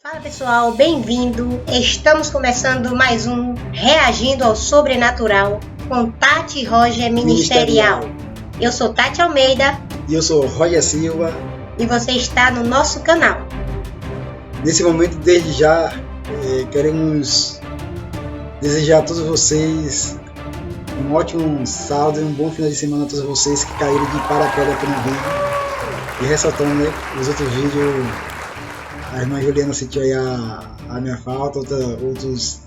Fala pessoal, bem-vindo! Estamos começando mais um Reagindo ao Sobrenatural com Tati Roger Ministerial. Eu sou Tati Almeida. E eu sou Roger Silva. E você está no nosso canal. Nesse momento, desde já, queremos desejar a todos vocês um ótimo sábado e um bom final de semana a todos vocês que caíram de paraquedas aqui no vídeo. E ressaltando, né, os outros vídeos, a irmã Juliana sentiu aí a minha falta, outros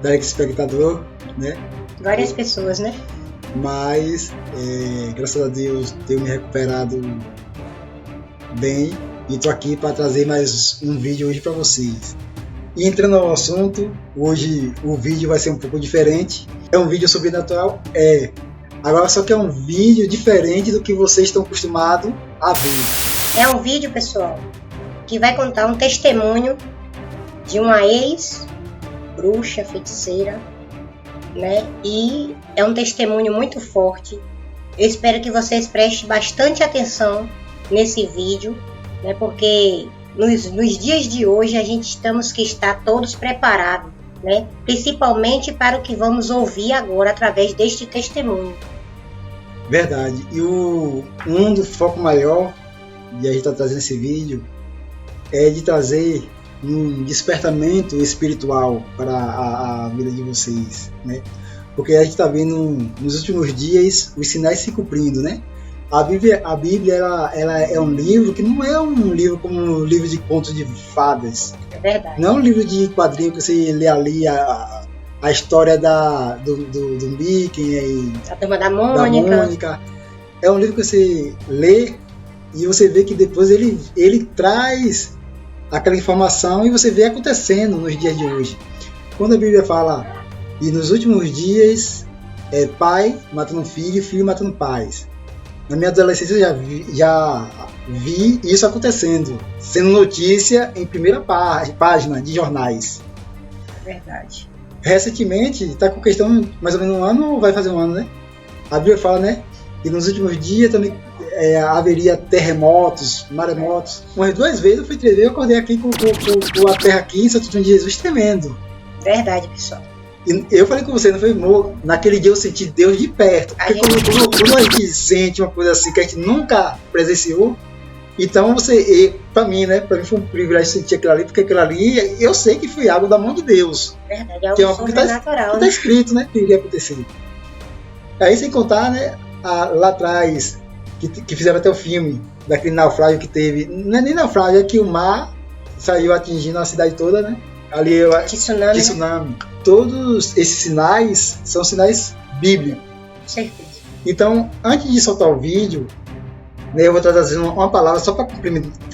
telespectador, né? Várias pessoas, né? Mas, graças a Deus, tenho me recuperado bem e estou aqui para trazer mais um vídeo hoje para vocês. E entrando ao assunto, hoje o vídeo vai ser um pouco diferente. É um vídeo sobrenatural? Agora só que é um vídeo diferente do que vocês estão acostumados a ver. É um vídeo, pessoal, que vai contar um testemunho de uma ex-bruxa, feiticeira, né? E é um testemunho muito forte. Eu espero que vocês prestem bastante atenção nesse vídeo, né? Porque nos dias de hoje a gente temos que estar todos preparados, né? Principalmente para o que vamos ouvir agora através deste testemunho. Verdade. E um do foco maior, e a gente está trazendo esse vídeo, é de trazer um despertamento espiritual para a vida de vocês, né? Porque a gente está vendo nos últimos dias os sinais se cumprindo, né? A Bíblia ela é um livro que não é um livro como um livro de contos de fadas. É verdade. Não é um livro de quadrinho que você lê ali a história do Mickey, a Turma da Mônica. É um livro que você lê e você vê que depois ele traz aquela informação e você vê acontecendo nos dias de hoje. Quando a Bíblia fala, e nos últimos dias, pai matando filho, filho matando pais. Na minha adolescência eu já vi isso acontecendo, sendo notícia em primeira página de jornais. É verdade. Recentemente, está com questão mais ou menos um ano, ou vai fazer um ano, né? A Bíblia fala, né, que nos últimos dias também haveria terremotos, maremotos. Umas 2 vezes eu fui tremer, eu acordei aqui com a terra aqui em Santo Antônio de Jesus tremendo. Verdade, pessoal. E eu falei com você, não foi, amor? Naquele dia eu senti Deus de perto. Porque quando a gente sente uma coisa assim que a gente nunca presenciou, então pra mim, né? Pra mim foi um privilégio sentir aquilo ali, porque aquilo ali eu sei que foi algo da mão de Deus. Verdade, é algo sobrenatural. Que tá escrito, né? Que iria acontecer. Aí sem contar, né? Lá atrás, que fizeram até o filme daquele naufrágio que teve. Não é nem naufrágio, é que o mar saiu atingindo a cidade toda, né? Ali tsunami. Todos esses sinais são sinais bíblicos. Certeza. Então, antes de soltar o vídeo, né, eu vou trazer uma palavra só para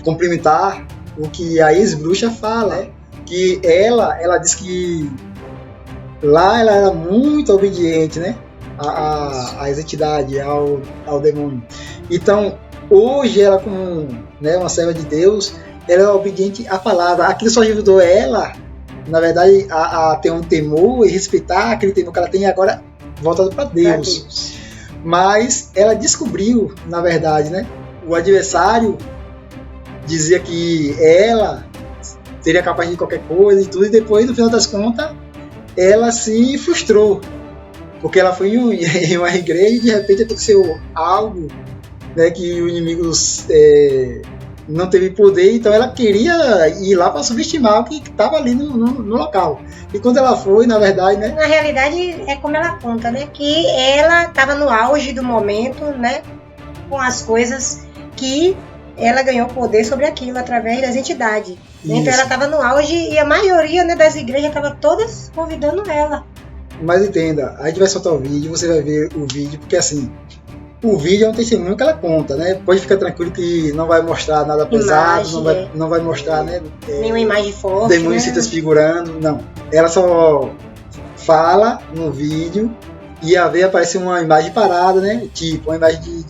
complementar o que a ex-bruxa fala, né? Que ela diz que lá ela era muito obediente, né? A entidade, ao demônio. Então, hoje ela, como, né, uma serva de Deus, ela é obediente à palavra. Aquilo só ajudou ela, na verdade, a ter um temor e respeitar aquele temor que ela tem agora voltado para Deus. Mas ela descobriu, na verdade, né, o adversário dizia que ela seria capaz de qualquer coisa e tudo, e depois, no final das contas, ela se frustrou. Porque ela foi em uma igreja e de repente aconteceu algo, né, que o inimigo não teve poder, então ela queria ir lá para subestimar o que estava ali no local. E quando ela foi, na verdade, né? Na realidade, é como ela conta, né? Que ela estava no auge do momento, né? Com as coisas que ela ganhou poder sobre aquilo através das entidades. Isso. Então ela estava no auge e a maioria, né, das igrejas estava todas convidando ela. Mas entenda, a gente vai soltar o vídeo, você vai ver o vídeo, porque assim, o vídeo é um testemunho que ela conta, né? Pode ficar tranquilo que não vai mostrar nada pesado, não vai mostrar, né? Nenhuma imagem forte. Demônio se transfigurando, não. Ela só fala no vídeo e a ver aparece uma imagem parada, né? Tipo, uma imagem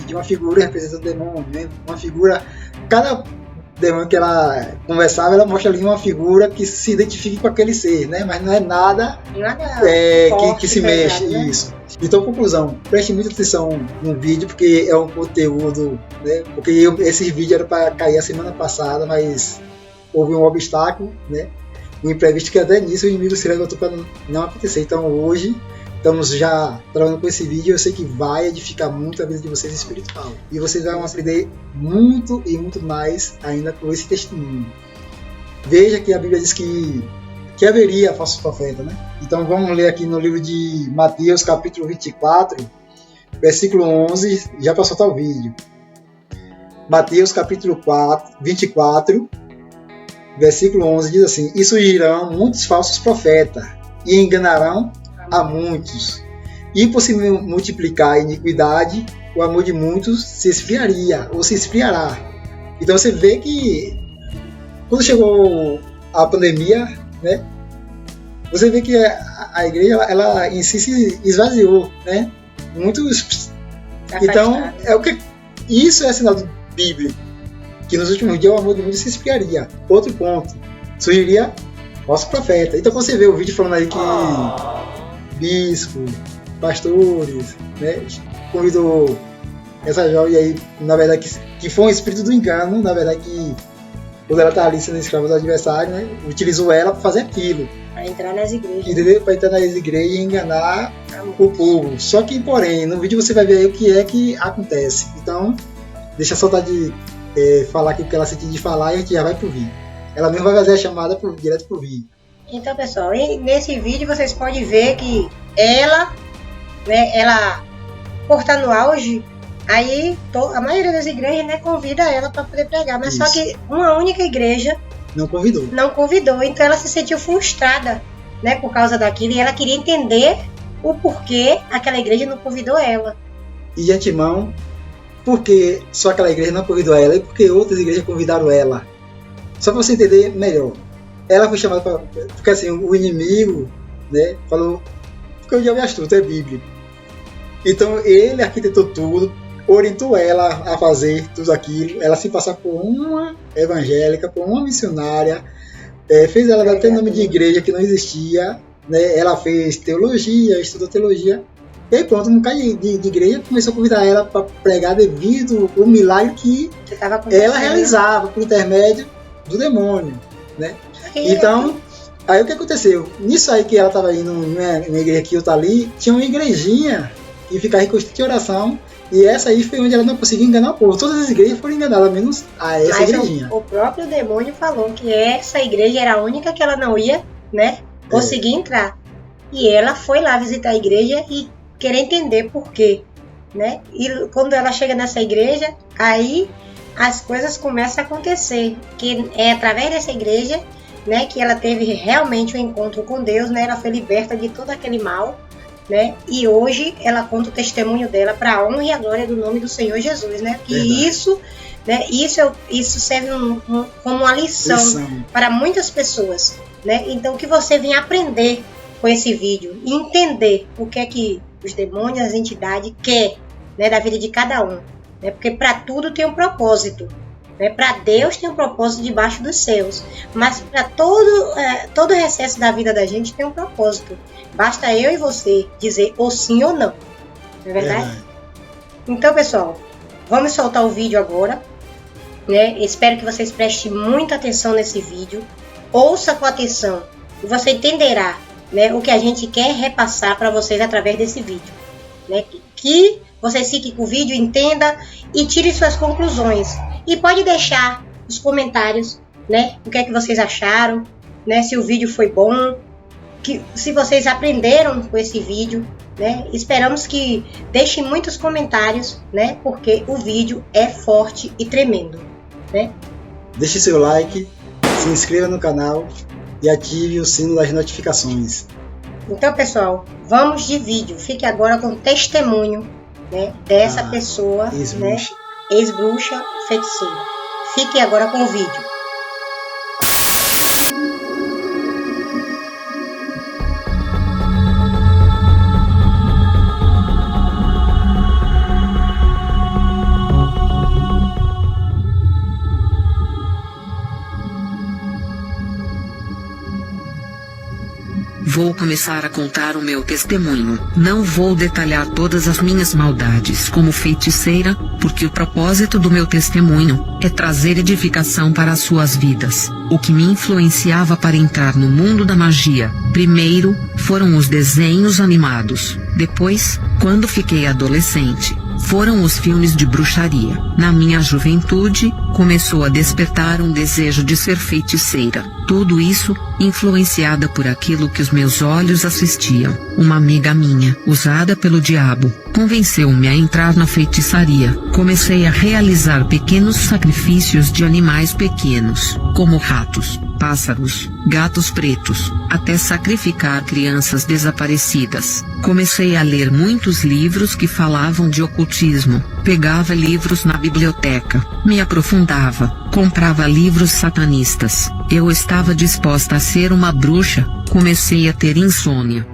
de uma figura representando o demônio, né? Uma figura. Cada demônio que ela conversava, ela mostra ali uma figura que se identifique com aquele ser, né? Mas não é nada forte, que se mexe, né? Isso. Então, conclusão, preste muita atenção no vídeo, porque é um conteúdo, né? Porque esse vídeo era para cair a semana passada, mas houve um obstáculo, né? Um imprevisto que até nisso o inimigo se levantou para não acontecer. Então hoje estamos já trabalhando com esse vídeo. Eu sei que vai edificar muito a vida de vocês espiritual. E vocês vão aprender muito e muito mais ainda com esse testemunho. Veja que a Bíblia diz que haveria falsos profetas, né? Então vamos ler aqui no livro de Mateus, capítulo 24, versículo 11, já para soltar o vídeo. Mateus, capítulo 24, versículo 11, diz assim: E surgirão muitos falsos profetas, e enganarão a muitos. E por se multiplicar a iniquidade, o amor de muitos se esfriaria, ou se esfriará. Então você vê que quando chegou a pandemia, né? Você vê que a igreja, ela em si se esvaziou, né? Muitos. Então, isso é sinal bíblico, que nos últimos dias o amor do mundo se esfriaria. Outro ponto, surgiria falso profeta. Então, quando você vê o vídeo falando aí que bispo, pastores, né? Convidou essa jovem aí, na verdade, que foi um espírito do engano, na verdade, que quando ela estava ali sendo escrava do adversário, né? Utilizou ela para fazer aquilo. Para entrar nas igrejas. Entendeu? Para entrar nas igrejas e enganar o povo. Só que, porém, no vídeo você vai ver aí o que é que acontece. Então, deixa só de falar aqui o que ela sentiu de falar e a gente já vai pro vídeo. Ela mesmo vai fazer a chamada direto pro vídeo. Então, pessoal, nesse vídeo vocês podem ver que ela, né, ela por estar no auge, aí a maioria das igrejas, né, convida ela para poder pregar. Mas Isso. só que uma única igreja não convidou, então ela se sentiu frustrada, né, por causa daquilo, e ela queria entender o porquê aquela igreja não convidou ela. E de antemão, porque só aquela igreja não convidou ela e porque outras igrejas convidaram ela. Só para você entender melhor, ela foi chamada para, porque assim, o inimigo, né, falou, porque o diabo é astuto, é bíblico. Então ele arquitetou tudo, orientou ela a fazer tudo aquilo, ela se passar por uma evangélica, por uma missionária, fez ela dar até nome de igreja que não existia, né? Ela fez teologia, estudou teologia, e aí pronto, um bocado de igreja começou a convidar ela para pregar devido ao milagre que ela realizava por intermédio do demônio, né? Então, aí o que aconteceu? Nisso aí que ela estava indo numa igreja aqui, outra ali, tinha uma igrejinha que ficava em constante oração. E essa aí foi onde ela não conseguiu enganar o povo. Todas as igrejas foram enganadas, menos a essa igrejinha. O próprio demônio falou que essa igreja era a única que ela não ia, né, conseguir entrar. E ela foi lá visitar a igreja e querer entender por quê, né? E quando ela chega nessa igreja, aí as coisas começam a acontecer. Que é através dessa igreja, né, que ela teve realmente um encontro com Deus, né? Ela foi liberta de todo aquele mal. Né? E hoje ela conta o testemunho dela para a honra e a glória do nome do Senhor Jesus, né? E isso, né? Isso serve como uma lição para muitas pessoas, né? Então que você venha aprender com esse vídeo e entender o que é que os demônios, as entidades querem, né, da vida de cada um, né? Porque para tudo tem um propósito. Para Deus tem um propósito debaixo dos céus, mas para todo recesso da vida da gente tem um propósito. Basta eu e você dizer ou sim ou não, não é verdade? Então, pessoal, vamos soltar o vídeo agora, né? Espero que vocês prestem muita atenção nesse vídeo, ouça com atenção e você entenderá, né, o que a gente quer repassar para vocês através desse vídeo, né? Que vocês fiquem com o vídeo, entenda e tire suas conclusões. E pode deixar nos comentários, né, o que é que vocês acharam, né, se o vídeo foi bom, se vocês aprenderam com esse vídeo, né. Esperamos que deixem muitos comentários, né, porque o vídeo é forte e tremendo, né. Deixe seu like, se inscreva no canal e ative o sino das notificações. Então, pessoal, vamos de vídeo. Fique agora com o testemunho, né, dessa pessoa, né, ex-bruxa feiticeira. Fique agora com o vídeo. Vou começar a contar o meu testemunho. Não vou detalhar todas as minhas maldades como feiticeira, porque o propósito do meu testemunho é trazer edificação para as suas vidas. O que me influenciava para entrar no mundo da magia, primeiro, foram os desenhos animados. Depois, quando fiquei adolescente, foram os filmes de bruxaria. Na minha juventude, começou a despertar um desejo de ser feiticeira. Tudo isso, influenciada por aquilo que os meus olhos assistiam. Uma amiga minha, usada pelo diabo, convenceu-me a entrar na feitiçaria. Comecei a realizar pequenos sacrifícios de animais pequenos, como ratos, pássaros, gatos pretos, até sacrificar crianças desaparecidas. Comecei a ler muitos livros que falavam de ocultismo, pegava livros na biblioteca, me aprofundava, comprava livros satanistas. Eu estava disposta a ser uma bruxa, comecei a ter insônia.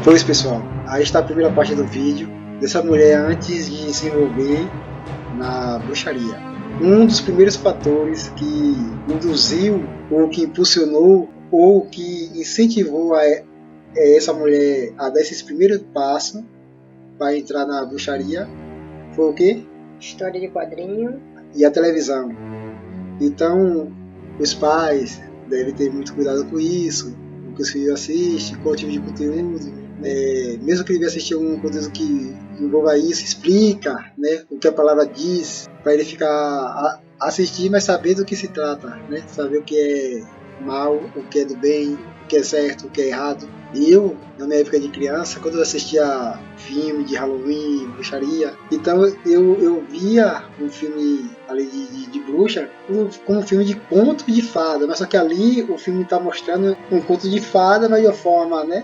Pois pessoal, aí está a primeira parte do vídeo dessa mulher antes de se envolver na bruxaria. Um dos primeiros fatores que induziu, ou que impulsionou, ou que incentivou essa mulher a dar esse primeiro passo para entrar na bruxaria foi o quê? História de quadrinho. E a televisão. Então, os pais devem ter muito cuidado com isso, o que os filhos assistem, qual tipo de conteúdo. Mesmo que ele venha assistir um conteúdo que envolva isso, explica, né, o que a palavra diz, para ele ficar assistir, mas saber do que se trata, né, saber o que é mal, o que é do bem, o que é certo, o que é errado. E eu, na minha época de criança, quando eu assistia filme de Halloween, bruxaria, então eu via um filme ali de bruxa como um filme de conto de fada, mas só que ali o filme está mostrando um conto de fada, mas de uma forma, né,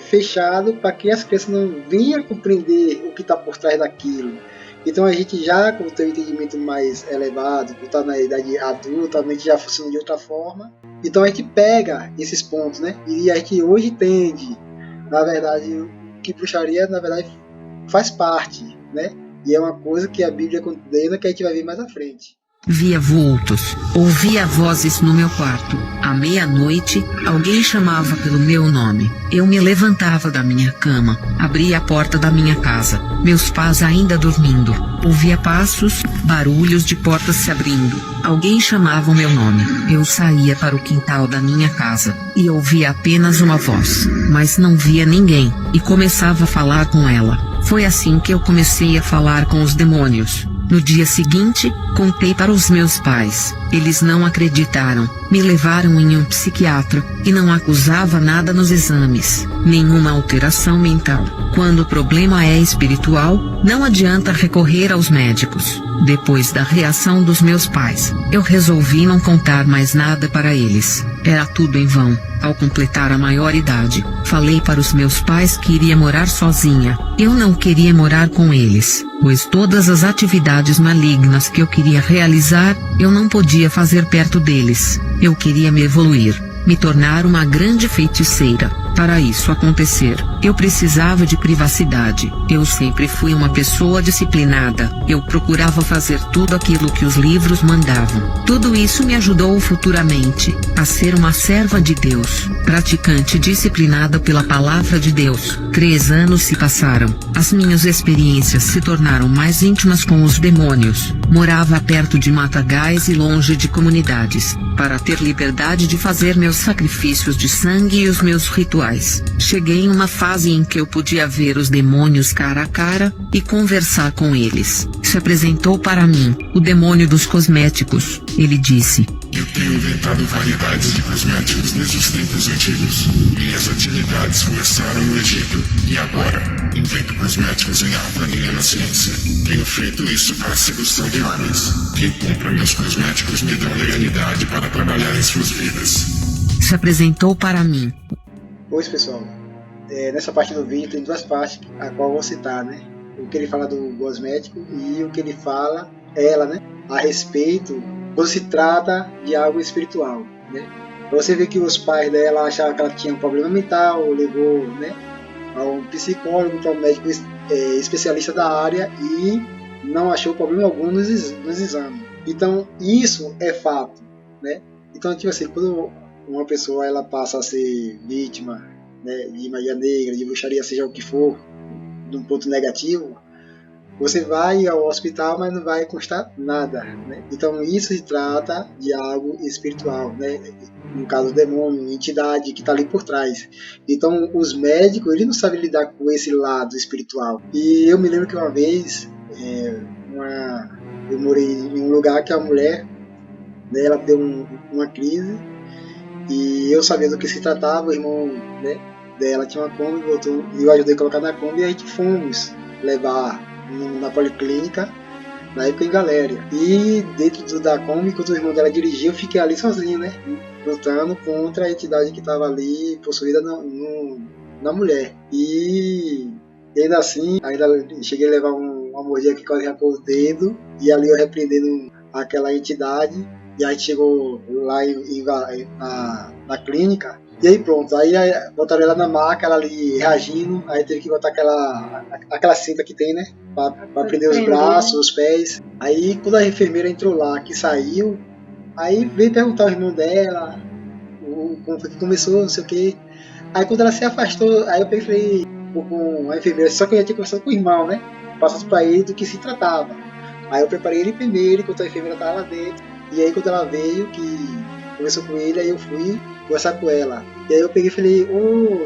fechado, para que as crianças não venham compreender o que está por trás daquilo. Então a gente já, com o um entendimento mais elevado, quando está na idade adulta, a mente já funciona de outra forma. Então a gente pega esses pontos, né? E a gente hoje entende, na verdade, que bruxaria, na verdade, faz parte, né? E é uma coisa que a Bíblia condena, que a gente vai ver mais à frente. Via vultos, ouvia vozes no meu quarto. À meia-noite, alguém chamava pelo meu nome. Eu me levantava da minha cama, abria a porta da minha casa, meus pais ainda dormindo. Ouvia passos, barulhos de portas se abrindo. Alguém chamava o meu nome. Eu saía para o quintal da minha casa e ouvia apenas uma voz, mas não via ninguém, e começava a falar com ela. Foi assim que eu comecei a falar com os demônios. No dia seguinte, contei para os meus pais. Eles não acreditaram, me levaram em um psiquiatra, e não acusava nada nos exames, nenhuma alteração mental. Quando o problema é espiritual, não adianta recorrer aos médicos. Depois da reação dos meus pais, eu resolvi não contar mais nada para eles. Era tudo em vão. Ao completar a maioridade, falei para os meus pais que iria morar sozinha. Eu não queria morar com eles, pois todas as atividades malignas que eu queria realizar, eu não podia fazer perto deles. Eu queria me evoluir, me tornar uma grande feiticeira. Para isso acontecer, eu precisava de privacidade. Eu sempre fui uma pessoa disciplinada. Eu procurava fazer tudo aquilo que os livros mandavam. Tudo isso me ajudou futuramente a ser uma serva de Deus, praticante disciplinada pela palavra de Deus. 3 anos se passaram. As minhas experiências se tornaram mais íntimas com os demônios. Morava perto de matagais e longe de comunidades, para ter liberdade de fazer meus sacrifícios de sangue e os meus rituais. Cheguei em uma fase em que eu podia ver os demônios cara a cara e conversar com eles. Se apresentou para mim o demônio dos cosméticos. Ele disse: Eu tenho inventado variedades de cosméticos desde os tempos antigos. Minhas atividades começaram no Egito e agora invento cosméticos em alta linha na ciência. Tenho feito isso para a sedução de homens. Quem compra meus cosméticos me dão legalidade para trabalhar em suas vidas. Se apresentou para mim. Pois pessoal, nessa parte do vídeo tem 2 partes a qual eu vou citar, né? O que ele fala do cosmético e o que ele fala, né? A respeito quando se trata de algo espiritual, né? Você vê que os pais dela achavam que ela tinha um problema mental, levou, né, a um psicólogo, para um médico especialista da área e não achou problema algum nos exames. Então isso é fato, né? Então tipo assim, quando uma pessoa ela passa a ser vítima, né, de magia negra, de bruxaria, seja o que for, de um ponto negativo, você vai ao hospital, mas não vai custar nada, né? Então isso se trata de algo espiritual, né? No caso, demônio, entidade que está ali por trás. Então os médicos, eles não sabem lidar com esse lado espiritual. E eu me lembro que uma vez, eu morei em um lugar que a mulher, né, ela deu uma crise, e eu sabia do que se tratava, o irmão, né, dela tinha uma Kombi, e eu ajudei a colocar na Kombi, e a gente fomos levar na policlínica, na época em Galéria. E dentro da Kombi, quando o irmão dela dirigia, eu fiquei ali sozinho, né, lutando contra a entidade que estava ali possuída na mulher. E ainda assim, ainda cheguei a levar uma mordida que quase arrancou o dedo, e ali eu repreendendo aquela entidade. E aí chegou lá na clínica, e aí pronto, aí botaram ela na maca, ela ali reagindo, aí teve que botar aquela cinta que tem, né, pra prender os braços, os pés. Aí quando a enfermeira entrou lá, que saiu, aí veio perguntar ao irmão dela, como foi que começou, não sei o que. Aí quando ela se afastou, aí eu peguei com a enfermeira, só que eu já tinha conversado com o irmão, né, passasse pra ele do que se tratava. Aí eu preparei ele primeiro, enquanto a enfermeira tava lá dentro. E aí quando ela veio, que conversou com ele, aí eu fui conversar com ela. E aí eu peguei e falei,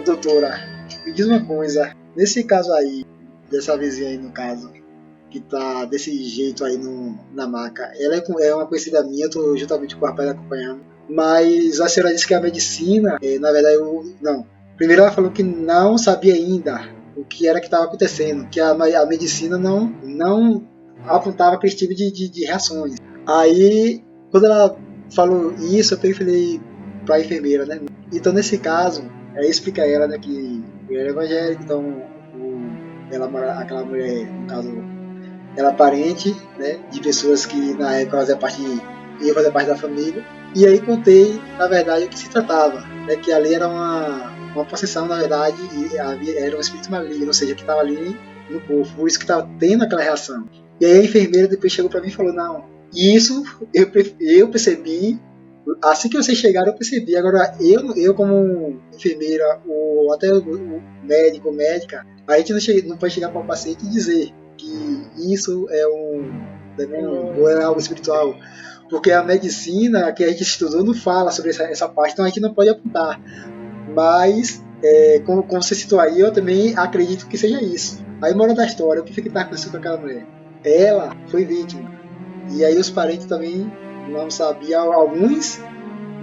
doutora, me diz uma coisa, nesse caso aí, dessa vizinha aí no caso, que tá desse jeito aí na maca, ela é uma conhecida minha, eu tô juntamente com o rapaz acompanhando, mas a senhora disse que a medicina, na verdade não. Primeiro ela falou que não sabia ainda o que era que estava acontecendo, que a medicina não apontava aquele tipo de reações. Aí, quando ela falou isso, eu peguei e falei pra enfermeira, né? Então, nesse caso, aí explica ela, né, que eu era evangélico, então aquela mulher, no caso, ela é parente, né, de pessoas que na época iam fazer parte da família. E aí contei, na verdade, o que se tratava, né, que ali era uma possessão, na verdade, e era um espírito maligno, ou seja, que estava ali no corpo, por isso que estava tendo aquela reação. E aí a enfermeira depois chegou para mim e falou, não, isso eu percebi, assim que vocês chegaram eu percebi, agora eu como enfermeira, ou até o médico ou médica, a gente não pode chegar para o paciente e dizer que isso é ou é algo espiritual, porque a medicina que a gente estudou não fala sobre essa parte, então a gente não pode apontar, mas como você citou aí, eu também acredito que seja isso. Aí, moral da história, o que foi que estava acontecendo com aquela mulher? Ela foi vítima. E aí os parentes também não sabiam, alguns,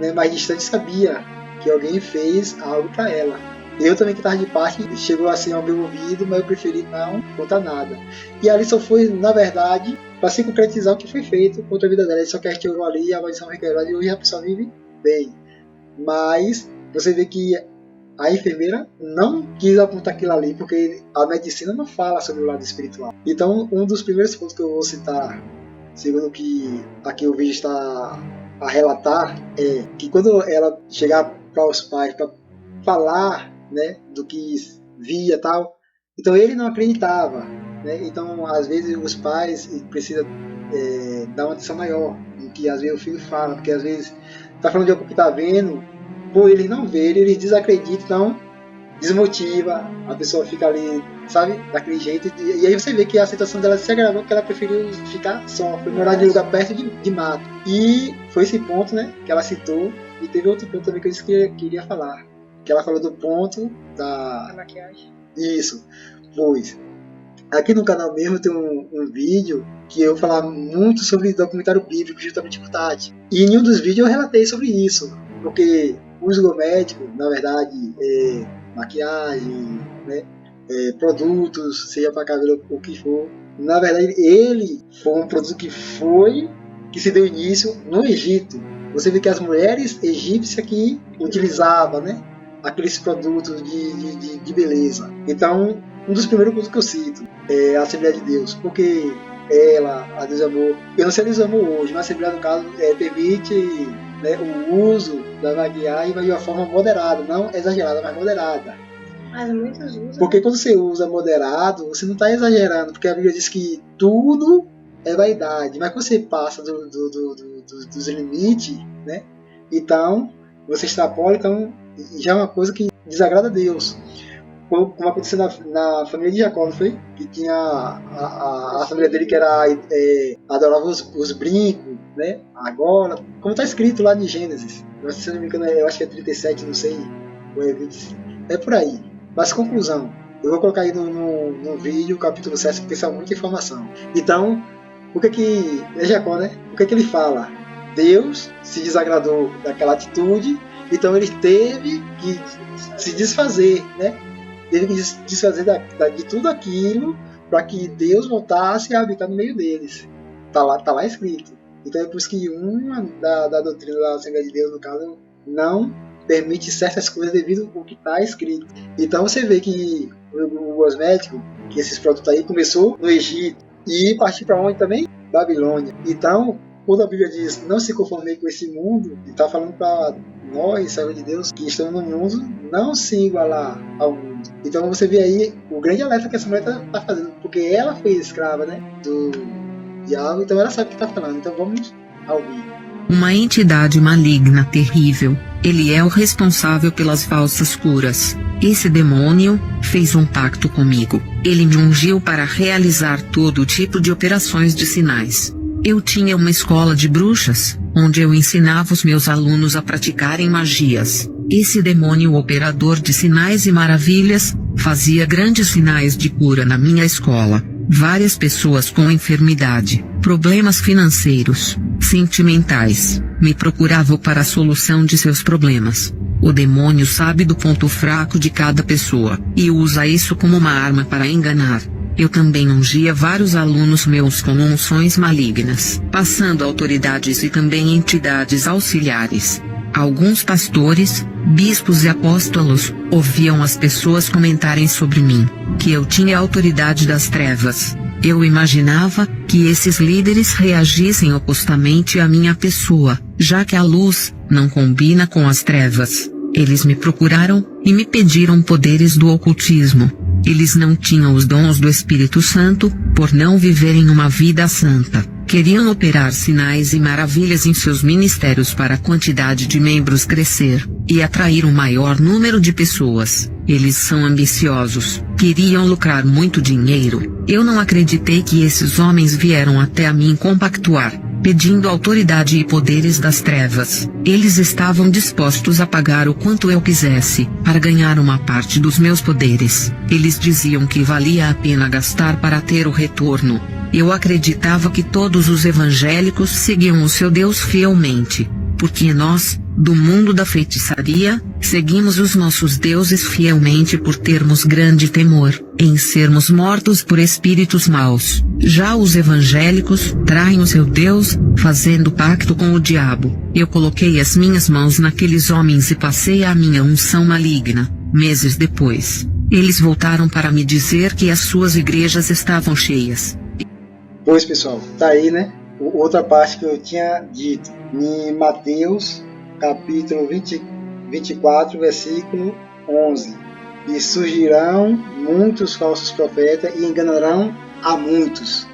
né, mais distantes sabiam que alguém fez algo para ela. Eu também que estava de parte, chegou assim ao meu ouvido, mas eu preferi não contar nada. E ali só foi, na verdade, para se concretizar o que foi feito contra a vida dela. Só que a gente olhou ali, a maldição foi quebrada e hoje a pessoa vive bem. Mas você vê que a enfermeira não quis apontar aquilo ali, porque a medicina não fala sobre o lado espiritual. Então, um dos primeiros pontos que eu vou citar, segundo o que aqui o vídeo está a relatar, é que quando ela chegar para os pais para falar, né, do que via e tal, então ele não acreditava, né? Então, às vezes, os pais precisam dar uma atenção maior no que às vezes o filho fala, porque às vezes está falando de algo que está vendo, por eles não verem, eles desacreditam, então desmotiva, a pessoa fica ali, sabe, daquele jeito, e aí você vê que a situação dela se agravou, porque ela preferiu ficar só, foi morar de lugar perto de mato, e foi esse ponto, né, que ela citou. E teve outro ponto também que eu disse que queria falar, que ela falou do ponto da maquiagem. Isso, pois aqui no canal mesmo tem um vídeo que eu falava muito sobre documentário bíblico, justamente por Tati, e em um dos vídeos eu relatei sobre isso, porque o uso médico, na verdade, maquiagem, né, produtos, seja para cabelo ou o que for, na verdade ele foi um produto que se deu início no Egito. Você vê que as mulheres egípcias que utilizavam, né, aqueles produtos de beleza. Então, um dos primeiros pontos que eu cito é a Assembleia de Deus, porque ela, a Deus Amor, eu não sei a Deus Amor hoje, mas a Assembleia, no caso, permite, né, o uso da maquiagem, mas de uma forma moderada, não exagerada, mas moderada. Mas muitos usam. Porque quando você usa moderado, você não está exagerando, porque a Bíblia diz que tudo é vaidade, mas quando você passa dos limites, né, então você extrapola, então já é uma coisa que desagrada a Deus. Como aconteceu na família de Jacó, não foi? Que tinha a família dele que era adorava os brincos, né? Agora, como está escrito lá em Gênesis, se eu não me engano, eu acho que é 37, não sei, ou é 20, é por aí. Mas conclusão, eu vou colocar aí no vídeo, capítulo 7, porque tem muita informação. Então, o que é Jacó, né? O que ele fala? Deus se desagradou daquela atitude, então ele teve que se desfazer, né? Teve que desfazer de tudo aquilo para que Deus voltasse a habitar no meio deles. Tá lá escrito. Então é por isso que uma da doutrina da Assembleia de Deus, no caso, não permite certas coisas devido ao que está escrito. Então você vê que o cosmético, que esses produtos aí, começou no Egito e partiu para onde também? Babilônia. Então, quando a Bíblia diz não se conformei com esse mundo, ele está falando para nós, servos de Deus, que estamos no mundo, não se igualar ao mundo. Então você vê aí o grande alerta que essa mulher está fazendo, porque ela foi escrava, né, do diabo, então ela sabe o que está falando. Então vamos ouvir. Uma entidade maligna terrível. Ele é o responsável pelas falsas curas. Esse demônio fez um pacto comigo. Ele me ungiu para realizar todo tipo de operações de sinais. Eu tinha uma escola de bruxas, onde eu ensinava os meus alunos a praticarem magias. Esse demônio operador de sinais e maravilhas fazia grandes sinais de cura na minha escola. Várias pessoas com enfermidade, problemas financeiros, sentimentais, me procuravam para a solução de seus problemas. O demônio sabe do ponto fraco de cada pessoa e usa isso como uma arma para enganar. Eu também ungia vários alunos meus com unções malignas, passando autoridades e também entidades auxiliares. Alguns pastores, bispos e apóstolos ouviam as pessoas comentarem sobre mim, que eu tinha a autoridade das trevas. Eu imaginava que esses líderes reagissem opostamente à minha pessoa, já que a luz não combina com as trevas. Eles me procuraram e me pediram poderes do ocultismo. Eles não tinham os dons do Espírito Santo, por não viverem uma vida santa. Queriam operar sinais e maravilhas em seus ministérios para a quantidade de membros crescer, e atrair um maior número de pessoas. Eles são ambiciosos, queriam lucrar muito dinheiro. Eu não acreditei que esses homens vieram até mim compactuar, pedindo autoridade e poderes das trevas. Eles estavam dispostos a pagar o quanto eu quisesse, para ganhar uma parte dos meus poderes. Eles diziam que valia a pena gastar para ter o retorno. Eu acreditava que todos os evangélicos seguiam o seu Deus fielmente, porque nós, do mundo da feitiçaria, seguimos os nossos deuses fielmente por termos grande temor em sermos mortos por espíritos maus. Já os evangélicos traem o seu Deus, fazendo pacto com o diabo. Eu coloquei as minhas mãos naqueles homens e passei a minha unção maligna. Meses depois, eles voltaram para me dizer que as suas igrejas estavam cheias. Pois pessoal, tá aí, né? Outra parte que eu tinha dito em Mateus capítulo 24, versículo 11. E surgirão muitos falsos profetas e enganarão a muitos.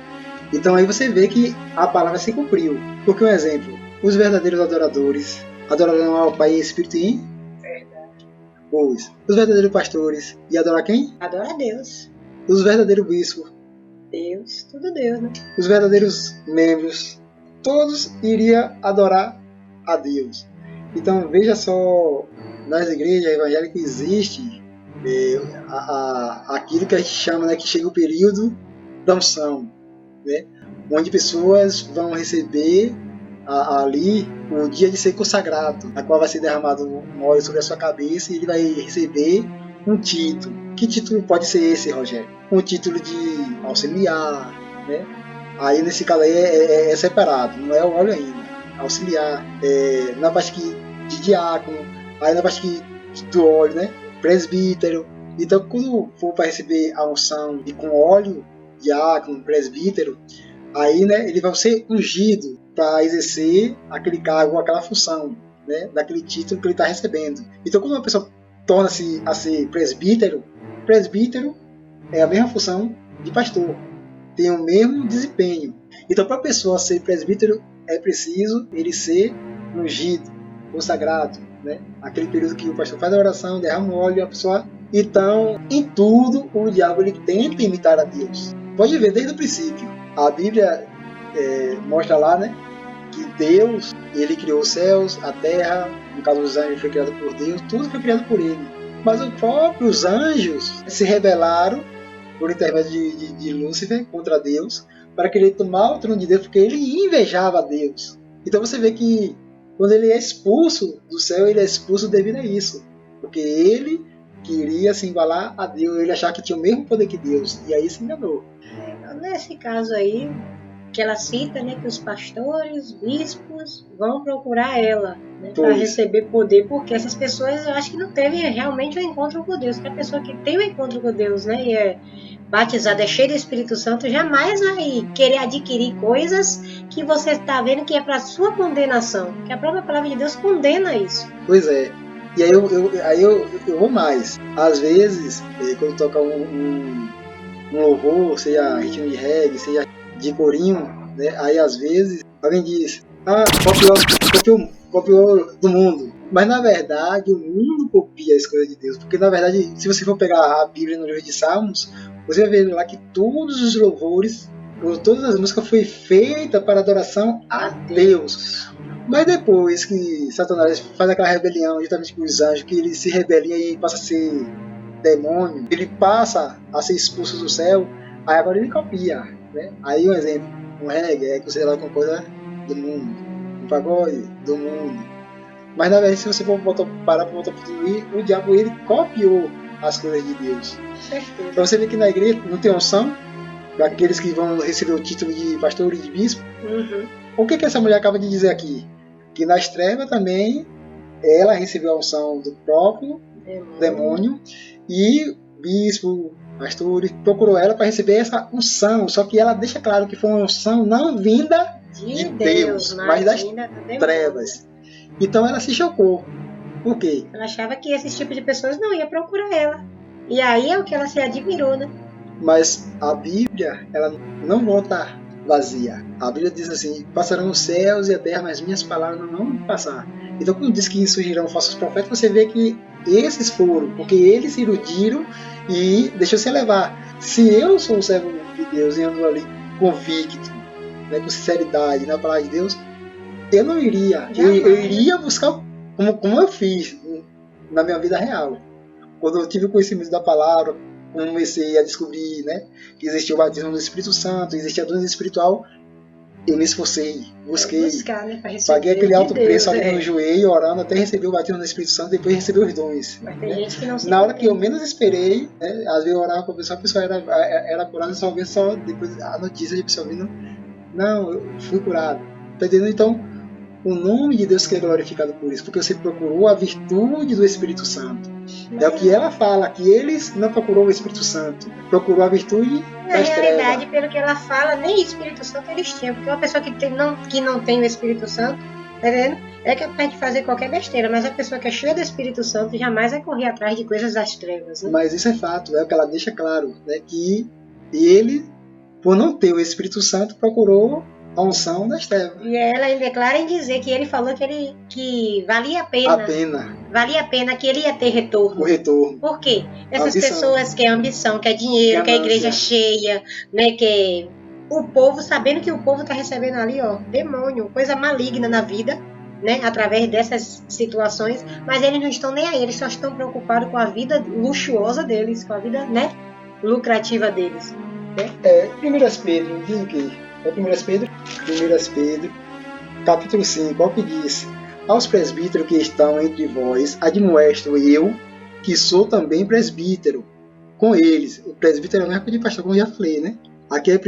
Então aí você vê que a palavra se cumpriu. Porque um exemplo, os verdadeiros adoradores adorarão ao Pai, Espírito e verdade. Pois, os verdadeiros pastores e adorar quem? Adora a Deus. Os verdadeiros bispos, Deus, tudo Deus, né? os verdadeiros membros, todos iriam adorar a Deus. Então veja só, nas igrejas evangélicas existe aquilo que a gente chama, né, que chega o período da unção, né, onde pessoas vão receber ali o dia de ser consagrado, a qual vai ser derramado um óleo sobre a sua cabeça e ele vai receber um título. Que título pode ser esse, Rogério? Um título de auxiliar, né? Aí nesse caso aí é separado, não é o óleo ainda. Auxiliar, na parte de diácono, aí na parte do óleo, né? Presbítero. Então quando for para receber a unção e com óleo, diácono, presbítero, aí, né, ele vai ser ungido para exercer aquele cargo, aquela função, né? Daquele título que ele está recebendo. Então quando uma pessoa torna-se a ser presbítero é a mesma função de pastor, tem o mesmo desempenho. Então para a pessoa ser presbítero é preciso ele ser ungido, consagrado, né? Aquele período que o pastor faz a oração, derrama o óleo e a pessoa... Então, em tudo, o diabo ele tenta imitar a Deus. Pode ver desde o princípio. A Bíblia mostra lá, né, que Deus, ele criou os céus, a terra, no caso os anjos foi criado por Deus, tudo foi criado por ele. Mas os próprios anjos se rebelaram por intermédio de Lúcifer contra Deus, para querer tomar o trono de Deus, porque ele invejava Deus. Então você vê que quando ele é expulso do céu, ele é expulso devido a isso, porque ele queria se igualar a Deus, ele achava que tinha o mesmo poder que Deus, e aí se enganou. Nesse caso aí, que ela cita, né, que os pastores, bispos vão procurar ela, né, para receber poder, porque essas pessoas eu acho que não teve realmente um encontro com Deus, porque a pessoa que tem um encontro com Deus, né, e é batizada, é cheia do Espírito Santo, jamais vai querer adquirir coisas que você está vendo que é para sua condenação, que a própria palavra de Deus condena isso. Pois é. E aí eu vou mais. Às vezes, quando toca um louvor, seja ritmo de reggae, seja de corinho, né? Aí às vezes alguém diz, copiou do mundo. Mas na verdade o mundo copia as coisas de Deus. Porque na verdade, se você for pegar a Bíblia no livro de Salmos, você vai ver lá que todos os louvores, todas as músicas foi feita para adoração a Deus. Mas depois que Satanás faz aquela rebelião justamente com os anjos, que ele se rebelia e passa a ser demônio, ele passa a ser expulso do céu, aí agora ele copia, né? Aí um exemplo, um reggae é considerado uma coisa do mundo, um pagode do mundo. Mas na verdade, se você for parar para voltar para o diabo, ele copiou as coisas de Deus. Então você vê que na igreja não tem unção para aqueles que vão receber o título de pastor e de bispo. Uhum. O que essa mulher acaba de dizer aqui? Que nas trevas também ela recebeu a unção do próprio demônio e bispo, pastores, procurou ela para receber essa unção, só que ela deixa claro que foi uma unção não vinda de Deus, mas das trevas. Então ela se chocou. Por quê? Ela achava que esse tipo de pessoas não ia procurar ela. E aí é o que ela se admirou, né? Mas a Bíblia, ela não volta vazia. A Bíblia diz assim, passarão os céus e a terra, mas minhas palavras não vão passar. Então quando diz que surgirão falsos profetas, você vê que esses foram, porque eles se iludiram e deixou-se levar. Se eu sou o servo de Deus e ando ali convicto, né, com sinceridade na palavra de Deus, eu não iria. Eu iria buscar como eu fiz na minha vida real. Quando eu tive o conhecimento da palavra, comecei a descobrir, né, que existia o batismo do Espírito Santo, existia a doença espiritual, eu me esforcei, busquei, né, paguei aquele alto preço ali no joelho, orando até receber o batismo do Espírito Santo, depois receber os dons. Mas tem gente que não se na hora que eu menos esperei, né, às vezes eu orava com a pessoa era curada, só vendo só depois a notícia de pessoa vindo, não, eu fui curado. Tá entendendo? Então, o nome de Deus que é glorificado por isso, porque você procurou a virtude do Espírito Santo. É o que ela fala, que eles não procurou o Espírito Santo, procurou a virtude das trevas. Na realidade, pelo que ela fala, nem Espírito Santo eles tinham, porque uma pessoa que não tem o Espírito Santo, tá vendo? É capaz de fazer qualquer besteira, mas a pessoa que é cheia do Espírito Santo jamais vai correr atrás de coisas das trevas, né? Mas isso é fato, é o que ela deixa claro, né? Que ele, por não ter o Espírito Santo, procurou a unção das trevas. E ela ainda declara em dizer que ele falou que valia a pena. Valia a pena, que ele ia ter retorno. O retorno. Por quê? Essas pessoas que é ambição, que é dinheiro, que é a igreja cheia, né, que o povo, sabendo que o povo está recebendo ali, ó, demônio, coisa maligna na vida, né, através dessas situações, mas eles não estão nem aí, eles só estão preocupados com a vida luxuosa deles, com a vida, né, lucrativa deles. Né? 1 Pedro diz o quê? 1 Pedro, capítulo 5, ao que diz: aos presbíteros que estão entre vós, admoesto eu, que sou também presbítero, com eles. O presbítero é o mesmo de pastor, como eu já falei, né? Aqui é 1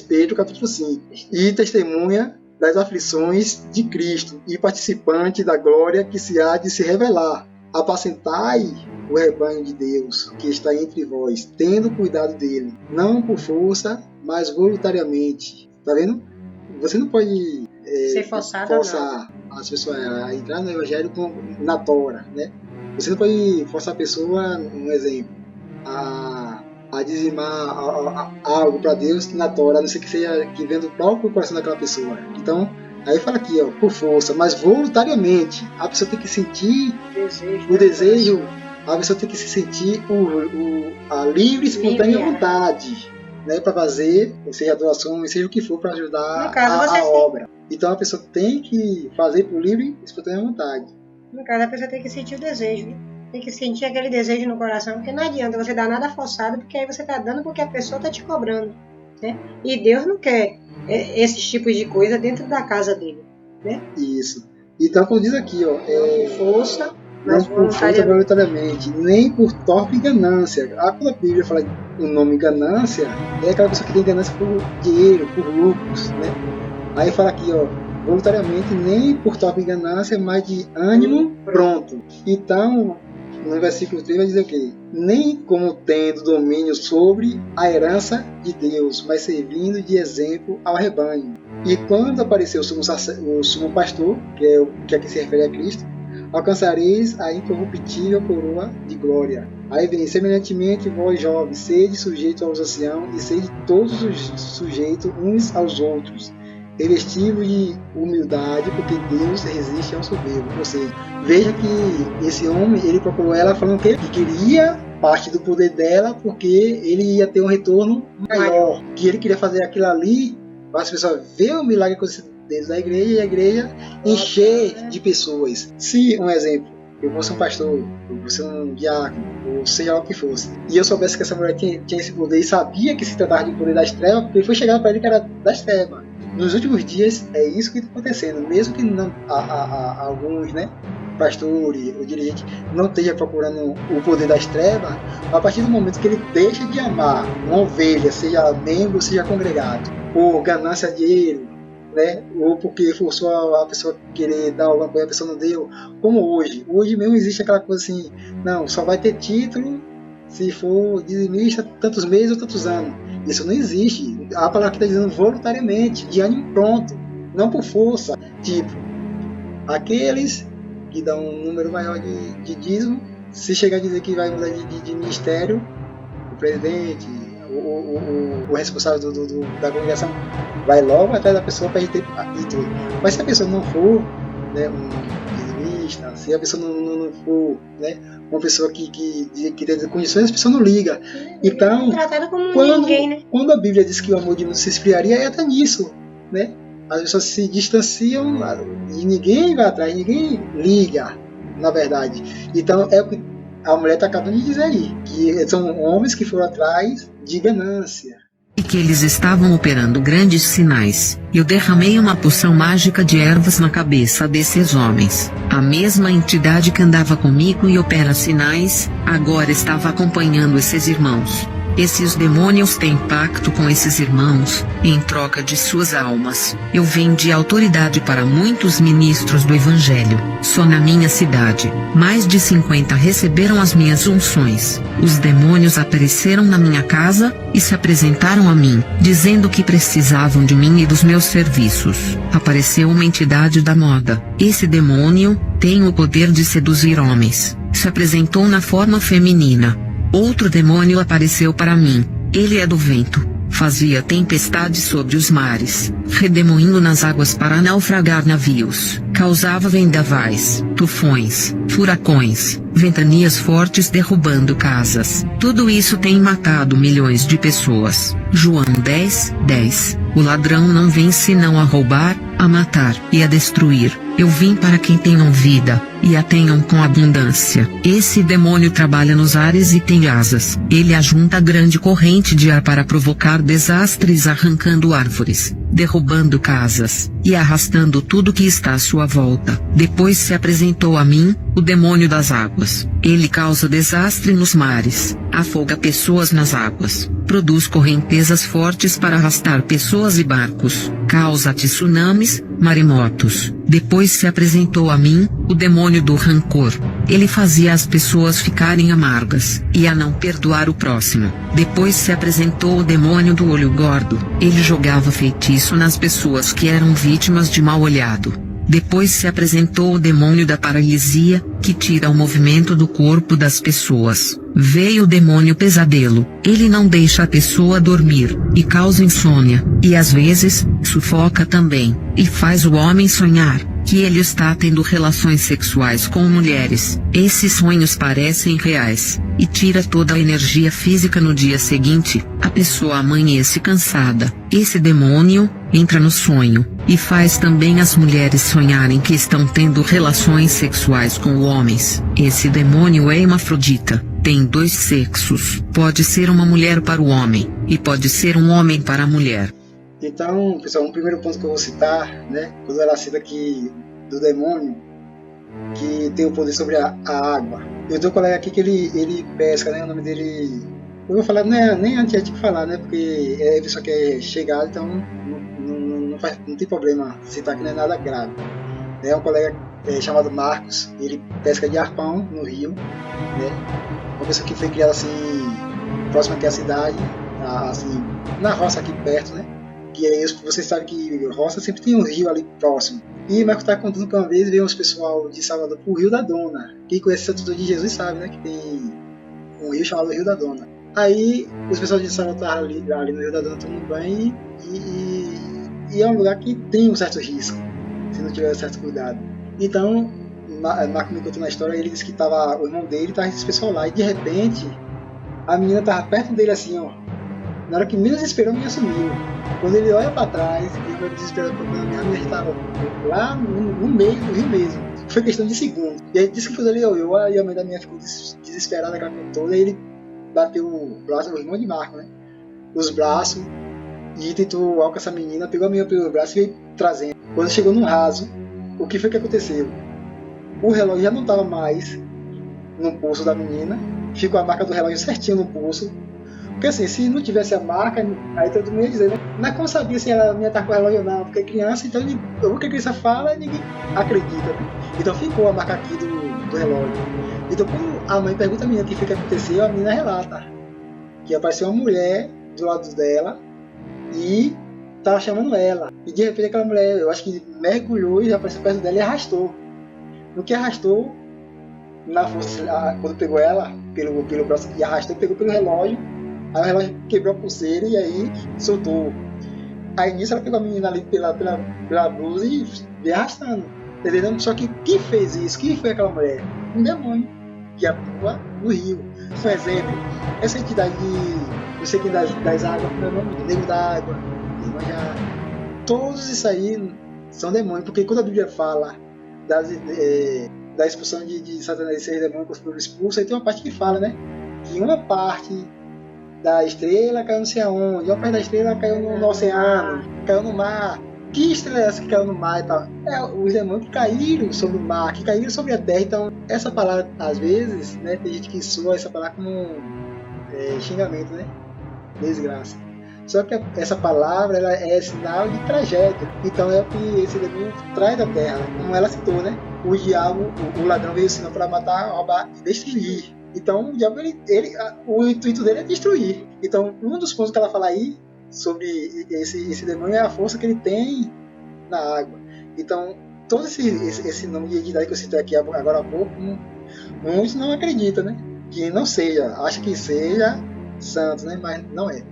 Pedro, capítulo 5. E testemunha das aflições de Cristo, e participante da glória que se há de se revelar. Apacentai o rebanho de Deus que está entre vós, tendo cuidado dele, não por força, mas voluntariamente. Tá vendo? Você não pode forçar as pessoas a entrar no evangelho na tora, né? Você não pode forçar a pessoa, um exemplo, a dizimar algo para Deus na tora, a não ser que seja que vem do próprio coração daquela pessoa. Então, Aí fala aqui, ó, por força, mas voluntariamente. A pessoa tem que sentir o desejo, a pessoa tem que se sentir a livre e espontânea vontade, né, para fazer, seja doação, seja o que for, para ajudar a obra. Então a pessoa tem que fazer por livre e espontânea vontade. No caso, a pessoa tem que sentir o desejo, né? Tem que sentir aquele desejo no coração, porque não adianta você dar nada forçado, porque aí você está dando porque a pessoa está te cobrando, né? E Deus não quer esses tipos de coisa dentro da casa dele, né? Isso. Então, como diz aqui, ó, não por força, mas voluntariamente, nem por torpe ganância. Quando a Bíblia fala o nome ganância, é aquela pessoa que tem ganância por dinheiro, por lucros, né? Aí fala aqui, ó, voluntariamente, nem por torpe ganância, mas de ânimo pronto. Então, no versículo 3 vai dizer o quê? Nem como tendo domínio sobre a herança de Deus, mas servindo de exemplo ao rebanho. E quando apareceu o sumo pastor, que é o que aqui se refere a Cristo, alcançareis a incorruptível coroa de glória. Aí vem, semelhantemente, vós jovens, sede sujeitos aos anciãos e sede todos sujeitos uns aos outros, revestido de humildade, porque Deus resiste ao soberbo. Ou seja, veja que esse homem, ele procurou ela falando que ele queria parte do poder dela, porque ele ia ter um retorno maior, que ele queria fazer aquilo ali para as pessoas verem o milagre acontecendo dentro da igreja e a igreja encher de pessoas. Se, um exemplo, eu fosse um pastor, eu fosse um diácono, ou seja lá o que fosse, e eu soubesse que essa mulher tinha esse poder e sabia que se tratava de poder das trevas, porque foi chegado para ele que era das trevas. Nos últimos dias é isso que está acontecendo, mesmo que não, alguns, né, pastores ou dirigentes não estejam procurando o poder das trevas, a partir do momento que ele deixa de amar uma ovelha, seja membro, seja congregado, por ganância de dinheiro, né, ou porque forçou a pessoa querer dar alguma coisa, a pessoa não deu, como hoje mesmo existe aquela coisa assim, não, só vai ter título se for dizimista tantos meses ou tantos anos. Isso não existe. A palavra que está dizendo voluntariamente, de ânimo pronto, não por força. Tipo, aqueles que dão um número maior de dízimo, se chegar a dizer que vai mudar de ministério, o presidente, o responsável da congregação, vai logo atrás da pessoa para a gente ter título. Mas se a pessoa não for, né, um dizimista, se a pessoa não for, né, uma pessoa que tem condições, a pessoa não liga. Então, quando a Bíblia diz que o amor de Deus se esfriaria, é até nisso, né? As pessoas se distanciam e ninguém vai atrás, ninguém liga, na verdade. Então, é o que a mulher está acabando de dizer aí, que são homens que foram atrás de ganância. E que eles estavam operando grandes sinais. Eu derramei uma poção mágica de ervas na cabeça desses homens. A mesma entidade que andava comigo e opera sinais, agora estava acompanhando esses irmãos. Esses demônios têm pacto com esses irmãos, em troca de suas almas. Eu vendi autoridade para muitos ministros do Evangelho. Só na minha cidade, mais de 50 receberam as minhas unções. Os demônios apareceram na minha casa e se apresentaram a mim, dizendo que precisavam de mim e dos meus serviços. Apareceu uma entidade da moda. Esse demônio tem o poder de seduzir homens. Se apresentou na forma feminina. Outro demônio apareceu para mim. Ele é do vento. Fazia tempestade sobre os mares, redemoinho nas águas para naufragar navios. Causava vendavais, tufões, furacões, ventanias fortes derrubando casas. Tudo isso tem matado milhões de pessoas. João 10:10. O ladrão não vem senão a roubar, a matar e a destruir. Eu vim para quem tenham vida, e a tenham com abundância. Esse demônio trabalha nos ares e tem asas. Ele ajunta grande corrente de ar para provocar desastres, arrancando árvores, derrubando casas, e arrastando tudo que está à sua volta. Depois se apresentou a mim, o demônio das águas. Ele causa desastre nos mares, afoga pessoas nas águas, produz correntezas fortes para arrastar pessoas e barcos, causa tsunamis, maremotos. Depois se apresentou a mim, o demônio do rancor. Ele fazia as pessoas ficarem amargas, e a não perdoar o próximo. Depois se apresentou o demônio do olho gordo. Ele jogava feitiço nas pessoas que eram vítimas de mal olhado. Depois se apresentou o demônio da paralisia, que que tira o movimento do corpo das pessoas. Veio o demônio pesadelo. Ele não deixa a pessoa dormir, e causa insônia, e às vezes, sufoca também, e faz o homem sonhar que ele está tendo relações sexuais com mulheres. Esses sonhos parecem reais, e tira toda a energia física no dia seguinte, a pessoa amanhece cansada. Esse demônio entra no sonho, e faz também as mulheres sonharem que estão tendo relações sexuais com homens. Esse demônio é hermafrodita. Tem 2 sexos. Pode ser uma mulher para o homem, e pode ser um homem para a mulher. Então, pessoal, um primeiro ponto que eu vou citar, né, quando ela cita aqui do demônio, que tem o poder sobre a água. Eu tenho um colega aqui que ele pesca, né, o nome dele... Eu vou falar, nem antes de falar, né, porque a pessoa quer chegar, então não tem problema citar que não é nada grave. É um colega chamado Marcos, ele pesca de arpão no rio, né, uma pessoa que foi criada assim, próxima aqui à cidade, assim, na roça aqui perto, né. Que é isso, vocês sabem que roça sempre tem um rio ali próximo. E Marcos está contando que uma vez veio uns pessoal de Salvador pro Rio da Dona. Quem conhece Santo Antônio de Jesus sabe, né, que tem um rio chamado Rio da Dona. Aí os pessoal de Salvador estavam ali no Rio da Dona tomando banho e é um lugar que tem um certo risco, se não tiver certo cuidado. Então, Marcos me contou na história, ele disse que o irmão dele estava esse pessoal lá, e de repente a menina estava perto dele assim, ó. Na hora que menos esperou, a menina sumiu. Quando ele olha para trás, ele vai desesperado procurando a menina, ele estava lá no meio do rio mesmo. Foi questão de segundos. E aí disse que quando ele olhou, e a mãe da menina ficou desesperada aquela coisa toda, e ele bateu o braço do irmão de Marco, né? Os braços, e tentou alcançar essa menina, pegou a menina pelo braço e veio trazendo. Quando chegou no raso, o que foi que aconteceu? O relógio já não estava mais no pulso da menina, ficou a marca do relógio certinho no pulso. Porque assim, se não tivesse a marca, aí todo mundo ia dizer, né? Não é como sabia se ela ia estar com o relógio ou não, porque é criança, então o que a criança fala, ninguém acredita, né? Então ficou a marca aqui do relógio. Então quando a mãe pergunta a menina o que foi que aconteceu, a menina relata que apareceu uma mulher do lado dela e estava chamando ela. E de repente aquela mulher, eu acho que mergulhou e já apareceu perto dela e arrastou. No que arrastou, na força, quando pegou ela pelo braço e arrastou, pegou pelo relógio. Aí o relógio quebrou a pulseira e aí soltou. Aí nisso ela pegou a menina ali pela blusa e veio arrastando. Entendeu? Só que quem fez isso? Quem foi aquela mulher? Um demônio que atua no rio. Um exemplo, essa entidade não sei quem das águas, meu nome, Nego da Água, Iemanjá, todos isso aí são demônios, porque quando a Bíblia fala da expulsão de Satanás e seus demônios que foram expulsos, aí tem uma parte que fala, né? Que uma parte da estrela caiu não sei aonde, uma parte da estrela caiu no oceano, caiu no mar. Que estrela é essa que caiu no mar e tal? Os demônios que caíram sobre o mar, que caíram sobre a terra. Então, essa palavra, às vezes, né, tem gente que soa essa palavra como xingamento, né? Desgraça. Só que essa palavra ela é sinal de tragédia. Então, é o que esse demônio traz da terra, como ela citou, né? O diabo, o ladrão veio senão para matar, roubar e destruir. Então, o diabo, o intuito dele é destruir. Então, um dos pontos que ela fala aí sobre esse demônio é a força que ele tem na água. Então, todo esse nome de entidade que eu citei aqui agora há pouco, muitos não acreditam, né? Que não seja, acha que seja santo, né? Mas não é.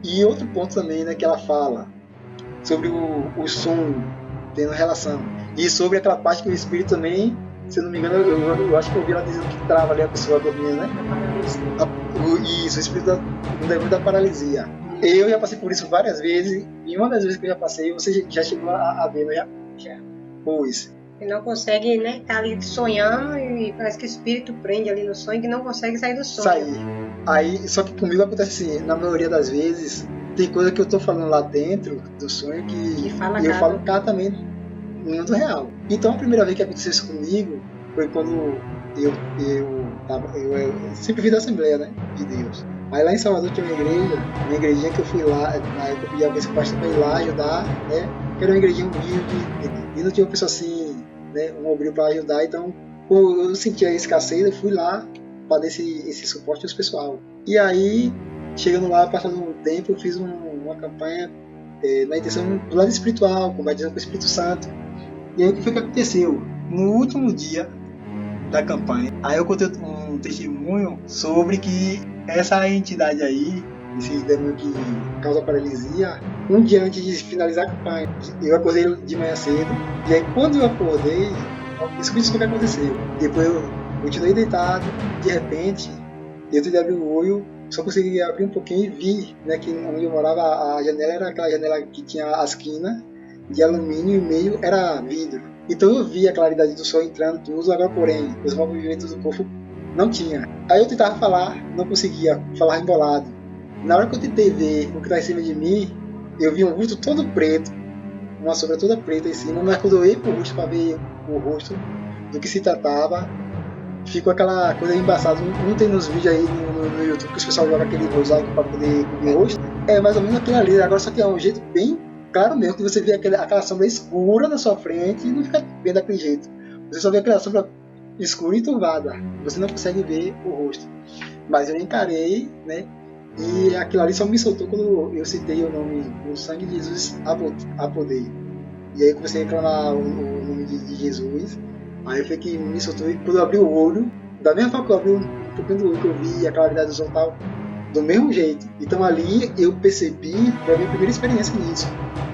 E outro ponto também, né, que ela fala sobre o sonho tendo relação. E sobre aquela parte que o espírito também, se eu não me engano, eu acho que eu ouvi ela dizendo que trava ali a pessoa dormindo, né? Isso, o espírito do demônio da paralisia. Eu já passei por isso várias vezes, e uma das vezes que eu já passei, você já chegou a ver, não é? Já. Pois. Você não consegue, né? Tá ali sonhando e parece que o espírito prende ali no sonho que não consegue sair do sonho. Sair. Aí, só que comigo acontece assim, na maioria das vezes, tem coisa que eu tô falando lá dentro do sonho que eu falo cá também no mundo real. Então a primeira vez que aconteceu isso comigo foi quando eu sempre fui da Assembleia, né, de Deus. Aí lá em Salvador tinha uma igrejinha que eu fui lá, na época eu pedi a vez que o pastor para ir lá ajudar, né, que era uma igrejinha humilde, e não tinha uma pessoa assim, né, um obreiro para ajudar, então eu sentia a escassez, eu fui lá para dar esse suporte aos pessoal. E aí, chegando lá, passando um tempo, eu fiz uma campanha na intenção do lado espiritual, com batizando com o Espírito Santo. E aí o que foi que aconteceu? No último dia, da campanha. Aí eu contei um testemunho sobre que essa entidade aí, esse demônio que causa paralisia, um dia antes de finalizar a campanha, eu acordei de manhã cedo, e aí quando eu acordei, isso foi o que aconteceu. Depois eu continuei deitado, de repente, eu tive abrir o olho, só consegui abrir um pouquinho e vi, né, que onde eu morava a janela era aquela janela que tinha a esquina de alumínio e o meio era vidro. Então eu vi a claridade do sol entrando tudo, agora porém, os movimentos do corpo não tinha. Aí eu tentava falar, não conseguia, falar embolado. Na hora que eu tentei ver o que estava em cima de mim, eu vi um rosto todo preto, uma sombra toda preta em cima, mas quando eu olhei pro rosto para ver o rosto do que se tratava, ficou aquela coisa embaçada. Não tem nos vídeos aí no YouTube que os pessoal joga aquele mosaico para poder cobrir o rosto. É mais ou menos aquilo ali, agora só que é um jeito bem claro mesmo, que você vê aquela sombra escura na sua frente e não fica vendo daquele jeito. Você só vê aquela sombra escura e turvada, você não consegue ver o rosto. Mas eu encarei, né? E aquilo ali só me soltou quando eu citei o nome, o sangue de Jesus a poder. E aí comecei a reclamar o nome de Jesus. Aí foi que me soltou, e quando eu abri o olho, da mesma forma que eu abri um pouquinho do olho, que eu vi a claridade do sol tal, do mesmo jeito. Então ali eu percebi, foi a minha primeira experiência nisso.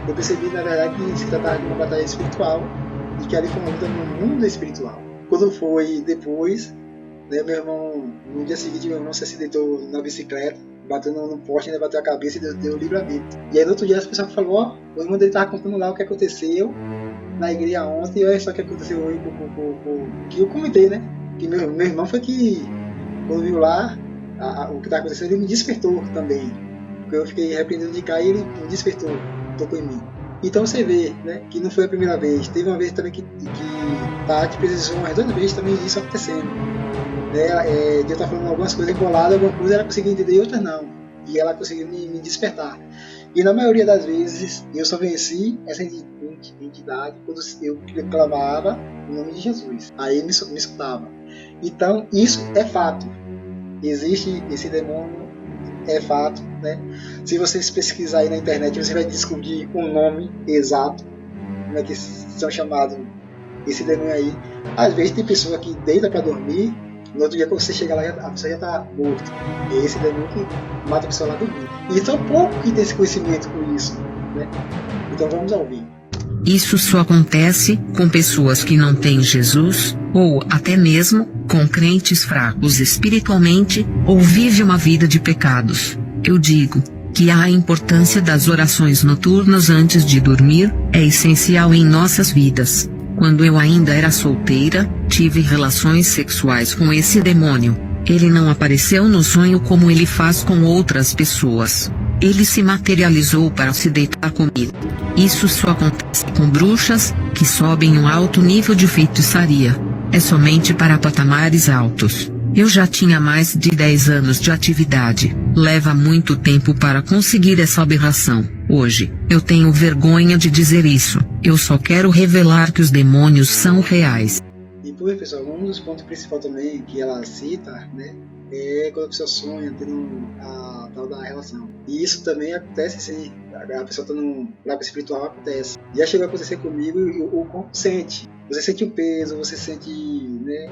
Eu percebi, na verdade, que se tratava de uma batalha espiritual e que ali foi uma luta no mundo espiritual. Quando foi depois, né, meu irmão, no dia seguinte, meu irmão se acidentou na bicicleta, bateu no poste, né, bateu a cabeça e deu livramento. E aí no outro dia as pessoas falaram, o irmão dele estava contando lá o que aconteceu na igreja ontem, e olha só o que aconteceu hoje, que eu comentei, né? Que meu irmão foi que, quando viu lá o que estava acontecendo, ele me despertou também. Porque eu fiquei repreendendo de cá e ele me despertou, tocou em mim. Então você vê, né, que não foi a primeira vez. Teve uma vez também que Tati presenciou umas 2 vezes também isso acontecendo. De eu estar falando algumas coisas emboladas, alguma coisa ela conseguia entender e outras não. E ela conseguiu me despertar. E na maioria das vezes eu só venci essa entidade quando eu clamava o nome de Jesus. Aí me escutava. Então isso é fato. Existe esse demônio, é fato, né? Se vocês pesquisarem na internet, você vai descobrir um nome exato, né, que são chamados esse demônio aí. Às vezes tem pessoa que deita para dormir, no outro dia quando você chega lá, a pessoa já está morta. É esse demônio que mata a pessoa lá dormindo. E são poucos que têm esse conhecimento com isso, né? Então vamos ouvir. Isso só acontece com pessoas que não têm Jesus, ou até mesmo com crentes fracos espiritualmente, ou vivem uma vida de pecados. Eu digo que a importância das orações noturnas antes de dormir é essencial em nossas vidas. Quando eu ainda era solteira, tive relações sexuais com esse demônio. Ele não apareceu no sonho como ele faz com outras pessoas. Ele se materializou para se deitar comigo. Isso só acontece com bruxas, que sobem um alto nível de feitiçaria. É somente para patamares altos. Eu já tinha mais de 10 anos de atividade. Leva muito tempo para conseguir essa aberração. Hoje, eu tenho vergonha de dizer isso. Eu só quero revelar que os demônios são reais. E depois, pessoal, um dos pontos principais também que ela cita, né, é quando a pessoa sonha tendo a tal da relação. E isso também acontece sim. A pessoa tá no lado espiritual, acontece. Já chegou a acontecer comigo e o corpo sente. Você sente o peso, você sente, né,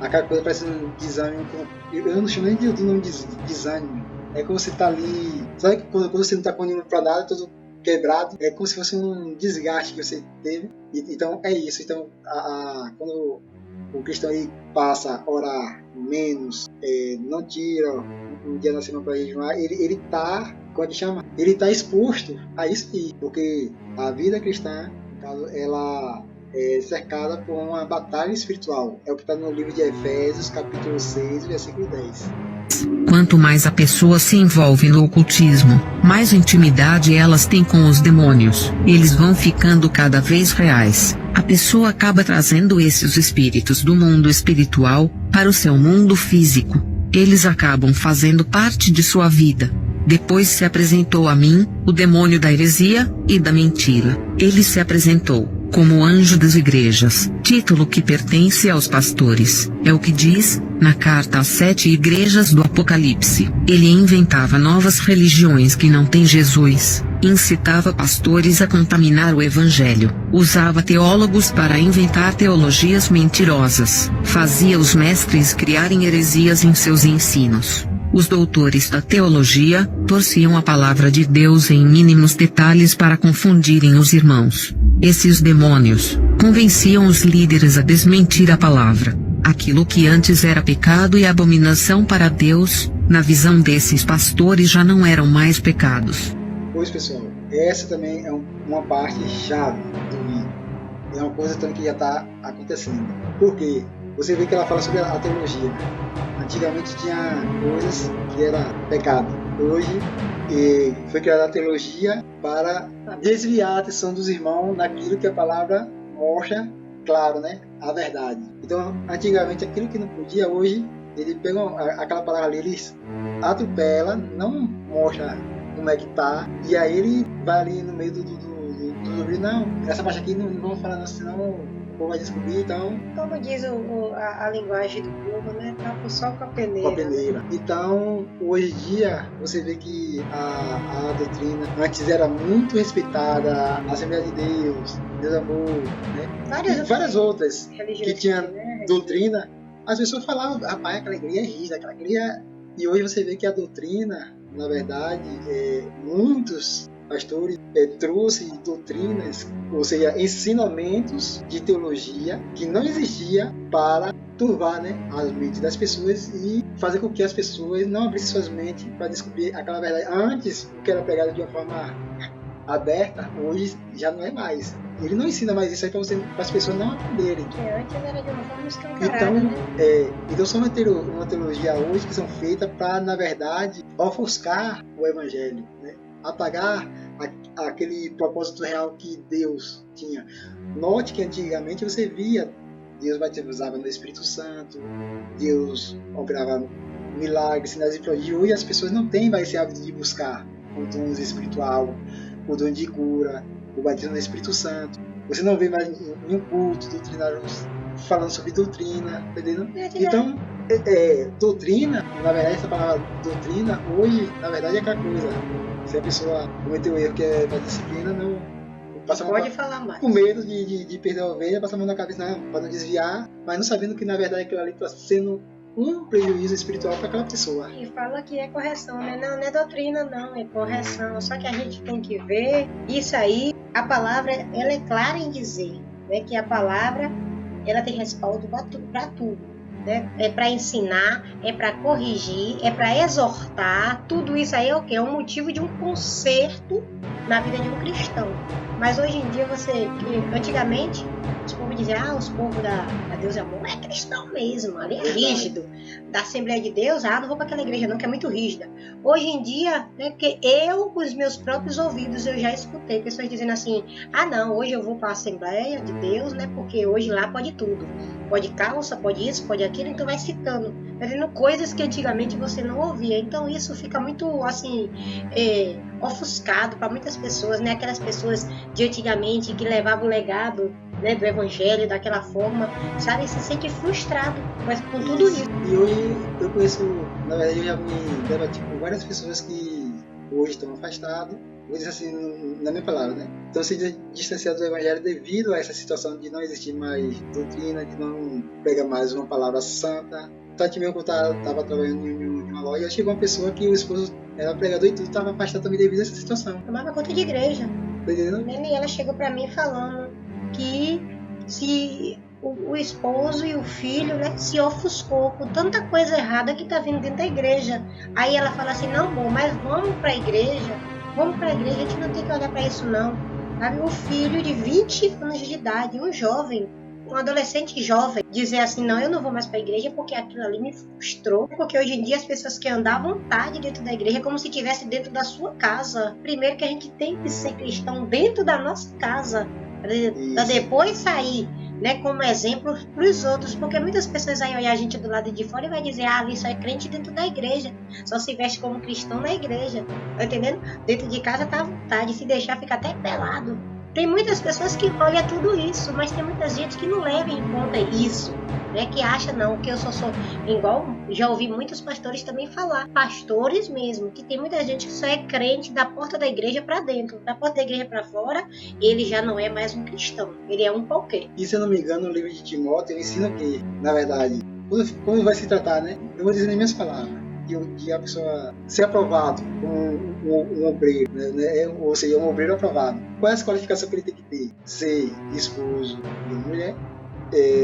aquela coisa parece um desânimo. Eu não chamo nem de nome de desânimo. É como você tá ali, sabe quando você não tá com ânimo pra nada, todo quebrado, é como se fosse um desgaste que você teve. Então é isso. Então quando o cristão aí passa a orar menos, não tira um dia na semana para jejuar, ele tá, como chama? Ele tá exposto a isso aí, porque a vida cristã, no caso, ela é cercada por uma batalha espiritual. É o que está no livro de Efésios, capítulo 6, versículo 10. Quanto mais a pessoa se envolve no ocultismo, mais intimidade elas têm com os demônios. Eles vão ficando cada vez reais. A pessoa acaba trazendo esses espíritos do mundo espiritual para o seu mundo físico. Eles acabam fazendo parte de sua vida. Depois se apresentou a mim, o demônio da heresia e da mentira. Ele se apresentou como anjo das igrejas, título que pertence aos pastores. É o que diz na carta às 7 igrejas do Apocalipse. Ele inventava novas religiões que não têm Jesus. incitava pastores a contaminar o evangelho, usava teólogos para inventar teologias mentirosas, fazia os mestres criarem heresias em seus ensinos. Os doutores da teologia torciam a palavra de Deus em mínimos detalhes para confundirem os irmãos. Esses demônios convenciam os líderes a desmentir a palavra. Aquilo que antes era pecado e abominação para Deus, na visão desses pastores já não eram mais pecados. Pois, pessoal, essa também é uma parte chave do vídeo. É uma coisa também que já está acontecendo. Por quê? Você vê que ela fala sobre a teologia. Antigamente tinha coisas que era pecado. Hoje foi criada a teologia para desviar a atenção dos irmãos naquilo que a palavra mostra, claro, né? A verdade. Então, antigamente aquilo que não podia, hoje ele pega aquela palavra ali, ele atropela, não mostra como é que tá, e aí ele vai ali no meio do livro, não, essa parte aqui não vamos falar não, senão o povo vai descobrir, então... Como diz a linguagem do povo, né? Tá só com a peneira. Com a peneira. Então, hoje em dia, você vê que a doutrina antes era muito respeitada, a Assembleia de Deus, Deus Amor, né? Várias outras que tinham, né? Doutrina. As pessoas falavam, rapaz, aquela igreja é rígida, aquela igreja... E hoje você vê que a doutrina, na verdade, muitos pastores trouxe doutrinas, ou seja, ensinamentos de teologia que não existia para turvar, né, as mentes das pessoas e fazer com que as pessoas não abrissem suas mentes para descobrir aquela verdade. Antes, o que era pregado de uma forma aberta, hoje já não é mais. Ele não ensina mais isso aí para as pessoas não aprenderem. Antes era de uma forma escancarada, né? Então são uma teologia hoje que são feitas para, na verdade, ofuscar o evangelho, né? Apagar aquele propósito real que Deus tinha. Note que antigamente você via Deus batizava no Espírito Santo, Deus operava milagres, sinais e prodígios. Hoje as pessoas não têm mais esse hábito de buscar o dom espiritual, o dom de cura, o batismo no Espírito Santo. Você não vê mais em um culto doutrinário falando sobre doutrina, entendeu? Então, doutrina, na verdade, essa palavra doutrina, hoje, na verdade, é aquela coisa. Se a pessoa cometeu um erro que é da disciplina, não passa pode falar mais. Com medo de perder a ovelha, passa a mão na cabeça, para não desviar, mas não sabendo que, na verdade, aquilo ali está sendo um prejuízo espiritual para aquela pessoa. E fala que é correção, né? Não é doutrina, não, é correção. Só que a gente tem que ver isso aí. A palavra, ela é clara em dizer, né, que a palavra, ela tem respaldo para tudo. Né? É para ensinar, é para corrigir, é para exortar. Tudo isso aí é o quê? É um motivo de um conserto na vida de um cristão. Mas hoje em dia antigamente os povos diziam, os povos da Deus e Amor é cristão mesmo, ali é rígido. Da Assembleia de Deus, não vou para aquela igreja não, que é muito rígida. Hoje em dia, né, porque eu, com os meus próprios ouvidos, eu já escutei pessoas dizendo assim, não, hoje eu vou para a Assembleia de Deus, né, porque hoje lá pode tudo. Pode calça, pode isso, pode aquilo, então vai citando, fazendo coisas que antigamente você não ouvia. Então isso fica muito, assim, ofuscado para muitas pessoas, né? Aquelas pessoas de antigamente que levavam o legado, né, do evangelho daquela forma, sabe? Se sente frustrado com tudo isso. E hoje eu conheço, na verdade eu já me debati com várias pessoas que hoje estão afastadas, vou dizer assim, na minha palavra, né? Então se distanciados do evangelho devido a essa situação de não existir mais doutrina, de não pegar mais uma palavra santa. Tati meu, quando eu estava trabalhando em uma loja, chegou uma pessoa que o esposo era pregador e tudo, estava afastado também devido a essa situação. Tomava conta de igreja. Tá entendendo? E ela chegou para mim falando que se o esposo e o filho, né, se ofuscou com tanta coisa errada que tá vindo dentro da igreja. Aí ela fala assim, não, amor, mas vamos pra igreja, a gente não tem que olhar pra isso não. Sabe? O filho de 20 anos de idade, um jovem, um adolescente jovem, dizer assim, não, eu não vou mais pra igreja porque aquilo ali me frustrou. Porque hoje em dia as pessoas querem andar à vontade dentro da igreja como se estivesse dentro da sua casa. Primeiro que a gente tem que ser cristão dentro da nossa casa, para depois sair, né, como exemplo para os outros, porque muitas pessoas aí olhar a gente do lado de fora e vai dizer, ali só é crente dentro da igreja, só se veste como cristão na igreja, tá entendendo? Dentro de casa tá à vontade, se deixar fica até pelado. Tem muitas pessoas que olham tudo isso, mas tem muita gente que não leva em conta isso, né? Que acha não, que eu sou igual, já ouvi muitos pastores também falar, pastores mesmo, que tem muita gente que só é crente da porta da igreja para dentro, da porta da igreja para fora, ele já não é mais um cristão, ele é um qualquer. E se eu não me engano, no livro de Timóteo ensina que, na verdade, quando vai se tratar, né? Eu vou dizer nas minhas palavras, que a pessoa ser aprovado como um obreiro, né? Ou seja, um obreiro aprovado. Qual é a qualificação que ele tem que ter? Ser esposo de uma mulher,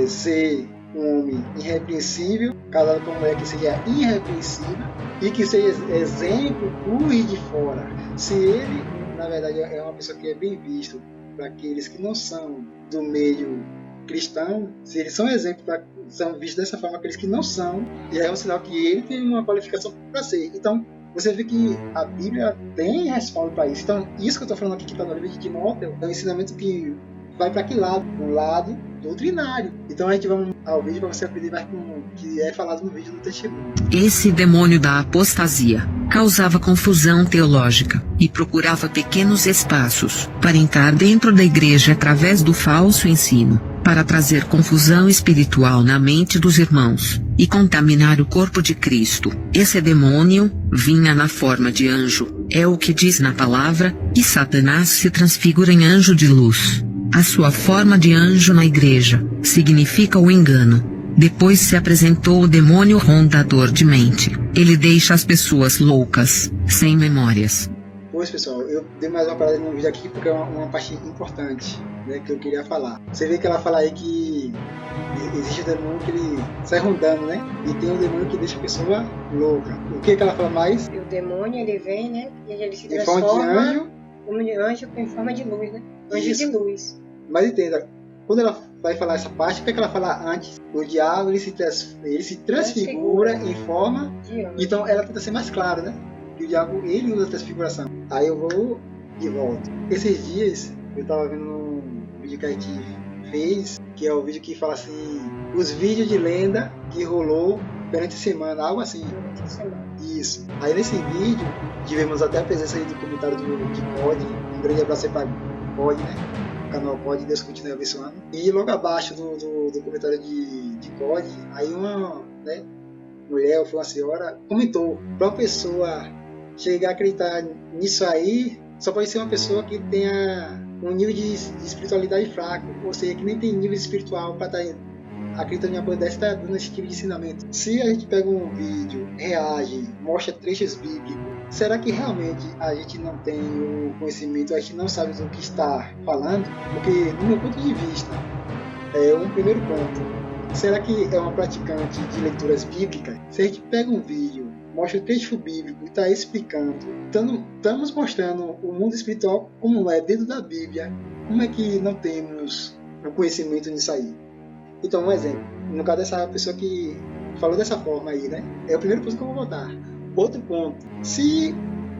ser um homem irrepreensível, casado com uma mulher que seja irrepreensível e que seja exemplo por ir de fora. Se ele, na verdade, é uma pessoa que é bem visto para aqueles que não são do meio cristão, se eles são exemplo, são vistos dessa forma aqueles que não são, e é um sinal que ele tem uma qualificação para ser. Então, você vê que a Bíblia tem respaldo para isso. Então, isso que eu estou falando aqui, que está no livro de Timóteo, é um ensinamento que vai para que lado? O lado doutrinário. Então, a gente vai ao vídeo para você aprender mais com o que é falado no vídeo do testemunho. Esse demônio da apostasia causava confusão teológica e procurava pequenos espaços para entrar dentro da igreja através do falso ensino, para trazer confusão espiritual na mente dos irmãos e contaminar o corpo de Cristo. Esse demônio vinha na forma de anjo, é o que diz na palavra, e Satanás se transfigura em anjo de luz. A sua forma de anjo na igreja significa o engano. Depois se apresentou o demônio rondador de mente. Ele deixa as pessoas loucas, sem memórias. Pois, pessoal, eu dei mais uma parada no vídeo aqui porque é uma parte importante, né, que eu queria falar. Você vê que ela fala aí que existe o demônio que ele sai rondando, né? E tem o demônio que deixa a pessoa louca. O que ela fala mais? O demônio, ele vem, né? E ele se transforma em forma de anjo. Como de anjo em forma de luz, né? Anjo Isso. de luz. Mas entenda, quando ela vai falar essa parte, o que ela fala antes? O diabo, ele se transfigura em forma de anjo. Então ela tenta ser mais clara, né? Que o diabo, ele usa a transfiguração. Aí eu vou e volto. Esses dias, eu tava vendo um vídeo que a gente fez, que é o vídeo que fala assim, os vídeos de lenda que rolou durante a semana, algo assim. Durante a semana. Isso. Aí nesse vídeo, tivemos até a presença aí do comentário de Code. Um grande abraço aí pra Code, né? O canal Code, Deus continue abençoando. E logo abaixo do comentário de Code, aí uma, né, mulher ou uma senhora comentou, para uma pessoa chegar a acreditar nisso aí, só pode ser uma pessoa que tenha um nível de espiritualidade fraco, ou seja, que nem tem nível espiritual para estar acreditando em uma coisa dessa, está dando esse tipo de ensinamento. Se a gente pega um vídeo, reage, mostra trechos bíblicos, será que realmente a gente não tem o conhecimento, a gente não sabe do que está falando? Porque, do meu ponto de vista, é um primeiro ponto. Será que é uma praticante de leituras bíblicas? Se a gente pega um vídeo, mostra o trecho bíblico e está explicando, estamos mostrando o mundo espiritual como é dentro da Bíblia, como é que não temos o conhecimento nisso aí? Então, um exemplo, no caso dessa pessoa que falou dessa forma aí, né? É o primeiro ponto que eu vou botar. Outro ponto, se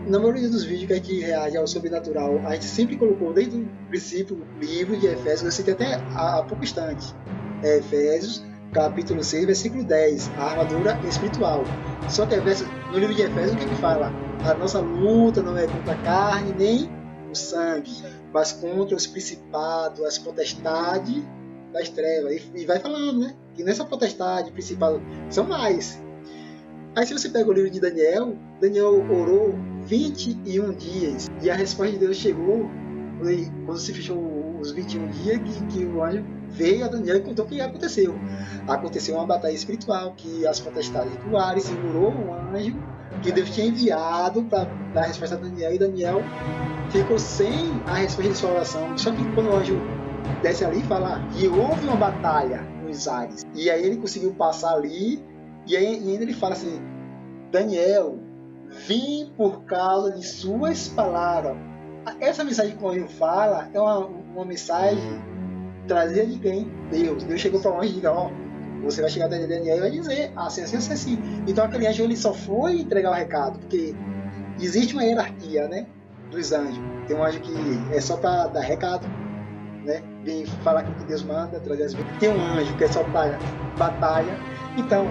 na maioria dos vídeos que a gente reage ao sobrenatural, a gente sempre colocou desde o princípio o livro de Efésios, eu citei até há pouco instante, Efésios, capítulo 6, versículo 10, a armadura espiritual. Só que no livro de Efésios, o que fala? A nossa luta não é contra a carne, nem o sangue, mas contra os principados, as potestades das trevas. E vai falando, né? Que nessa potestade principal são mais. Aí se você pega o livro de Daniel, Daniel orou 21 dias. E a resposta de Deus chegou quando se fechou os 21 dias, que o anjo veio a Daniel e contou o que aconteceu. Aconteceu uma batalha espiritual, que as potestades do ar segurou um anjo que Deus tinha enviado para dar a resposta a Daniel, e Daniel ficou sem a resposta de sua oração. Só que quando o anjo desce ali e fala que houve uma batalha nos ares, e aí ele conseguiu passar ali, e ainda ele fala assim: Daniel, vim por causa de suas palavras. Essa mensagem que o anjo fala é uma mensagem trazida de quem? Deus. Deus chegou para o anjo e disse: ó, você vai chegar até Daniel e vai dizer assim, assim, assim, assim. Então aquele anjo ele só foi entregar o recado, porque existe uma hierarquia, né, dos anjos. Tem um anjo que é só para dar recado, né, vem falar aquilo que Deus manda, trazer as bênçãos. Tem um anjo que é só para batalha. Então,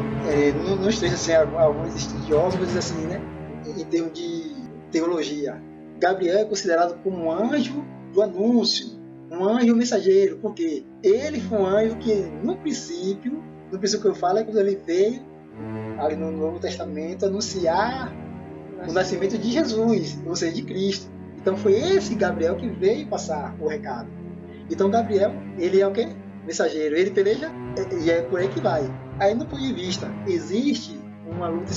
nos três, assim, alguns estudiosos dizem assim, né, em termos de teologia, Gabriel é considerado como um anjo do anúncio, um anjo mensageiro, porque ele foi um anjo que, no princípio, No princípio que eu falo é quando ele veio, ali no Novo Testamento, anunciar o nascimento de Jesus, ou seja, de Cristo. Então foi esse Gabriel que veio passar o recado. Então Gabriel, ele é o quê? Mensageiro. Ele peleja e é por aí que vai. Aí no ponto de vista, existe uma luta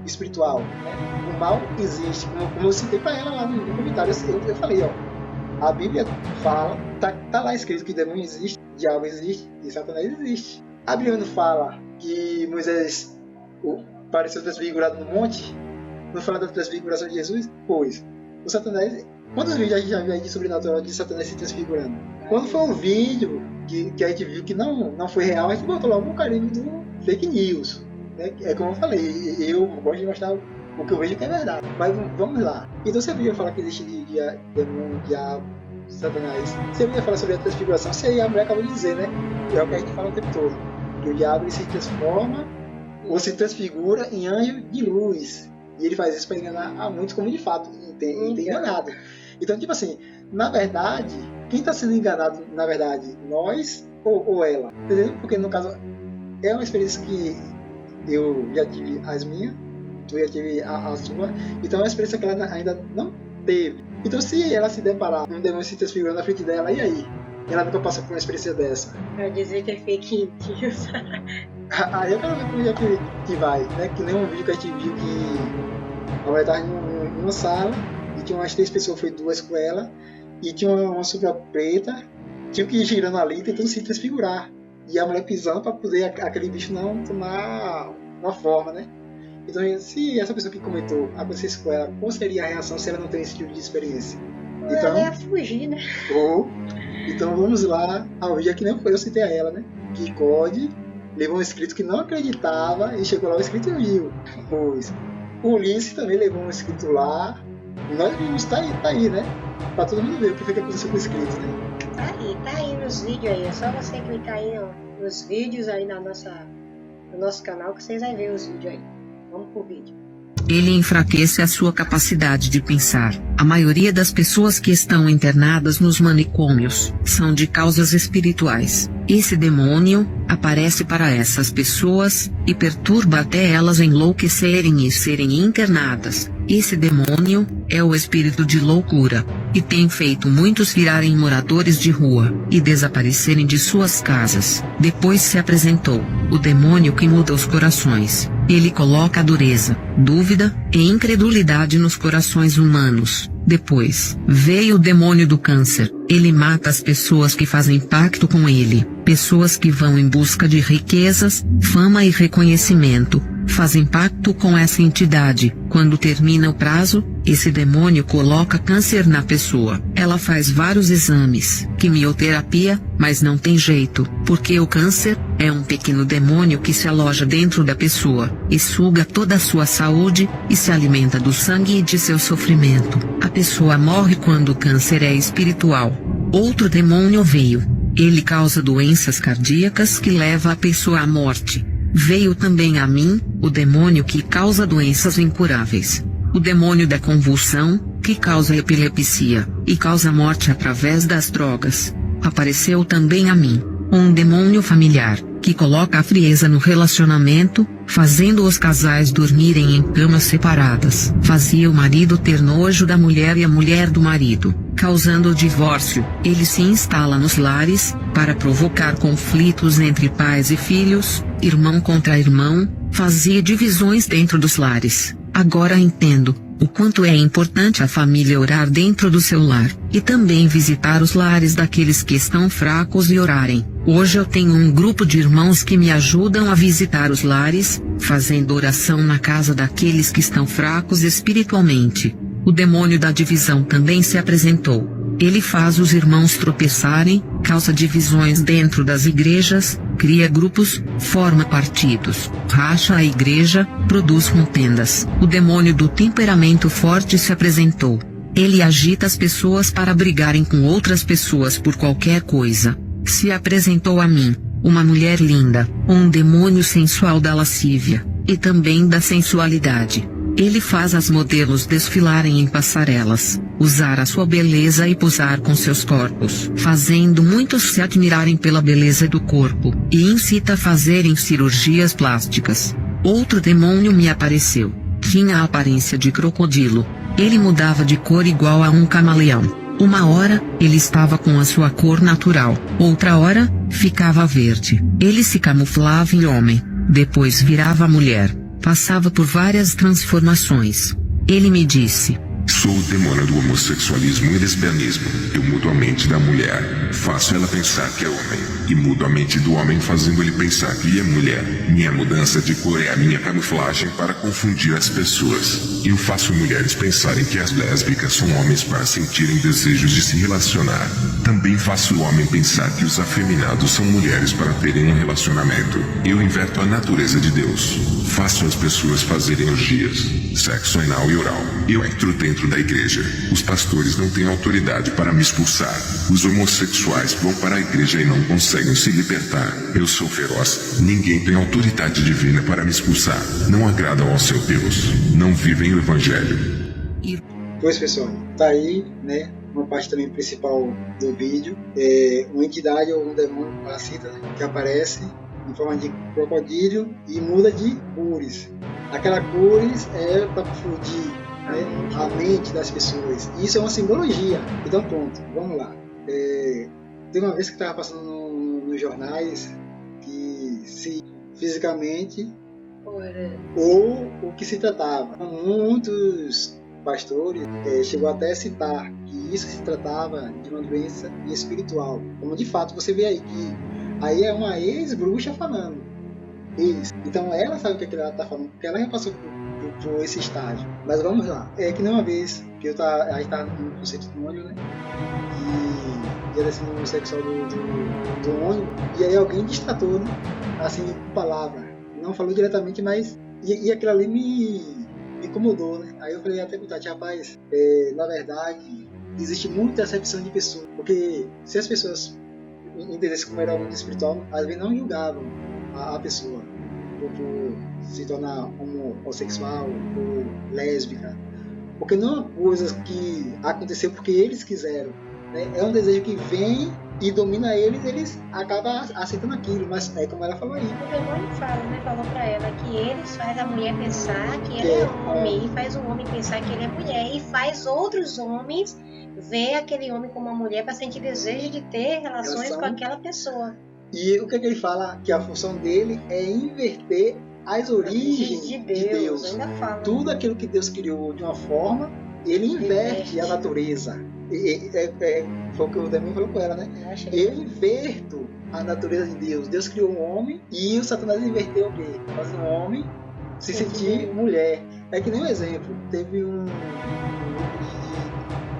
espiritual, né? O mal existe, como eu citei para ela lá no comentário. Eu falei, ó, a Bíblia fala, tá lá escrito que demônio existe, diabo existe e Satanás existe. A Bíblia não fala que Moisés pareceu transfigurado no monte, não fala da transfiguração de Jesus? Pois, o Satanás, quantos vídeos a gente já viu aí de sobrenatural de Satanás se transfigurando? Quando foi um vídeo que a gente viu que não foi real, a gente botou logo um carimbo do fake news, né? É como eu falei, eu gosto de mostrar o que eu vejo que é verdade. Mas vamos lá. Então você ia falar que existe demônio, diabo, Satanás. Você ia falar sobre a transfiguração, você a mulher acabou de dizer, né? É o que a gente fala o tempo todo. Que o diabo ele se transforma ou se transfigura em anjo de luz. E ele faz isso para enganar a muitos, como de fato tem enganado. Então, tipo assim, na verdade, quem está sendo enganado, na verdade, nós ou ela? Entendeu? Porque no caso, é uma experiência que eu já tive as minhas, tu já tive a sua, então é uma experiência que ela ainda não teve. Então, se ela se deparar com um demônio se transfigurando na frente dela, e aí? Ela nunca passou por uma experiência dessa. Pra dizer que é fake news. Aí eu quero ver como é que vai, né? Que nem um vídeo que a gente viu que a mulher estava em uma sala e tinha umas 3 pessoas, foi 2 com ela, e tinha uma sombra preta, tinha que ir girando ali tentando se transfigurar. E a mulher pisando para poder aquele bicho não tomar uma forma, né? Então, se essa pessoa que comentou acontecesse com ela, qual seria a reação se ela não tem esse tipo de experiência? Então, ela ia fugir, né? Então vamos lá ao vídeo que nem eu citei a ela, né? Que Code levou um inscrito que não acreditava e chegou lá o inscrito viu. Pois o Ulisses também levou um inscrito lá. E nós vimos, tá aí, né? Pra todo mundo ver o que foi que aconteceu com o inscrito, né? Tá aí nos vídeos aí. É só você clicar aí nos vídeos aí no nosso canal que vocês vão ver os vídeos aí. Vamos pro vídeo. Ele enfraquece a sua capacidade de pensar. A maioria das pessoas que estão internadas nos manicômios são de causas espirituais. Esse demônio aparece para essas pessoas e perturba até elas enlouquecerem e serem internadas. Esse demônio é o espírito de loucura e tem feito muitos virarem moradores de rua e desaparecerem de suas casas. Depois se apresentou o demônio que muda os corações. Ele coloca dureza, dúvida e incredulidade nos corações humanos. Depois, veio o demônio do câncer. Ele mata as pessoas que fazem pacto com ele. Pessoas que vão em busca de riquezas, fama e reconhecimento. Fazem pacto com essa entidade. Quando termina o prazo, esse demônio coloca câncer na pessoa. Ela faz vários exames, quimioterapia, mas não tem jeito, porque o câncer é um pequeno demônio que se aloja dentro da pessoa, e suga toda a sua saúde, e se alimenta do sangue e de seu sofrimento. A pessoa morre quando o câncer é espiritual. Outro demônio veio. Ele causa doenças cardíacas que leva a pessoa à morte. Veio também a mim, o demônio que causa doenças incuráveis. O demônio da convulsão, que causa epilepsia, e causa morte através das drogas. Apareceu também a mim, um demônio familiar, que coloca a frieza no relacionamento, fazendo os casais dormirem em camas separadas. Fazia o marido ter nojo da mulher e a mulher do marido, causando o divórcio. Ele se instala nos lares, para provocar conflitos entre pais e filhos, irmão contra irmão, fazia divisões dentro dos lares. Agora entendo o quanto é importante a família orar dentro do seu lar, e também visitar os lares daqueles que estão fracos e orarem. Hoje eu tenho um grupo de irmãos que me ajudam a visitar os lares, fazendo oração na casa daqueles que estão fracos espiritualmente. O demônio da divisão também se apresentou. Ele faz os irmãos tropeçarem, causa divisões dentro das igrejas, cria grupos, forma partidos, racha a igreja, produz contendas. O demônio do temperamento forte se apresentou. Ele agita as pessoas para brigarem com outras pessoas por qualquer coisa. Se apresentou a mim, uma mulher linda, um demônio sensual da lascívia, e também da sensualidade. Ele faz as modelos desfilarem em passarelas. usar a sua beleza e posar com seus corpos, fazendo muitos se admirarem pela beleza do corpo, e incita a fazerem cirurgias plásticas. Outro demônio me apareceu. Tinha a aparência de crocodilo. Ele mudava de cor igual a um camaleão. Uma hora, ele estava com a sua cor natural. Outra hora, ficava verde. Ele se camuflava em homem. Depois virava mulher. Passava por várias transformações. Ele me disse: Sou o demônio do homossexualismo e lesbianismo. Eu mudo a mente da mulher, faço ela pensar que é homem. E mudo a mente do homem fazendo ele pensar que é mulher. Minha mudança de cor é a minha camuflagem para confundir as pessoas. Eu faço mulheres pensarem que as lésbicas são homens para sentirem desejos de se relacionar. Também faço o homem pensar que os afeminados são mulheres para terem um relacionamento. Eu inverto a natureza de Deus. Faço as pessoas fazerem orgias, sexo anal e oral. Eu entro dentro da igreja. Os pastores não têm autoridade para me expulsar. Os homossexuais vão para a igreja e não conseguem se libertar. Eu sou feroz. Ninguém tem autoridade divina para me expulsar. Não agradam ao seu Deus. Não vivem o evangelho. Pois, pessoal, tá aí, né? Uma parte também principal do vídeo. Uma entidade ou um demônio parasita, né, que aparece em forma de crocodilo e muda de cores. Aquela cores é para confundir, né, a mente das pessoas. Isso é uma simbologia. Então, pronto, vamos lá. Tem uma vez que estava passando nos jornais que se fisicamente ou o que se tratava. Muitos pastores chegou até a citar que isso se tratava de uma doença espiritual. Como de fato você vê aí que aí é uma ex-bruxa falando. Então ela sabe o que ela está falando, porque ela já passou por esse estágio. Mas vamos lá. Que nem uma vez que eu estava no conceito do ônibus, né? E ia descendo no sexual do ônibus. E aí alguém destratou, né? Assim, com palavra. Não falou diretamente, mas... E aquilo ali me incomodou, né? Aí eu falei até com o Tati, rapaz, na verdade, existe muita acepção de pessoas. Porque se as pessoas entendessem como era o mundo espiritual, às vezes não julgavam a pessoa por se tornar homossexual ou lésbica. Porque não é uma coisa que aconteceu porque eles quiseram, né? É um desejo que vem e domina eles acabam aceitando aquilo, mas é como ela falou aí. O demônio fala, né? Falou pra ela que ele faz a mulher pensar que ele é homem, e faz o homem pensar que ele é mulher, e faz outros homens ver aquele homem como uma mulher para sentir desejo de ter relações com aquela pessoa. E o que ele fala? Que a função dele é inverter as origens de Deus. Ainda fala. Tudo aquilo que Deus criou de uma forma, ele inverte a natureza. Foi o que o demônio falou com ela, né? Eu inverto a natureza de Deus. Deus criou um homem e o Satanás inverteu o quê? Faz um homem se sentir mulher. É que nem um exemplo. Teve um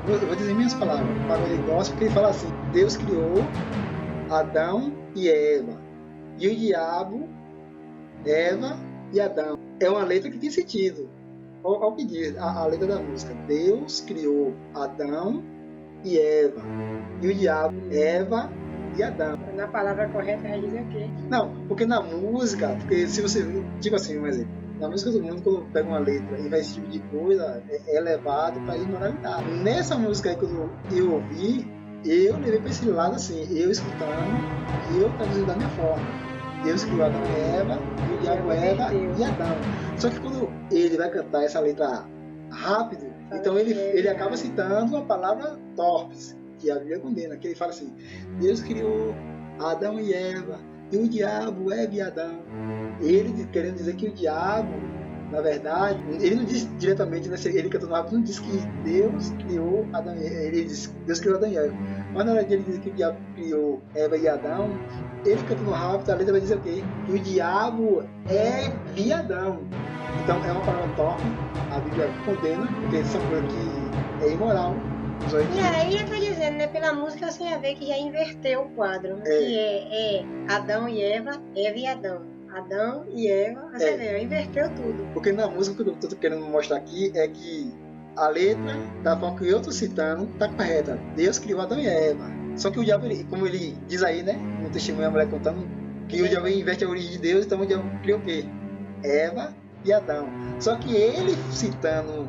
eu vou dizer minhas palavras, para ele gosta, porque ele fala assim: Deus criou Adão e Eva, e o diabo, Eva e Adão. É uma letra que tem sentido. Olha o que diz a letra da música: Deus criou Adão e Eva, e o diabo, Eva e Adão. Na palavra correta vai dizer o quê? Não, porque na música, porque se você, tipo assim, um exemplo, na música do mundo, quando pega uma letra e vai esse tipo de coisa, é levado para imoralidade. Nessa música aí que eu ouvi, eu levei para esse lado assim, eu escutando, eu traduzindo da minha forma. Deus criou Adão e Eva, e o diabo, Eva e Adão. Só que quando ele vai cantar essa letra rápido, então ele acaba citando a palavra torpes, que a Bíblia condena, que ele fala assim: Deus criou Adão e Eva, e o diabo, Eva e Adão. Ele querendo dizer que o diabo, na verdade, ele não diz diretamente, né, ele cantando rápido, não diz que Deus criou Adão e Eva, ele diz Deus criou Adão e Eva. Mas na hora de ele dizer que o diabo criou Eva e Adão, ele cantando rápido, a letra vai dizer o quê? Que o diabo é viadão. Então é uma palavra torpe, a Bíblia condena, porque essa coisa que é imoral. E aí eu tô dizendo, né, pela música você ia ver que já inverteu o quadro, né? Que é Adão e Eva e Adão. Adão e Eva, você vê, inverteu tudo. Porque na música que eu tô querendo mostrar aqui é que a letra, da forma que eu tô citando, tá correta. Deus criou Adão e Eva. Só que o diabo, como ele diz aí, né, no testemunho a mulher contando, que o diabo inverte a origem de Deus, então o diabo criou o quê? Eva e Adão. Só que ele citando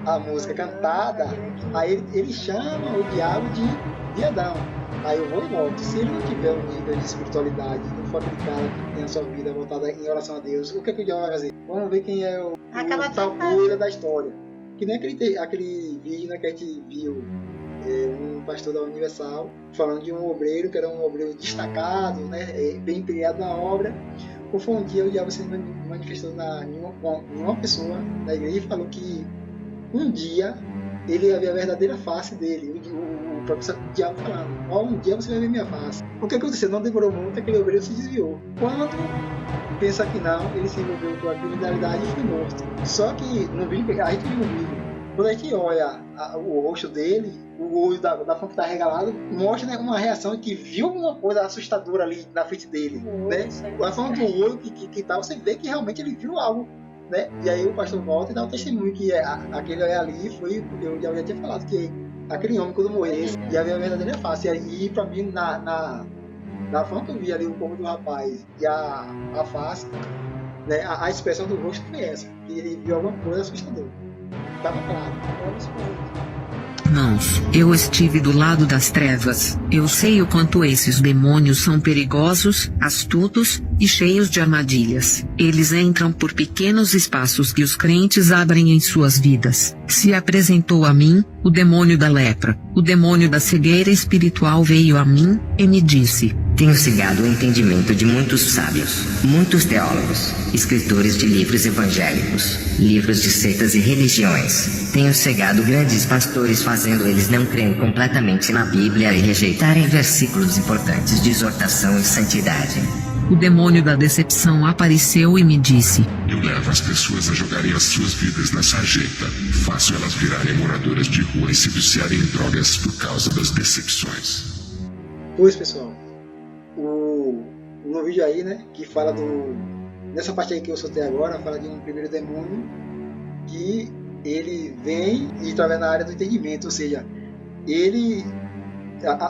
a música cantada, aí ele chama o diabo de Adão. Aí eu vou e volto. Se ele não tiver um nível de espiritualidade, não for aquele cara que tem a sua vida voltada em oração a Deus, o que o diabo vai fazer? Vamos ver quem é o tal coisa da história. Que nem aquele vídeo, né, que a gente viu, um pastor da Universal falando de um obreiro que era um obreiro destacado, né, bem empenhado na obra. Foi um dia o diabo se manifestou em uma pessoa da igreja e falou que um dia ele ia ver a verdadeira face dele. O próprio diabo falando: um dia você vai ver minha face. O que aconteceu? Não demorou muito, aquele obreiro se desviou. Quando pensa que não, ele se envolveu com a criminalidade e foi morto. Só que no vídeo, a gente viu no vídeo, quando a gente olha o rosto dele, o olho da forma que está regalado, mostra, né, uma reação que viu uma coisa assustadora ali na frente dele, né? A forma do olho que tá, você vê que realmente ele viu algo, né? E aí o pastor volta e dá um testemunho que aquele ali foi, eu já tinha falado que aquele homem quando morresse ia ver a verdadeira face. E aí pra mim, na forma que eu vi ali o corpo do rapaz e a face, né, a expressão do rosto foi essa, que ele viu alguma coisa assustadora. Estava claro. Irmãos, eu estive do lado das trevas. Eu sei o quanto esses demônios são perigosos, astutos e cheios de armadilhas. Eles entram por pequenos espaços que os crentes abrem em suas vidas. Se apresentou a mim o demônio da lepra. O demônio da cegueira espiritual veio a mim e me disse: tenho cegado o entendimento de muitos sábios, muitos teólogos, escritores de livros evangélicos, livros de seitas e religiões. Tenho cegado grandes pastores, fazendo eles não crerem completamente na Bíblia e rejeitarem versículos importantes de exortação e santidade. O demônio da decepção apareceu e me disse: eu levo as pessoas a jogarem as suas vidas na sarjeta. Faço elas virarem moradoras de rua e se viciarem em drogas por causa das decepções. Pois, pessoal, no vídeo aí, né, que fala nessa parte aí que eu soltei agora, fala de um primeiro demônio que ele vem e através na área do entendimento, ou seja, ele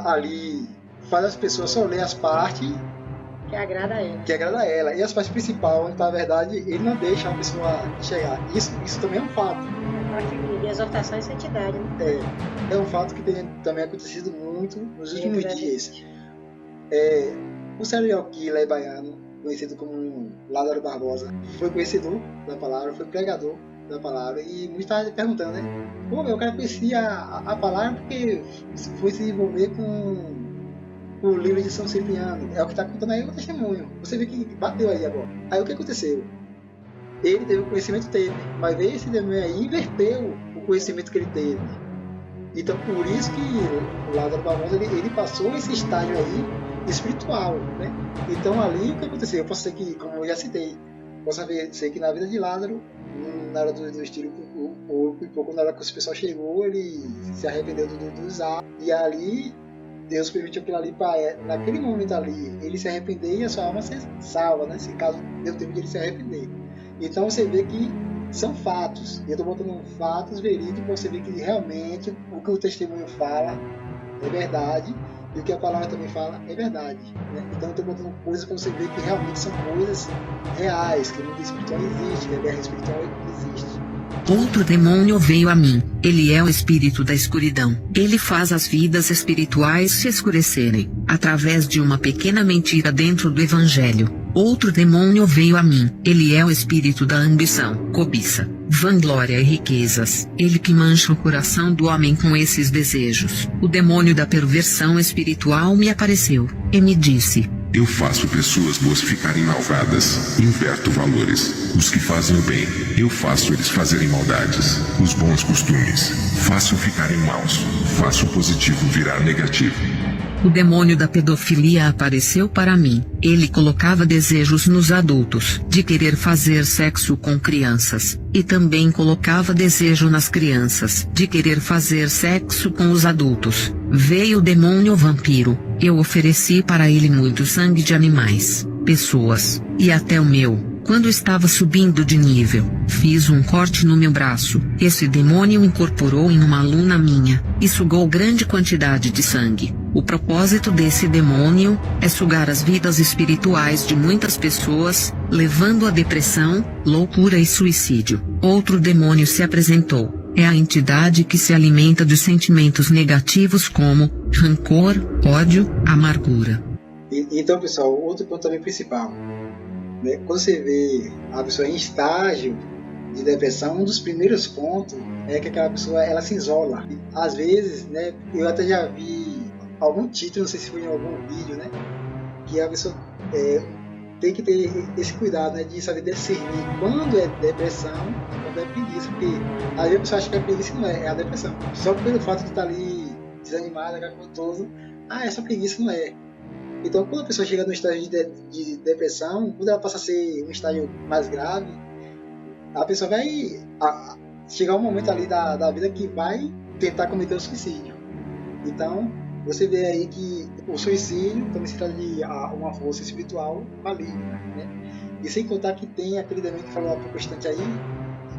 ali faz as pessoas só ler as partes que agrada a ela. E as partes principais, onde tá a verdade, ele não deixa a pessoa chegar. Isso também é um fato. A parte de exortação e santidade, né? É um fato que tem também acontecido muito nos últimos dias. O serial killer baiano, conhecido como Lázaro Barbosa, foi conhecedor da palavra, foi pregador da palavra, e muitos estavam perguntando, né? Pô, meu, o cara conhecia a palavra porque foi se envolver com o livro de São Cipriano. É o que está contando aí o testemunho. Você vê que bateu aí agora. Aí o que aconteceu? Ele teve o conhecimento, mas veio esse demônio aí e inverteu o conhecimento que ele teve. Então por isso que o Lázaro Barbosa ele passou esse estágio aí espiritual, né? Então ali o que aconteceu? Eu posso ser que, como eu já citei, posso ser que na vida de Lázaro, na hora do estilo e pouco na hora que o pessoal chegou, ele se arrependeu dos atos, e ali Deus permitiu aquilo ali para, naquele momento ali, ele se arrepender e a sua alma ser salva, né? Se caso deu tempo de ele se arrepender. Então você vê que são fatos, e eu estou botando fatos verídicos para você ver que realmente o que o testemunho fala é verdade, e o que a palavra também fala é verdade, né? Então eu estou botando coisas para você ver que realmente são coisas reais, que o mundo espiritual existe, que a guerra espiritual existe. Outro demônio veio a mim. Ele é o espírito da escuridão. Ele faz as vidas espirituais se escurecerem, através de uma pequena mentira dentro do evangelho. Outro demônio veio a mim. Ele é o espírito da ambição, cobiça, vanglória e riquezas. Ele que mancha o coração do homem com esses desejos. O demônio da perversão espiritual me apareceu e me disse: eu faço pessoas boas ficarem malvadas, inverto valores. Os que fazem o bem, eu faço eles fazerem maldades. Os bons costumes, faço ficarem maus. Faço o positivo virar negativo. O demônio da pedofilia apareceu para mim. Ele colocava desejos nos adultos, de querer fazer sexo com crianças, e também colocava desejo nas crianças, de querer fazer sexo com os adultos. Veio o demônio vampiro. Eu ofereci para ele muito sangue de animais, pessoas, e até o meu. Quando estava subindo de nível, fiz um corte no meu braço. Esse demônio incorporou em uma aluna minha, e sugou grande quantidade de sangue. O propósito desse demônio é sugar as vidas espirituais de muitas pessoas, levando à depressão, loucura e suicídio. Outro demônio se apresentou. É a entidade que se alimenta de sentimentos negativos como rancor, ódio, amargura. Então, pessoal, outro ponto também principal, né? Quando você vê a pessoa em estágio de depressão, um dos primeiros pontos é que aquela pessoa ela se isola. Às vezes, né, eu até já vi algum título, não sei se foi em algum vídeo, né, que a pessoa tem que ter esse cuidado, né, de saber discernir quando é depressão e quando é preguiça, porque às vezes a pessoa acha que é preguiça e não é, é a depressão. Só pelo fato de estar ali desanimada, cacotoso, essa preguiça não é. Então, quando a pessoa chega no estágio de depressão, quando ela passa a ser um estágio mais grave, a pessoa vai chegar um momento ali da vida que vai tentar cometer o suicídio. Então, você vê aí que o suicídio também se trata de uma força espiritual maligna, né? E sem contar que tem aquele demônio que falou há pouco instante aí,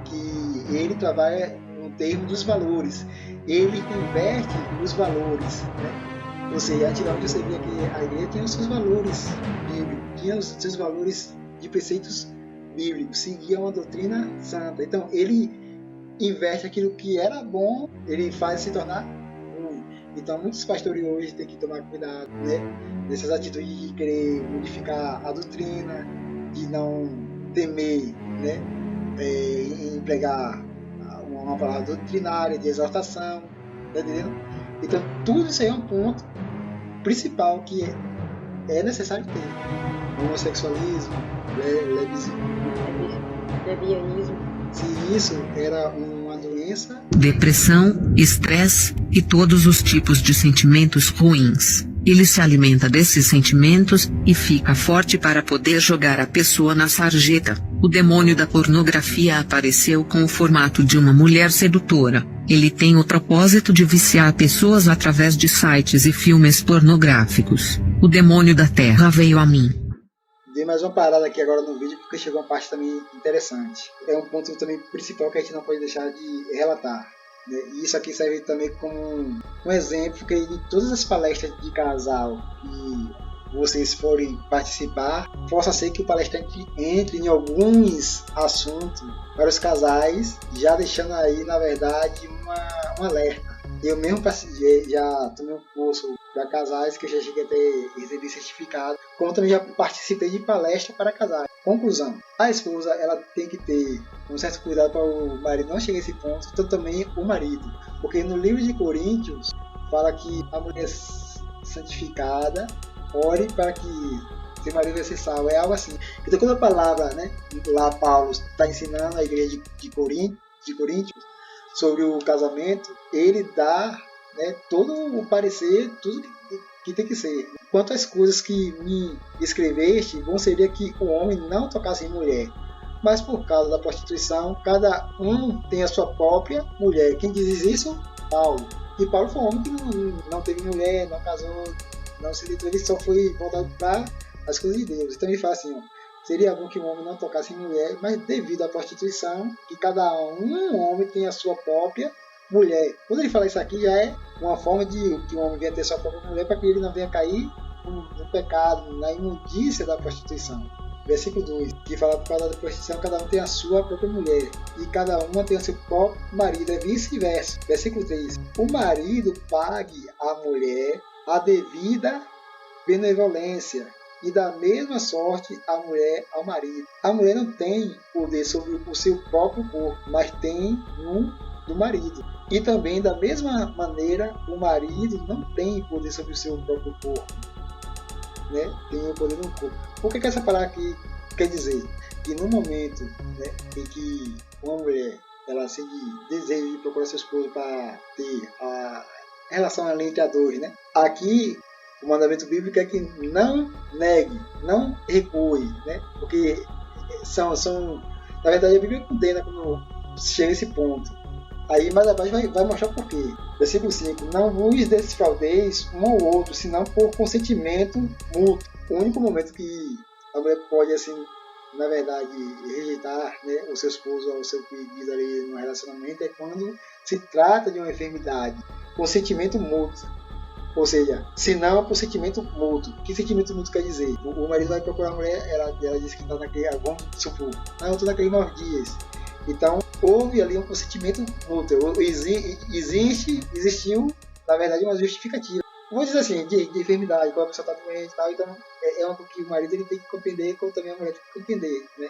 que ele trabalha no termo dos valores. Ele inverte os valores, né? Ou seja, antigamente você via que a igreja tinha os seus valores bíblicos, tinha os seus valores de preceitos bíblicos, seguia uma doutrina santa. Então, ele inverte aquilo que era bom, ele faz se tornar ruim. Então, muitos pastores hoje têm que tomar cuidado, né, nessas atitudes de querer modificar a doutrina, de não temer, né, em empregar uma palavra doutrinária, de exortação, tá entendendo? Então, tudo isso aí é um ponto principal que é necessário ter. Homossexualismo, lesbianismo. Se isso era uma doença, Depressão, estresse e todos os tipos de sentimentos ruins. Ele se alimenta desses sentimentos e fica forte para poder jogar a pessoa na sarjeta. O demônio da pornografia apareceu com o formato de uma mulher sedutora. Ele tem o propósito de viciar pessoas através de sites e filmes pornográficos. O demônio da terra veio a mim. dei mais uma parada aqui agora no vídeo porque chegou uma parte também interessante. É um ponto também principal que a gente não pode deixar de relatar. E isso aqui serve também como um exemplo que em todas as palestras de casal que vocês forem participar, possa ser que o palestrante entre em alguns assuntos para os casais, já deixando aí, na verdade, um alerta. Eu mesmo já tomei um curso para casais que eu já cheguei a ter recebido certificado, como também já participei de palestra para casais. Conclusão: a esposa ela tem que ter um certo cuidado para o marido não chegar a esse ponto, então também o marido, porque no livro de Coríntios fala que a mulher santificada ore para que seu marido vai ser salvo, é algo assim. Então quando a palavra, lá Paulo está ensinando a igreja de Coríntios sobre o casamento, ele dá todo o parecer, tudo que tem que ser. Quanto às coisas que me escreveste, bom seria que o homem não tocasse em mulher, mas por causa da prostituição, cada um tem a sua própria mulher. Quem diz isso? Paulo. E Paulo foi um homem que não teve mulher, não casou, não se litou, ele só foi voltado para as coisas de Deus. Então ele fala assim, seria bom que o homem não tocasse em mulher, mas devido à prostituição, que cada homem tem a sua própria mulher. Quando ele fala isso aqui, já é uma forma de que o homem venha ter sua própria mulher para que ele não venha cair no pecado, na imundícia da prostituição. Versículo 2, que fala por causa da prostituição, cada um tem a sua própria mulher, e cada uma tem o seu próprio marido, é vice-versa. Versículo 3, o marido pague à mulher a devida benevolência, e da mesma sorte a mulher ao marido. A mulher não tem poder sobre o seu próprio corpo, mas tem no do marido. E também da mesma maneira o marido não tem poder sobre o seu próprio corpo, tem o poder no corpo. O que essa palavra aqui quer dizer? Que no momento em que uma mulher ela sente desejo de procurar seu esposo para ter a relação entre a dois, aqui o mandamento bíblico é que não negue, não recue, porque na verdade a Bíblia condena quando chega a esse ponto. Aí mais abaixo vai mostrar por quê. Versículo 5, não vos desfraudeis um ao outro, senão por consentimento mútuo. O único momento que a mulher pode, assim, na verdade, rejeitar o seu esposo ou o seu pedido ali no relacionamento é quando se trata de uma enfermidade. Consentimento mútuo. Ou seja, se não por sentimento mútuo. O que sentimento mútuo quer dizer? O marido vai procurar a mulher, ela diz que está naquele, vamos supor, eu estou naqueles 9 dias. Então, houve ali um consentimento mútuo. Existiu, na verdade, uma justificativa. Vou dizer assim, de enfermidade, quando a pessoa está doente e tal, então é algo que o marido ele tem que compreender, como também a mulher tem que compreender, né?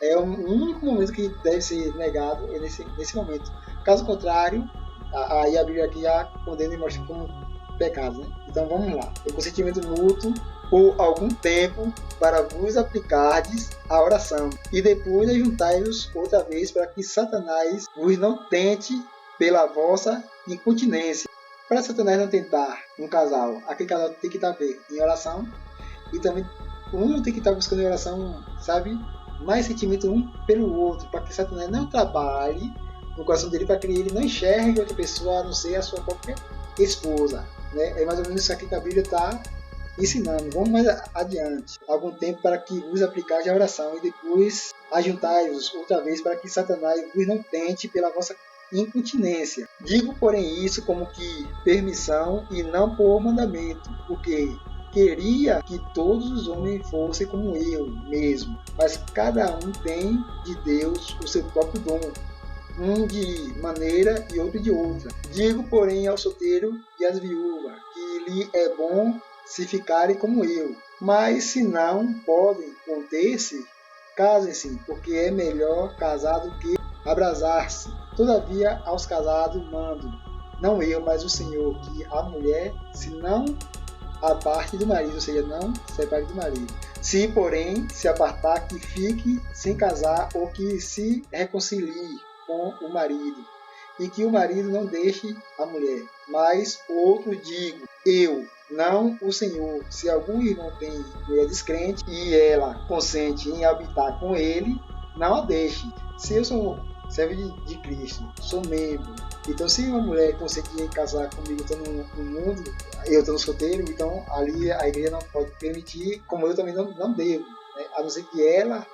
É o único momento que deve ser negado é nesse momento. Caso contrário, aí a Bíblia aqui já condena e mostra como pecado, né? Então vamos lá. O consentimento mútuo por algum tempo para vos aplicardes a oração e depois ajuntai-vos outra vez para que Satanás vos não tente pela vossa incontinência. Para Satanás não tentar um casal, aquele casal tem que estar em oração e também um tem que estar buscando em oração, sabe? Mais sentimento um pelo outro, para que Satanás não trabalhe no coração dele, para que ele não enxergue outra pessoa a não ser a sua própria esposa, né? É mais ou menos isso aqui que a Bíblia está ensinando. Vamos mais adiante. Algum tempo para que vos aplicais a oração e depois ajuntai-vos outra vez para que Satanás vos não tente pela vossa incontinência. Digo, porém, isso como que permissão e não por mandamento, porque queria que todos os homens fossem como eu mesmo, mas cada um tem de Deus o seu próprio dom, um de maneira e outro de outra. Digo, porém, ao solteiro e às viúvas, que lhe é bom se ficarem como eu, mas se não podem conter-se, casem-se, porque é melhor casar do que abrasar-se. Todavia, aos casados mando, não eu, mas o Senhor, que a mulher, se não a parte do marido, ou seja, não separe do marido. Se, porém, se apartar, que fique sem casar ou que se reconcilie com o marido, e que o marido não deixe a mulher. Mas outro digo, eu, não o Senhor, se algum irmão tem mulher descrente e ela consente em habitar com ele, não a deixe. Se eu sou servo de Cristo, sou membro, então se uma mulher consente em casar comigo, eu estou no mundo, eu estou no solteiro, então ali a igreja não pode permitir, como eu também não devo, né? A não ser que ela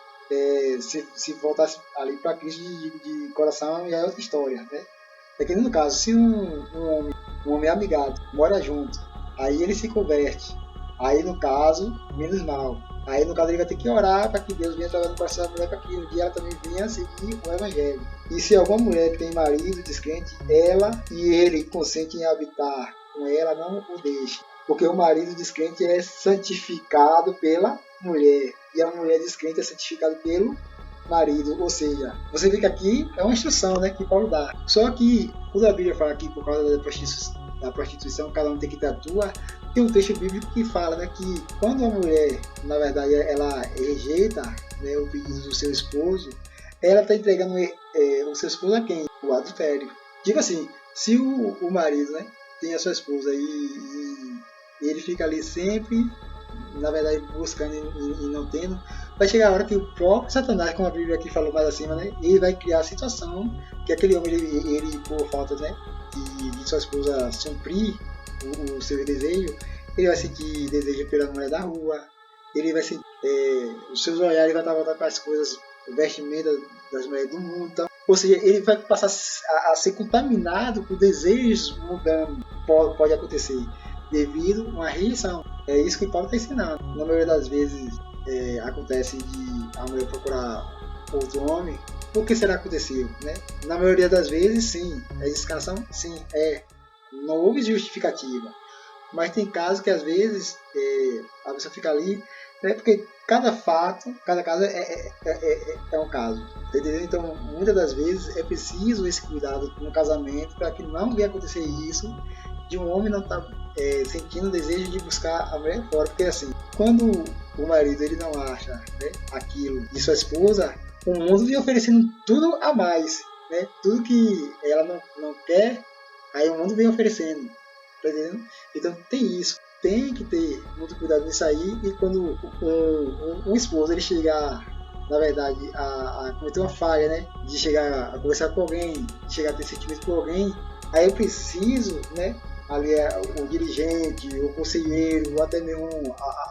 se voltasse ali para Cristo de coração, e é outra história, né? É que no caso, se um homem amigado mora junto, aí ele se converte, aí no caso, menos mal. Aí no caso ele vai ter que orar para que Deus venha trabalhar no coração da mulher, para que um dia ela também venha seguir o evangelho. E se alguma mulher tem marido descrente, ela e ele consentem em habitar com ela, não o deixe. Porque o marido descrente é santificado pela mulher e a mulher descrente é santificada pelo marido. Ou seja, você vê que aqui é uma instrução, né, que Paulo dá. Só que quando a Bíblia fala aqui por causa da prostituição, cada um tem que ter a tua. Tem um texto bíblico que fala, né, que quando a mulher, na verdade, ela rejeita, né, o pedido do seu esposo, ela está entregando o seu esposo a quem? O adultério. Digo assim, se o marido, né, tem a sua esposa e ele fica ali sempre, na verdade, buscando e não tendo, vai chegar a hora que o próprio Satanás, como a Bíblia aqui falou mais acima, né, ele vai criar a situação que aquele homem, ele por falta, né, de sua esposa suprir o seu desejo, ele vai sentir desejo pela mulher da rua, ele vai sentir, os seus olhares vão estar voltados para as coisas, vestimenta das mulheres do mundo, então, ou seja, ele vai passar a ser contaminado por desejos mudando, pode acontecer, devido a uma rejeição. É isso que Paulo está ensinando. Na maioria das vezes acontece de a mulher procurar outro homem. Por que será que aconteceu, né? Na maioria das vezes, sim. É descansação? Sim, não houve justificativa. Mas tem casos que às vezes a pessoa fica ali, né? Porque cada caso é um caso. Entendeu? Então, muitas das vezes é preciso esse cuidado no casamento para que não venha acontecer isso de um homem não estar sentindo o desejo de buscar a mulher fora. Porque assim, quando o marido ele não acha, né, aquilo de sua esposa, o mundo vem oferecendo tudo a mais, né? Tudo que ela não quer, aí o mundo vem oferecendo, tá entendendo? Então tem isso, tem que ter muito cuidado nisso aí. E quando um esposo ele chegar, na verdade, a cometer uma falha, né, de chegar a conversar com alguém, de chegar a ter sentimento por alguém, aí é preciso, né, ali o dirigente, o conselheiro, ou até mesmo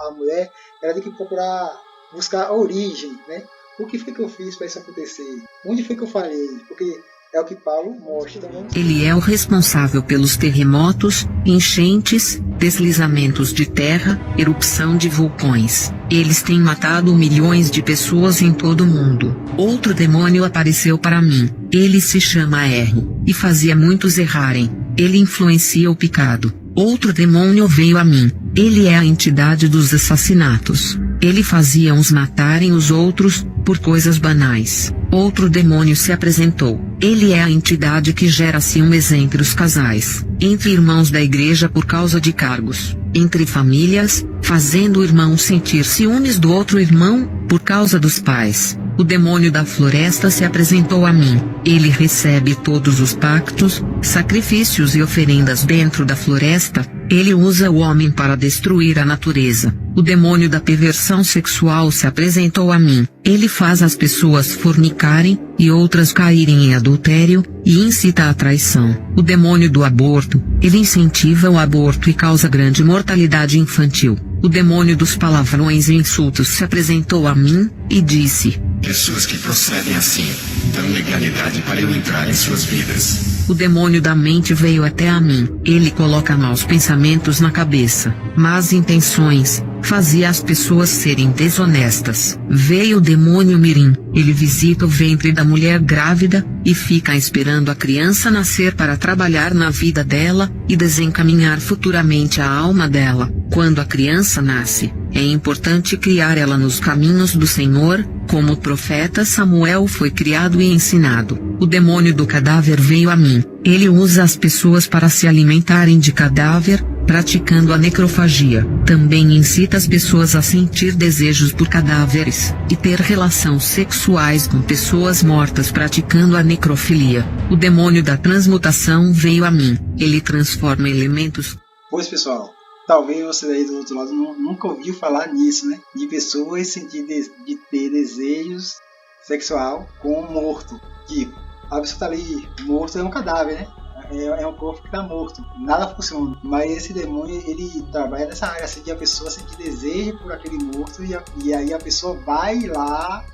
a mulher, ela tem que procurar buscar a origem, né? O que foi que eu fiz para isso acontecer? Onde foi que eu falhei? Porque é o que Paulo mostra. Ele é o responsável pelos terremotos, enchentes, deslizamentos de terra, erupção de vulcões. Eles têm matado milhões de pessoas em todo o mundo. Outro demônio apareceu para mim. Ele se chama R, e fazia muitos errarem. Ele influencia o pecado. Outro demônio veio a mim. Ele é a entidade dos assassinatos. Ele fazia uns matarem os outros, por coisas banais. Outro demônio se apresentou. Ele é a entidade que gera ciúmes entre os casais, entre irmãos da igreja por causa de cargos, entre famílias, fazendo o irmão sentir ciúmes do outro irmão, por causa dos pais. O demônio da floresta se apresentou a mim. Ele recebe todos os pactos, sacrifícios e oferendas dentro da floresta. Ele usa o homem para destruir a natureza. O demônio da perversão sexual se apresentou a mim. Ele faz as pessoas fornicarem, e outras caírem em adultério, e incita a traição. O demônio do aborto, ele incentiva o aborto e causa grande mortalidade infantil. O demônio dos palavrões e insultos se apresentou a mim, e disse: pessoas que procedem assim, dão legalidade para eu entrar em suas vidas. O demônio da mente veio até a mim. Ele coloca maus pensamentos na cabeça, más intenções, fazia as pessoas serem desonestas. Veio o demônio mirim. Ele visita o ventre da mulher grávida, e fica esperando a criança nascer para trabalhar na vida dela, e desencaminhar futuramente a alma dela. Quando a criança nasce, é importante criar ela nos caminhos do Senhor, como o profeta Samuel foi criado e ensinado. O demônio do cadáver veio a mim. Ele usa as pessoas para se alimentarem de cadáver, praticando a necrofagia. Também incita as pessoas a sentir desejos por cadáveres, e ter relações sexuais com pessoas mortas praticando a necrofilia. O demônio da transmutação veio a mim. Ele transforma elementos. Pois, pessoal, talvez você aí do outro lado nunca ouviu falar nisso, né? De pessoas sentir de ter desejos sexual com um morto. Tipo, a pessoa tá ali, morto é um cadáver, né? É um corpo que tá morto, nada funciona. Mas esse demônio, ele trabalha nessa área, assim, de a pessoa sentir desejo por aquele morto, e aí a pessoa vai lá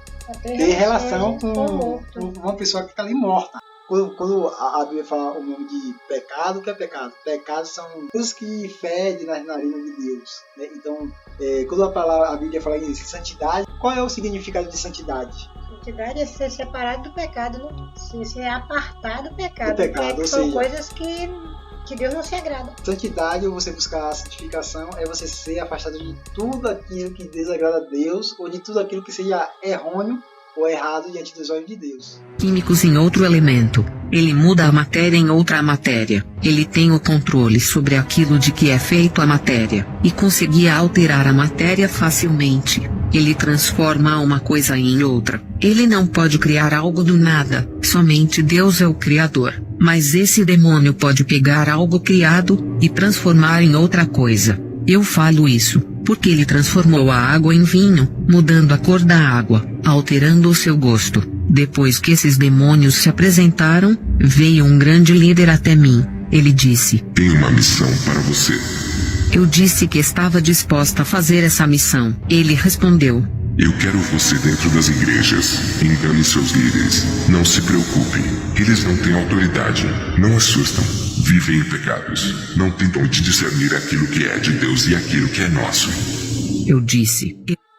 ter relação com uma pessoa que tá ali morta. Quando a Bíblia fala o nome de pecado, o que é pecado? Pecados são coisas que fedem nas narinas de Deus, né? Então, quando a Bíblia fala em santidade, qual é o significado de santidade? Santidade é ser separado do pecado, né? Ser apartado do pecado. Ou são seja, coisas que Deus não se agrada. Santidade, ou você buscar a santificação, é você ser afastado de tudo aquilo que desagrada a Deus, ou de tudo aquilo que seja errôneo ou errado diante dos olhos de Deus. Químicos em outro elemento. Ele muda a matéria em outra matéria. Ele tem o controle sobre aquilo de que é feito a matéria, e conseguia alterar a matéria facilmente. Ele transforma uma coisa em outra. Ele não pode criar algo do nada, somente Deus é o Criador. Mas esse demônio pode pegar algo criado, e transformar em outra coisa. Eu falo isso, porque ele transformou a água em vinho, mudando a cor da água, alterando o seu gosto. Depois que esses demônios se apresentaram, veio um grande líder até mim. Ele disse: tenho uma missão para você. Eu disse que estava disposta a fazer essa missão. Ele respondeu: eu quero você dentro das igrejas. Engane seus líderes. Não se preocupe. Eles não têm autoridade. Não assustam. Vivem em pecados. Não tentam de discernir aquilo que é de Deus e aquilo que é nosso. Eu disse.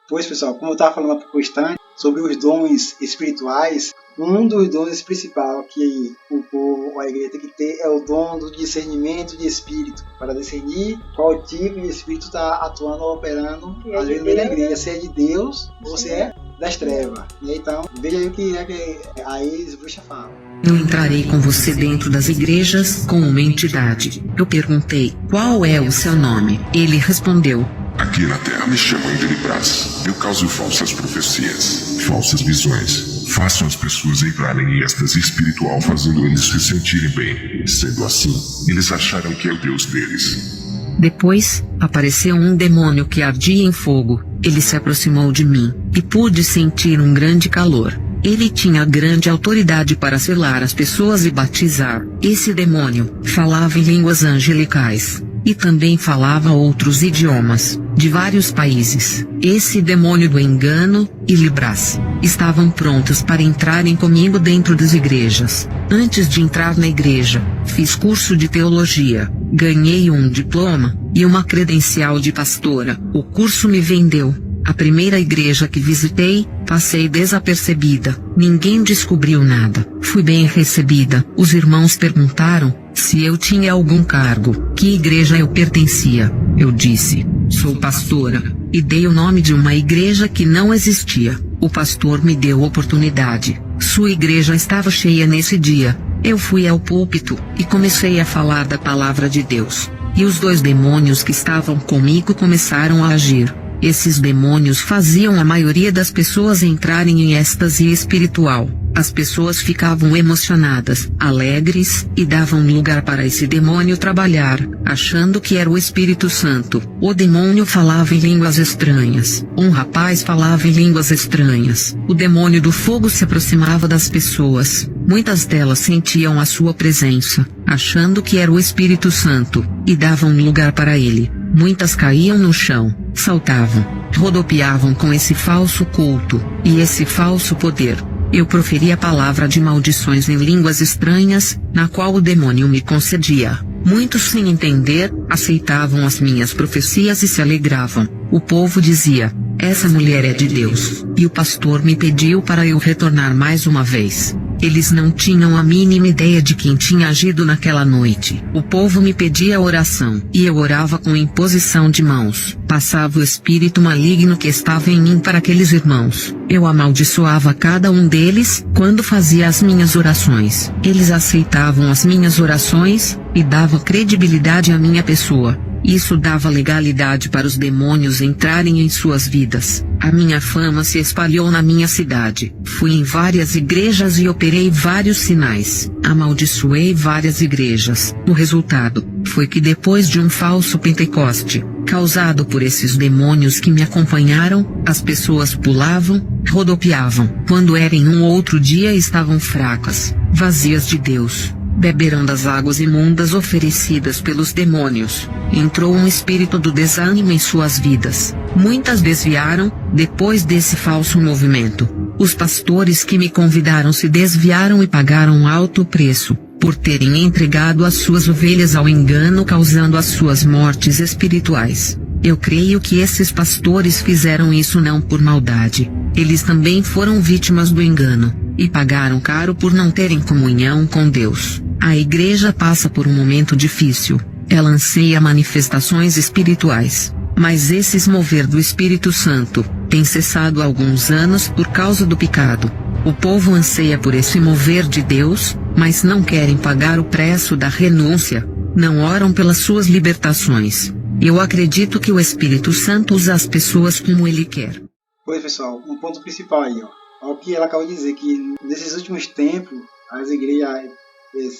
Pois, pessoal, como eu estava falando lá para o instante sobre os dons espirituais, um dos dons principais que o povo, a igreja tem que ter, é o dom do discernimento de espírito, para discernir qual tipo de espírito está atuando ou operando às vezes na igreja, se é de Deus ou se é das trevas. E então, veja aí o que é que a ex-bruxa fala. Eu entrarei com você dentro das igrejas com uma entidade. Eu perguntei: qual é o seu nome? Ele respondeu: aqui na terra me chamam de Libras. Eu causo falsas profecias, falsas visões. Façam as pessoas entrarem em êxtase espiritual, fazendo eles se sentirem bem. Sendo assim, eles acharam que é o Deus deles. Depois, apareceu um demônio que ardia em fogo. Ele se aproximou de mim, e pude sentir um grande calor. Ele tinha grande autoridade para selar as pessoas e batizar. Esse demônio falava em línguas angelicais. e também falava outros idiomas, de vários países. Esse demônio do engano e Libras estavam prontos para entrarem comigo dentro das igrejas. Antes de entrar na igreja, fiz curso de teologia, ganhei um diploma e uma credencial de pastora. O curso me vendeu. A primeira igreja que visitei, passei desapercebida. Ninguém descobriu nada. Fui bem recebida. Os irmãos perguntaram se eu tinha algum cargo, que igreja eu pertencia. Eu disse: sou pastora, e dei o nome de uma igreja que não existia. O pastor me deu oportunidade. Sua igreja estava cheia nesse dia. Eu fui ao púlpito e comecei a falar da palavra de Deus. E os 2 demônios que estavam comigo começaram a agir. Esses demônios faziam a maioria das pessoas entrarem em êxtase espiritual. As pessoas ficavam emocionadas, alegres, e davam lugar para esse demônio trabalhar, achando que era o Espírito Santo. O demônio falava em línguas estranhas. Um rapaz falava em línguas estranhas. O demônio do fogo se aproximava das pessoas. Muitas delas sentiam a sua presença, achando que era o Espírito Santo, e davam lugar para ele. Muitas caíam no chão, saltavam, rodopiavam com esse falso culto, e esse falso poder. Eu proferi a palavra de maldições em línguas estranhas, na qual o demônio me concedia. Muitos, sem entender, aceitavam as minhas profecias e se alegravam. O povo dizia: essa mulher é de Deus. E o pastor me pediu para eu retornar mais uma vez. Eles não tinham a mínima ideia de quem tinha agido naquela noite. O povo me pedia oração, e eu orava com imposição de mãos. Passava o espírito maligno que estava em mim para aqueles irmãos. Eu amaldiçoava cada um deles, quando fazia as minhas orações. Eles aceitavam as minhas orações, e davam credibilidade à minha pessoa. Isso dava legalidade para os demônios entrarem em suas vidas. A minha fama se espalhou na minha cidade. Fui em várias igrejas e operei vários sinais. Amaldiçoei várias igrejas. O resultado foi que, depois de um falso Pentecoste, causado por esses demônios que me acompanharam, as pessoas pulavam, rodopiavam. Quando era em um outro dia, estavam fracas, vazias de Deus. Beberam das águas imundas oferecidas pelos demônios. Entrou um espírito do desânimo em suas vidas. Muitas desviaram, depois desse falso movimento. Os pastores que me convidaram se desviaram e pagaram alto preço, por terem entregado as suas ovelhas ao engano, causando as suas mortes espirituais. Eu creio que esses pastores fizeram isso não por maldade. Eles também foram vítimas do engano, e pagaram caro por não terem comunhão com Deus. A igreja passa por um momento difícil. Ela anseia manifestações espirituais. Mas esses mover do Espírito Santo tem cessado há alguns anos por causa do pecado. O povo anseia por esse mover de Deus, mas não querem pagar o preço da renúncia. Não oram pelas suas libertações. Eu acredito que o Espírito Santo usa as pessoas como ele quer. Pois, pessoal, um ponto principal aí, ó. Ao que ela acabou de dizer, que nesses últimos tempos as igrejas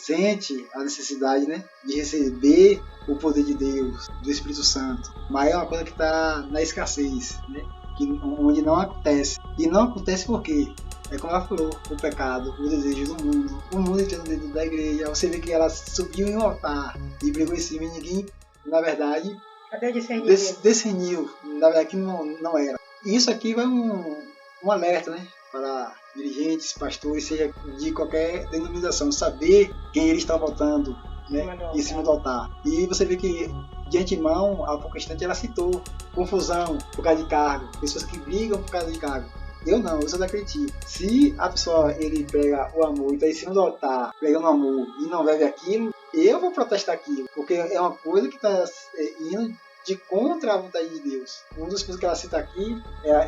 sentem a necessidade, né, de receber o poder de Deus, do Espírito Santo, mas é uma coisa que está na escassez, né, onde não acontece. E não acontece porque, é como ela falou, o pecado, o desejo do mundo, o mundo entrando dentro da igreja. Você vê que ela subiu em um altar e brigou em cima, e ninguém, na verdade, discerniu, na verdade que não era. E isso aqui vai um alerta, né, para dirigentes, pastores, seja de qualquer denominação, saber quem eles estão votando, né, em cima do altar. E você vê que, de antemão, há pouco instante ela citou confusão por causa de cargo, pessoas que brigam por causa de cargo. Eu sou daquele tipo. Se a pessoa, ele prega o amor e está em cima do altar, pregando o amor e não vive aquilo, eu vou protestar aquilo, porque é uma coisa que está indo de contra a vontade de Deus. Uma das coisas que ela cita aqui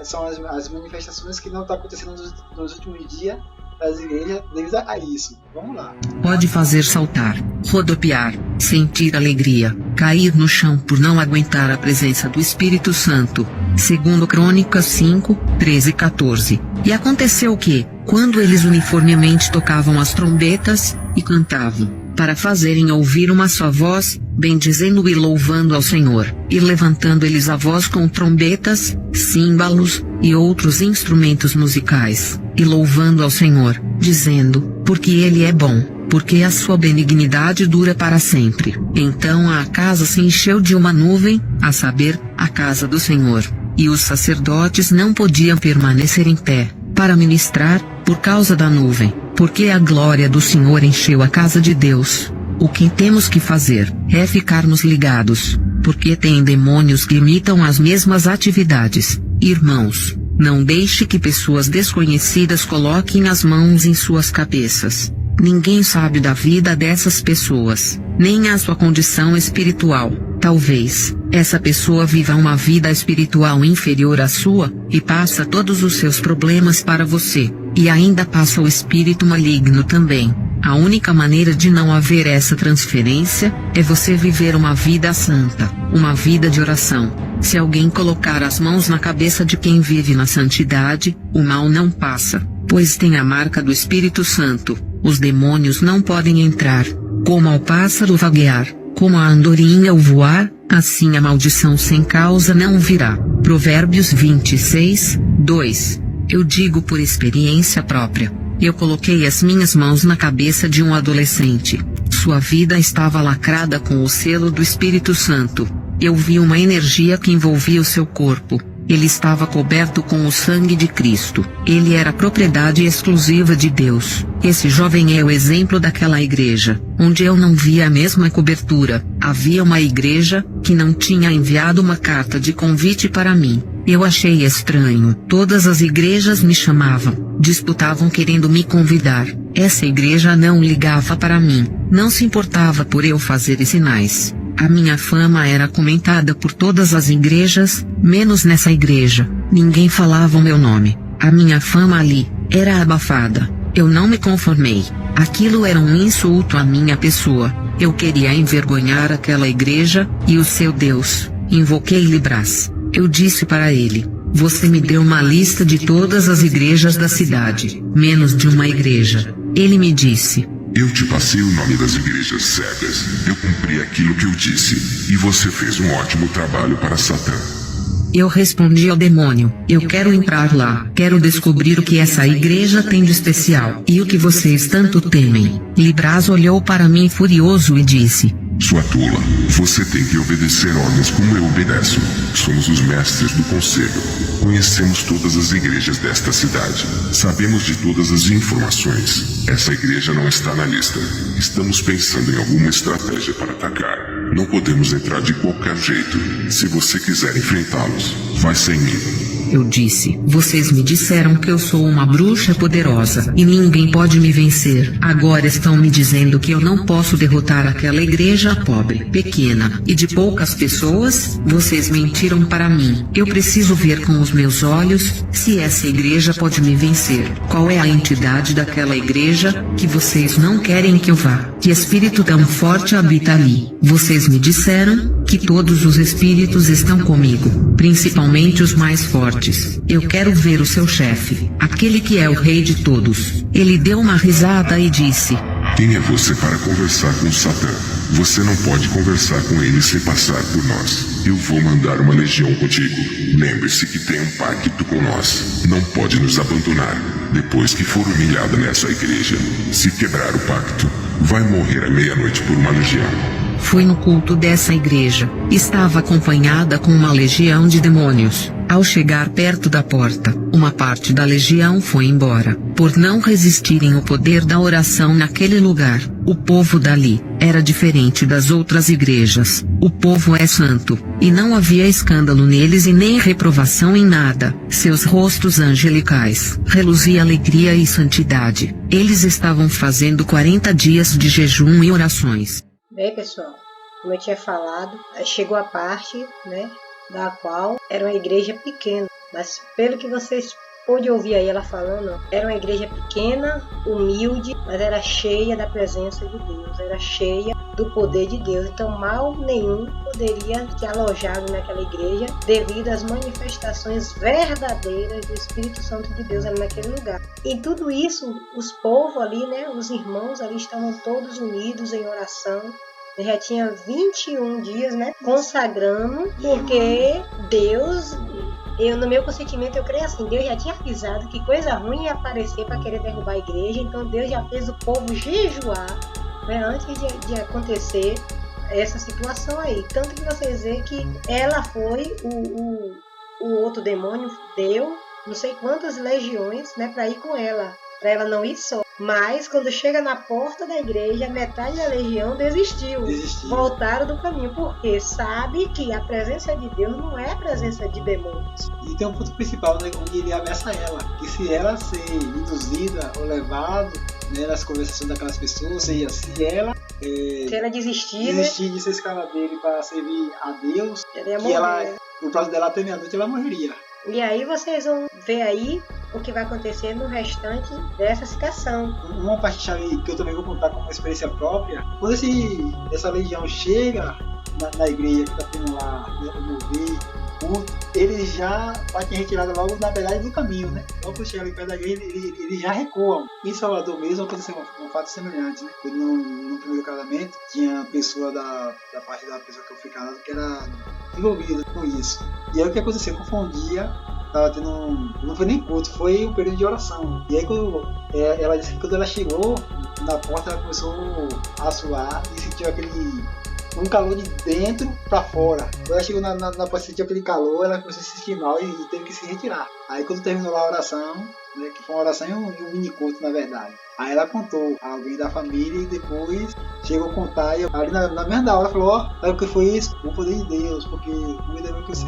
são as manifestações que não estão acontecendo nos últimos dias das igrejas devido a isso. Vamos lá. Pode fazer saltar, rodopiar, sentir alegria, cair no chão por não aguentar a presença do Espírito Santo. Segundo Crônicas 5, 13 e 14. E aconteceu que, quando eles uniformemente tocavam as trombetas e cantavam, para fazerem ouvir uma só voz, bendizendo e louvando ao Senhor, e levantando eles a voz com trombetas, símbolos e outros instrumentos musicais, e louvando ao Senhor, dizendo: porque Ele é bom, porque a sua benignidade dura para sempre. Então a casa se encheu de uma nuvem, a saber, a casa do Senhor, e os sacerdotes não podiam permanecer em pé para ministrar, por causa da nuvem, porque a glória do Senhor encheu a casa de Deus. O que temos que fazer é ficarmos ligados, porque tem demônios que imitam as mesmas atividades. Irmãos, não deixe que pessoas desconhecidas coloquem as mãos em suas cabeças. Ninguém sabe da vida dessas pessoas, nem a sua condição espiritual. Talvez essa pessoa viva uma vida espiritual inferior à sua, e passa todos os seus problemas para você, e ainda passa o espírito maligno também. A única maneira de não haver essa transferência é você viver uma vida santa, uma vida de oração. Se alguém colocar as mãos na cabeça de quem vive na santidade, o mal não passa, pois tem a marca do Espírito Santo. Os demônios não podem entrar. Como ao pássaro vaguear, como a andorinha ao voar, assim a maldição sem causa não virá. Provérbios 26, 2. Eu digo por experiência própria. Eu coloquei as minhas mãos na cabeça de um adolescente. Sua vida estava lacrada com o selo do Espírito Santo. Eu vi uma energia que envolvia o seu corpo. Ele estava coberto com o sangue de Cristo. Ele era propriedade exclusiva de Deus. Esse jovem é o exemplo daquela igreja, onde eu não via a mesma cobertura. Havia uma igreja que não tinha enviado uma carta de convite para mim. Eu achei estranho. Todas as igrejas me chamavam, disputavam querendo me convidar. Essa igreja não ligava para mim, não se importava por eu fazer sinais. A minha fama era comentada por todas as igrejas, menos nessa igreja. Ninguém falava o meu nome. A minha fama ali era abafada. Eu não me conformei. Aquilo era um insulto à minha pessoa. Eu queria envergonhar aquela igreja e o seu Deus. Invoquei Libras. Eu disse para ele: você me deu uma lista de todas as igrejas da cidade, menos de uma igreja. Ele me disse: eu te passei o nome das igrejas cegas. Eu cumpri aquilo que eu disse, e você fez um ótimo trabalho para Satã. Eu respondi ao demônio: eu quero entrar lá, quero descobrir o que essa igreja tem de especial, e o que vocês tanto temem. Libras olhou para mim furioso e disse: sua tola, você tem que obedecer ordens como eu obedeço. Somos os mestres do conselho. Conhecemos todas as igrejas desta cidade. Sabemos de todas as informações. Essa igreja não está na lista. Estamos pensando em alguma estratégia para atacar. Não podemos entrar de qualquer jeito. Se você quiser enfrentá-los, vai sem mim. Eu disse: vocês me disseram que eu sou uma bruxa poderosa, e ninguém pode me vencer. Agora estão me dizendo que eu não posso derrotar aquela igreja pobre, pequena, e de poucas pessoas? Vocês mentiram para mim. Eu preciso ver com os meus olhos, se essa igreja pode me vencer. Qual é a entidade daquela igreja, que vocês não querem que eu vá? Que espírito tão forte habita ali? Vocês me disseram que todos os espíritos estão comigo, principalmente os mais fortes. Eu quero ver o seu chefe, aquele que é o rei de todos. Ele deu uma risada e disse: quem é você para conversar com Satã? Você não pode conversar com ele sem passar por nós. Eu vou mandar uma legião contigo. Lembre-se que tem um pacto com nós. Não pode nos abandonar depois que for humilhada nessa igreja. Se quebrar o pacto, vai morrer à meia-noite por uma legião. Fui no culto dessa igreja. Estava acompanhada com uma legião de demônios. Ao chegar perto da porta, uma parte da legião foi embora, por não resistirem ao poder da oração naquele lugar. O povo dali era diferente das outras igrejas. O povo é santo, e não havia escândalo neles e nem reprovação em nada. Seus rostos angelicais reluzia alegria e santidade. Eles estavam fazendo 40 dias de jejum e orações. Bem, pessoal, como eu tinha falado, chegou a parte, da qual era uma igreja pequena, mas pelo que vocês pôde ouvir aí ela falando, era uma igreja pequena, humilde, mas era cheia da presença de Deus, era cheia do poder de Deus. Então mal nenhum poderia ser alojado naquela igreja devido às manifestações verdadeiras do Espírito Santo de Deus ali naquele lugar. E tudo isso, os povos ali, os irmãos ali estavam todos unidos em oração. Eu já tinha 21 dias, consagrando, porque Deus no meu consentimento, eu creio assim, Deus já tinha avisado que coisa ruim ia aparecer para querer derrubar a igreja, então Deus já fez o povo jejuar, né, antes de acontecer essa situação aí. Tanto que vocês veem que ela foi, o outro demônio deu não sei quantas legiões, né, para ir com ela, para ela não ir só. Mas quando chega na porta da igreja, metade da legião desistiu. Voltaram do caminho, porque sabe que a presença de Deus não é a presença de demônios. E tem um ponto principal, né, onde ele ameaça ela, que se ela ser induzida ou levada, né, nas conversações daquelas pessoas, ou seja, se ela desistir, de ser escrava dele para servir a Deus, no prazo dela até meia-noite ela morreria. E aí vocês vão ver aí o que vai acontecer no restante dessa citação. Uma parte-chave que eu também vou contar como uma experiência própria, quando essa legião chega na igreja que está tendo lá, né, o mover, eles já partem retirada logo na verdade do caminho, né? Logo quando chega ali perto da igreja, eles já recuam. Em Salvador mesmo aconteceu um fato semelhante, né? Quando no primeiro casamento tinha pessoa da parte da pessoa que eu fui casado que era envolvida com isso. E aí o que aconteceu? Foi um dia, tava tendo não foi nem culto, foi um período de oração. E aí quando ela disse que quando ela chegou na porta, ela começou a suar e sentiu um calor de dentro para fora. Quando ela chegou na porta, sentiu aquele calor, ela começou a se sentir mal e teve que se retirar. Aí quando terminou lá a oração, né, que foi uma oração e um mini culto na verdade, aí ela contou a alguém da família e depois chegou a contar e ali na mesma hora falou, sabe o que foi isso? O poder de Deus, porque o medo que você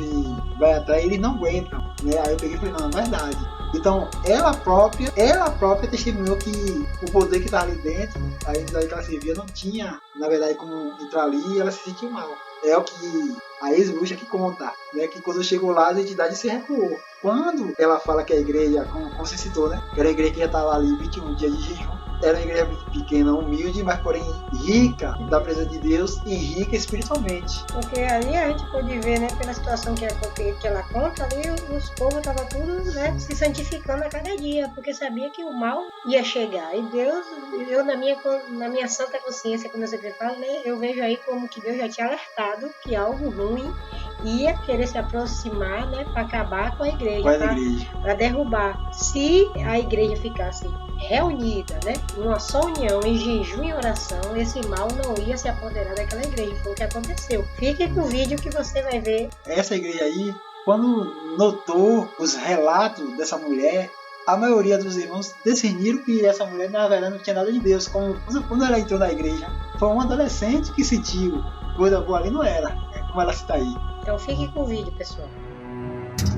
vai atrás eles não aguentam, né? Aí eu peguei e falei, não, é verdade. Então ela própria testemunhou que o poder que estava ali dentro, a entidade que ela servia não tinha, na verdade, como entrar ali e ela se sentiu mal. É o que a ex-bruxa que conta, né? Que quando chegou lá a entidade se recuou. Quando ela fala que a igreja, como você citou, né? Que era a igreja que já estava ali 21 dias de jejum, era uma igreja pequena, humilde, mas porém rica da presença de Deus e rica espiritualmente. Porque ali a gente pode ver, né, pela situação que ela conta, ali os povos estavam tudo, né, se santificando a cada dia, porque sabia que o mal ia chegar. E Deus, eu na minha santa consciência, como eu sempre falo, né, eu vejo aí como que Deus já tinha alertado que algo ruim ia querer se aproximar, né, para acabar com a igreja, para derrubar. Se a igreja ficasse reunida, né, numa só união, em jejum e oração, esse mal não ia se apoderar daquela igreja. Foi o que aconteceu. Fique com o vídeo que você vai ver. Essa igreja aí, quando notou os relatos dessa mulher, a maioria dos irmãos discerniram que essa mulher na verdade não tinha nada de Deus. Quando ela entrou na igreja, foi uma adolescente que sentiu coisa boa ali, não era, como ela está aí. Então fique com o vídeo, pessoal.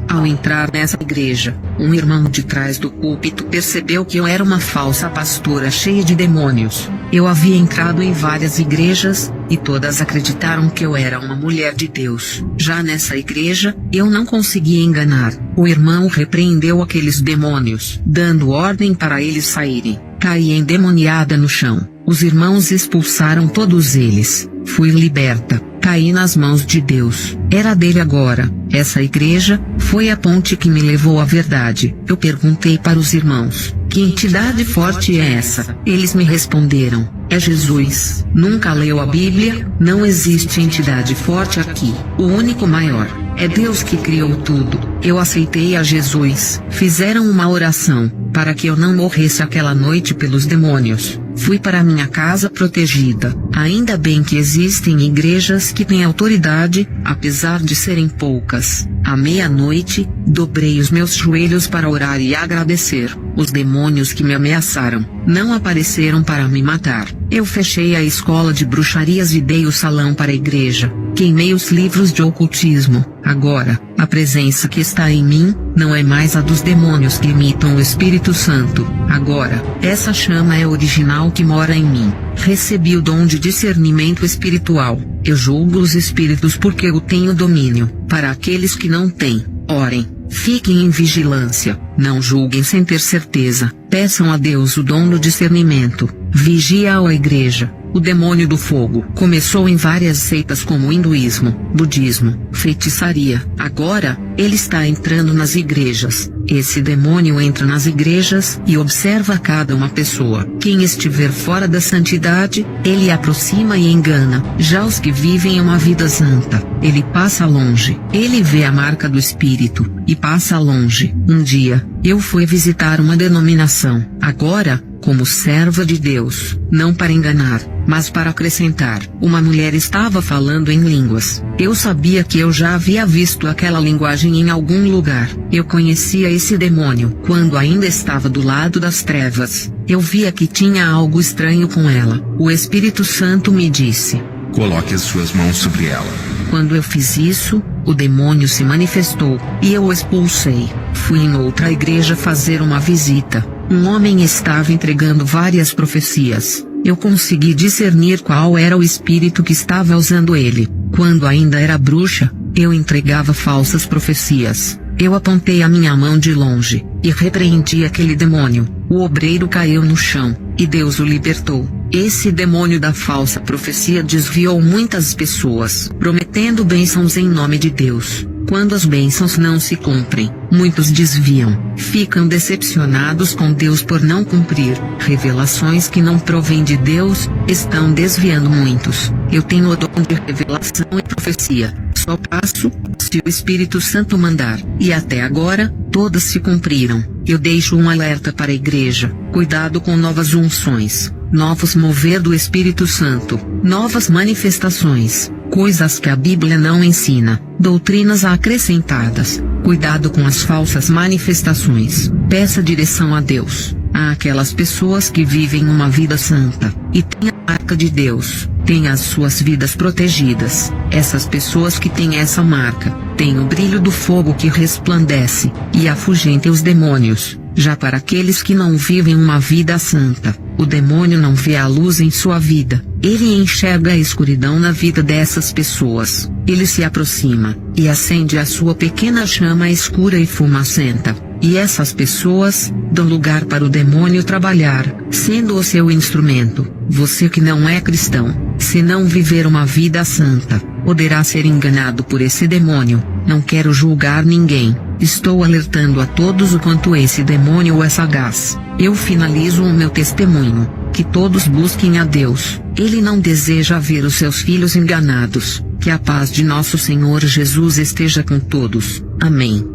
Ao entrar nessa igreja, um irmão de trás do púlpito percebeu que eu era uma falsa pastora cheia de demônios. Eu havia entrado em várias igrejas, e todas acreditaram que eu era uma mulher de Deus. Já nessa igreja, eu não conseguia enganar. O irmão repreendeu aqueles demônios, dando ordem para eles saírem. Caí endemoniada no chão. Os irmãos expulsaram todos eles. Fui liberta. Caí nas mãos de Deus. Era dele agora. Essa igreja foi a ponte que me levou à verdade. Eu perguntei para os irmãos: que entidade forte é essa? Eles me responderam: é Jesus. Nunca leu a Bíblia? Não existe entidade forte aqui. O único maior é Deus que criou tudo. Eu aceitei a Jesus. Fizeram uma oração para que eu não morresse aquela noite pelos demônios. Fui para minha casa protegida. Ainda bem que existem igrejas que têm autoridade, apesar de serem poucas. À meia-noite, dobrei os meus joelhos para orar e agradecer. Os demônios que me ameaçaram não apareceram para me matar. Eu fechei a escola de bruxarias e dei o salão para a igreja. Queimei os livros de ocultismo. Agora, a presença que está em mim não é mais a dos demônios que imitam o Espírito Santo. Agora, essa chama é original que mora em mim. Recebi o dom de discernimento espiritual. Eu julgo os espíritos porque eu tenho domínio. Para aqueles que não têm, orem. Fiquem em vigilância. Não julguem sem ter certeza. Peçam a Deus o dom do discernimento. Vigia a igreja. O demônio do fogo começou em várias seitas como hinduísmo, budismo, feitiçaria. Agora, ele está entrando nas igrejas. Esse demônio entra nas igrejas e observa cada uma pessoa. Quem estiver fora da santidade, ele aproxima e engana. Já os que vivem uma vida santa, ele passa longe. Ele vê a marca do Espírito e passa longe. Um dia, eu fui visitar uma denominação. Agora, como serva de Deus, não para enganar, mas para acrescentar, uma mulher estava falando em línguas. Eu sabia que eu já havia visto aquela linguagem em algum lugar. Eu conhecia esse demônio quando ainda estava do lado das trevas. Eu via que tinha algo estranho com ela. O Espírito Santo me disse: coloque as suas mãos sobre ela. Quando eu fiz isso, o demônio se manifestou e eu o expulsei. Fui em outra igreja fazer uma visita. Um homem estava entregando várias profecias. Eu consegui discernir qual era o espírito que estava usando ele. Quando ainda era bruxa, eu entregava falsas profecias. Eu apontei a minha mão de longe e repreendi aquele demônio. O obreiro caiu no chão e Deus o libertou. Esse demônio da falsa profecia desviou muitas pessoas, prometendo bênçãos em nome de Deus. Quando as bênçãos não se cumprem, muitos desviam, ficam decepcionados com Deus por não cumprir. Revelações que não provêm de Deus estão desviando muitos. Eu tenho o dom de revelação e profecia. Só passo se o Espírito Santo mandar, e até agora, todas se cumpriram. Eu deixo um alerta para a igreja: cuidado com novas unções, novos mover do Espírito Santo, novas manifestações, coisas que a Bíblia não ensina, doutrinas acrescentadas. Cuidado com as falsas manifestações. Peça direção a Deus. Há aquelas pessoas que vivem uma vida santa e têm a marca de Deus, têm as suas vidas protegidas. Essas pessoas que têm essa marca, têm o brilho do fogo que resplandece e afugenta os demônios. Já para aqueles que não vivem uma vida santa, o demônio não vê a luz em sua vida. Ele enxerga a escuridão na vida dessas pessoas. Ele se aproxima e acende a sua pequena chama escura e fumacenta. E essas pessoas dão lugar para o demônio trabalhar, sendo o seu instrumento. Você que não é cristão, se não viver uma vida santa, poderá ser enganado por esse demônio. Não quero julgar ninguém. Estou alertando a todos o quanto esse demônio é sagaz. Eu finalizo o meu testemunho. Que todos busquem a Deus. Ele não deseja ver os seus filhos enganados. Que a paz de nosso Senhor Jesus esteja com todos. Amém.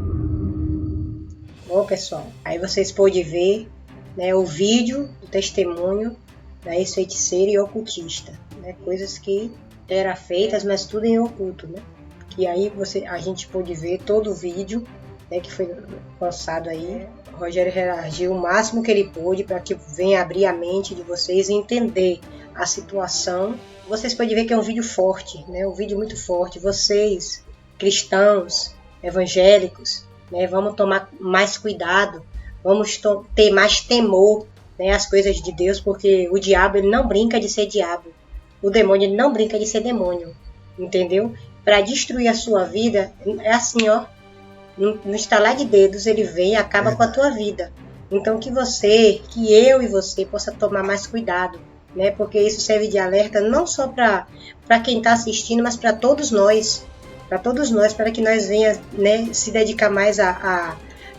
Bom, pessoal, aí vocês podem ver, né, o vídeo, o testemunho da ex-feiticeira e ocultista, né, coisas que eram feitas, mas tudo em oculto, né? E aí a gente pôde ver todo o vídeo, né, que foi lançado aí. O Rogério reagiu o máximo que ele pôde para que venha abrir a mente de vocês e entender a situação. Vocês podem ver que é um vídeo forte, né, um vídeo muito forte. Vocês, cristãos, evangélicos, né, vamos tomar mais cuidado, vamos ter mais temor, né, às coisas de Deus, porque o diabo ele não brinca de ser diabo, o demônio ele não brinca de ser demônio, entendeu? Para destruir a sua vida, é assim, ó, no estalar de dedos ele vem e acaba com a tua vida. Então que eu e você possa tomar mais cuidado, né, porque isso serve de alerta não só para quem está assistindo, mas para todos nós, para que nós venha, né, se dedicar mais a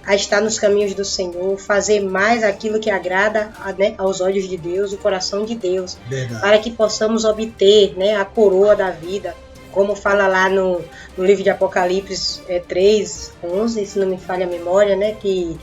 estar nos caminhos do Senhor, fazer mais aquilo que agrada, né, aos olhos de Deus, o coração de Deus. Verdade. Para que possamos obter, né, a coroa da vida, como fala lá no livro de Apocalipse 3:11, se não me falha a memória, né, que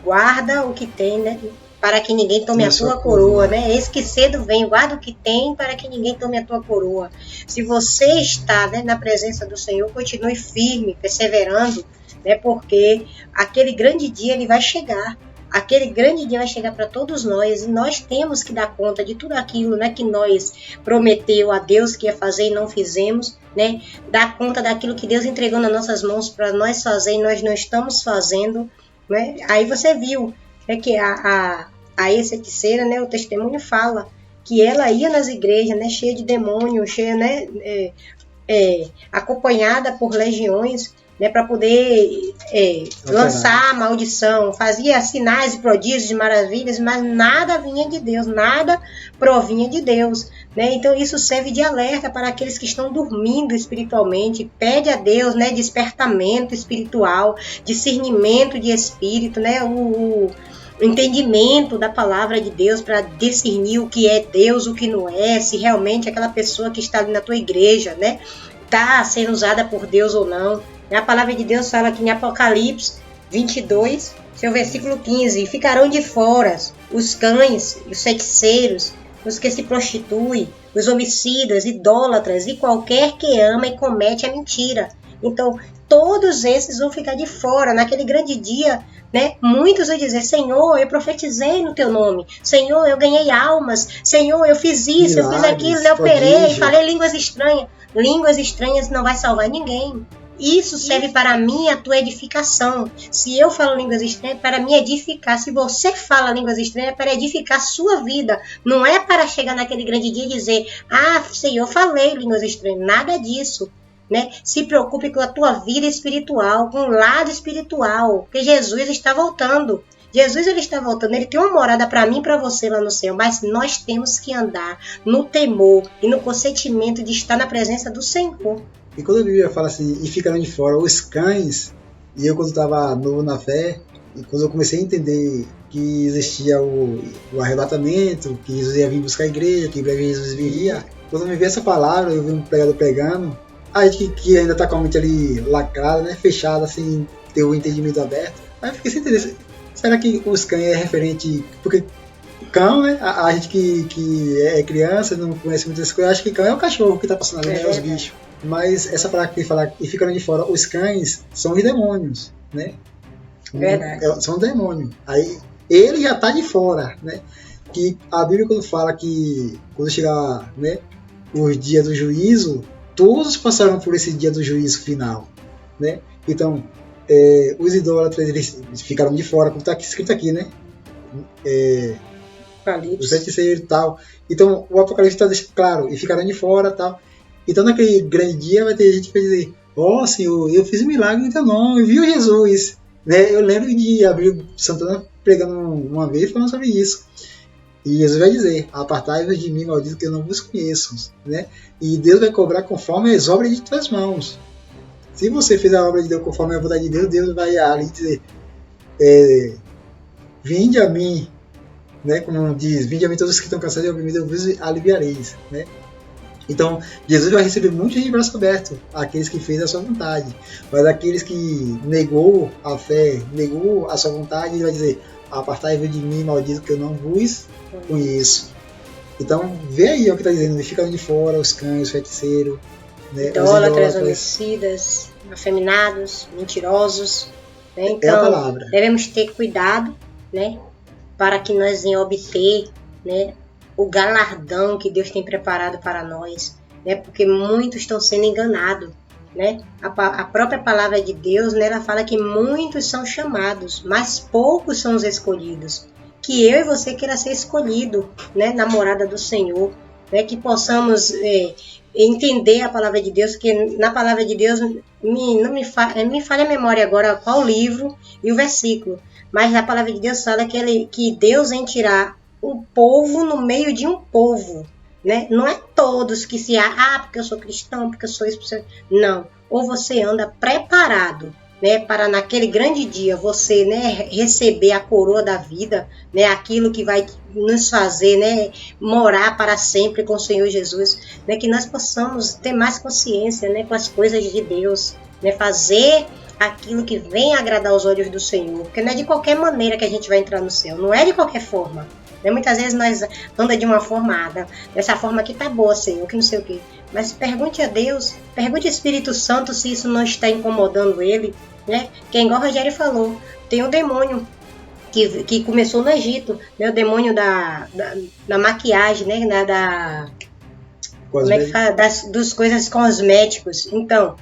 guarda o que tem, né, para que ninguém tome a tua coroa, né? Eis que cedo vem, guarda o que tem para que ninguém tome a tua coroa. Se você está, né, na presença do Senhor, continue firme, perseverando, né, porque aquele grande dia ele vai chegar. Aquele grande dia vai chegar para todos nós e nós temos que dar conta de tudo aquilo, né, que nós prometeu a Deus que ia fazer e não fizemos, né? Dar conta daquilo que Deus entregou nas nossas mãos para nós fazer e nós não estamos fazendo, né? Aí você viu, é que a ex-feiticeira, né, o testemunho fala que ela ia nas igrejas, né, cheia de demônios, cheia, né, acompanhada por legiões, né, para poder lançar a maldição, fazia sinais e prodígios e maravilhas, mas nada vinha de Deus, nada provinha de Deus, né? Então isso serve de alerta para aqueles que estão dormindo espiritualmente. Pede a Deus, né, despertamento espiritual, discernimento de espírito, né, o entendimento da palavra de Deus para discernir o que é Deus, o que não é, se realmente aquela pessoa que está ali na tua igreja, né, está sendo usada por Deus ou não. A palavra de Deus fala aqui em Apocalipse 22, seu versículo 15, ficarão de fora os cães, os feiticeiros, os que se prostituem, os homicidas, idólatras e qualquer que ama e comete a mentira. Então, todos esses vão ficar de fora naquele grande dia, né? Muitos vão dizer: Senhor, eu profetizei no teu nome, Senhor, eu ganhei almas, Senhor, eu fiz isso, eu fiz aquilo, eu operei, falei línguas estranhas. Línguas estranhas não vai salvar ninguém. Isso serve para mim, a tua edificação. Se eu falo línguas estranhas, é para me edificar. Se você fala línguas estranhas, é para edificar a sua vida. Não é para chegar naquele grande dia e dizer: ah, Senhor, falei línguas estranhas. Nada disso. Né? Se preocupe com a tua vida espiritual, com o lado espiritual, porque Jesus está voltando. Jesus, ele está voltando, ele tem uma morada para mim e para você lá no céu, mas nós temos que andar no temor e no consentimento de estar na presença do Senhor. E quando a Bíblia fala assim, e ficaram de fora os cães, e eu quando estava novo na fé, e quando eu comecei a entender que existia o arrebatamento, que Jesus ia vir buscar a igreja, que em breve Jesus viria, quando eu me vi essa palavra, eu vi um pregador pregando, a gente que ainda está com a mente ali lacrada, né, fechada, sem ter o entendimento aberto, aí eu fiquei sem entender, será que os cães é referente, porque cão, né, a gente que é criança, não conhece muitas coisas, acha que cão é o cachorro que está passando ali, né, os bichos. Mas essa palavra que fala e ficaram de fora, os cães são os demônios, né? Verdade. São demônios. Aí ele já está de fora, né? Que a Bíblia quando fala que quando chegar, né, os dias do juízo, todos passarão por esse dia do juízo final, né? Então, os idólatras eles ficaram de fora, como está escrito aqui, né? Os feiticeiros e tal. Então, o Apocalipse está deixando claro, e ficaram de fora e tal. Então naquele grande dia vai ter gente que vai dizer: ó, Senhor, eu fiz um milagre em teu nome, viu Jesus? Né? Eu lembro de abrir Santana pregando uma vez falando sobre isso. E Jesus vai dizer: apartai-vos de mim, maldito, que eu não vos conheço. Né? E Deus vai cobrar conforme as obras de tuas mãos. Se você fez a obra de Deus conforme a vontade de Deus, Deus vai ali dizer: vinde a mim, né? Como diz, vinde a mim todos que estão cansados e oprimidos, eu vos aliviareis. Né? Então, Jesus vai receber muitos de braço aberto, aqueles que fez a sua vontade. Mas aqueles que negou a fé, negou a sua vontade, ele vai dizer: apartai-vos de mim, maldito, que eu não vos conheço. Então, vê aí o que está dizendo, ficam de fora os cães, os feiticeiros, né, idólatras, homicidas, afeminados, mentirosos. Né? Então, é a palavra. Devemos ter cuidado, né, para que nós venhamos obter, né, o galardão que Deus tem preparado para nós, né? Porque muitos estão sendo enganados, né? A própria palavra de Deus, né, ela fala que muitos são chamados, mas poucos são os escolhidos. Que eu e você queira ser escolhido, né, na morada do Senhor, né? Que possamos entender a palavra de Deus, que na palavra de Deus me falha a memória agora qual o livro e o versículo, mas a palavra de Deus fala que Deus vem tirar o povo no meio de um povo, né? Não é todos que porque eu sou cristão, porque eu sou isso, não. Ou você anda preparado, né, para naquele grande dia você, né, receber a coroa da vida, né, aquilo que vai nos fazer, né, morar para sempre com o Senhor Jesus, né, que nós possamos ter mais consciência, né, com as coisas de Deus, né, fazer aquilo que vem agradar os olhos do Senhor, porque não é de qualquer maneira que a gente vai entrar no céu, não é de qualquer forma. Muitas vezes nós andamos de uma forma, dessa forma que tá boa, Senhor, que não sei o quê. Mas pergunte a Deus, pergunte ao Espírito Santo se isso não está incomodando ele, né? Que igual o Rogério falou, tem um demônio que começou no Egito, né? O demônio da maquiagem, né? Como é que fala? Das coisas cosméticos. Então,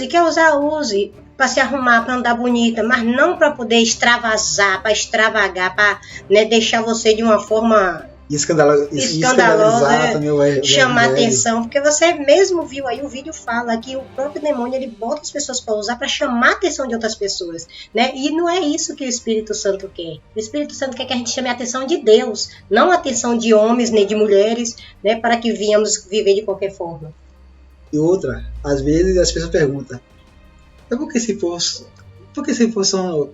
quer usar, use. Para se arrumar, para andar bonita, mas não para poder extravasar, para extravagar, para, né, deixar você de uma forma escandalizar também o chamar evangelho. atenção, porque você mesmo viu aí, o vídeo fala que o próprio demônio, ele bota as pessoas para usar para chamar a atenção de outras pessoas, né? E não é isso que o Espírito Santo quer. O Espírito Santo quer que a gente chame a atenção de Deus, não a atenção de homens nem de mulheres, né? Para que venhamos viver de qualquer forma. E outra, às vezes as pessoas perguntam, mas por que se for só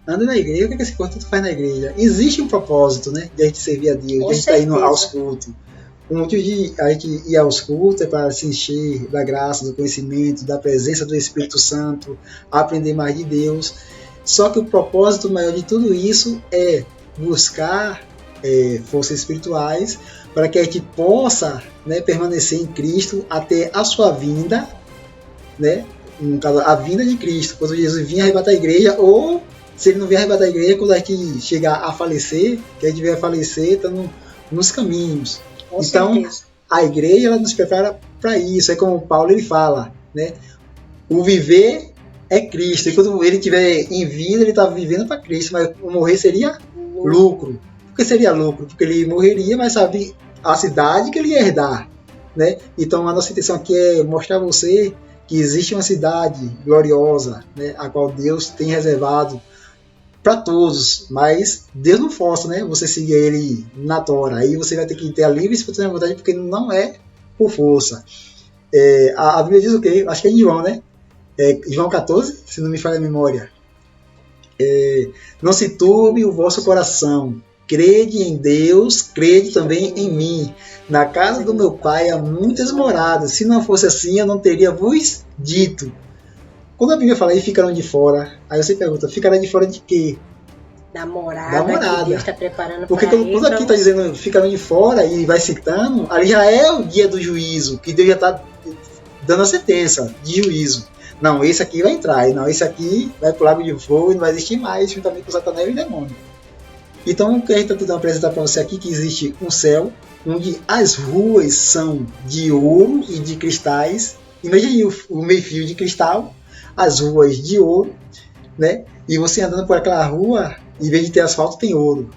anda na igreja, o que esse povo tanto faz na igreja? Existe um propósito, né? De a gente servir a Deus, de a gente estar indo aos cultos. O motivo de a gente ir aos cultos é para se encher da graça, do conhecimento, da presença do Espírito Santo, aprender mais de Deus. Só que o propósito maior de tudo isso é buscar forças espirituais para que a gente possa, né, permanecer em Cristo até a sua vinda, né? No caso, a vinda de Cristo, quando Jesus vinha arrebatar a igreja, ou se ele não vier arrebatar a igreja, quando a gente chegar a falecer, que a gente vier a falecer, estamos nos caminhos. Com então, certeza. A igreja ela nos prepara para isso. É como Paulo ele fala, né? O viver é Cristo. E quando ele estiver em vida, ele está vivendo para Cristo. Mas o morrer seria lucro. Por que seria lucro? Porque ele morreria, mas sabe a cidade que ele ia herdar, né? Então, a nossa intenção aqui é mostrar a você que existe uma cidade gloriosa, né? A qual Deus tem reservado para todos, mas Deus não força, né? Você seguir ele na tora. Aí você vai ter que ter a livre e espontânea vontade, porque não é por força. A Bíblia diz o quê? Acho que é em João, né? João 14, se não me falha a memória. Não se turbe o vosso coração. Crede em Deus, crede também em mim. Na casa do meu pai há muitas moradas. Se não fosse assim, eu não teria vos dito. Quando a Bíblia fala aí, ficarão de fora, aí você pergunta, ficará de fora de quê? Da morada que Deus está preparando. Porque para quando aqui está dizendo ficarão de fora e vai citando, ali já é o dia do juízo, que Deus já está dando a sentença de juízo. Não, esse aqui vai entrar, não, esse aqui vai para o lago de fogo e não vai existir mais, juntamente com Satanás e o demônio. Então, o que a gente está tentando apresentar para você aqui, que existe um céu, onde as ruas são de ouro e de cristais. Imagine o meio-fio de cristal, as ruas de ouro, né? E você andando por aquela rua, em vez de ter asfalto, tem ouro,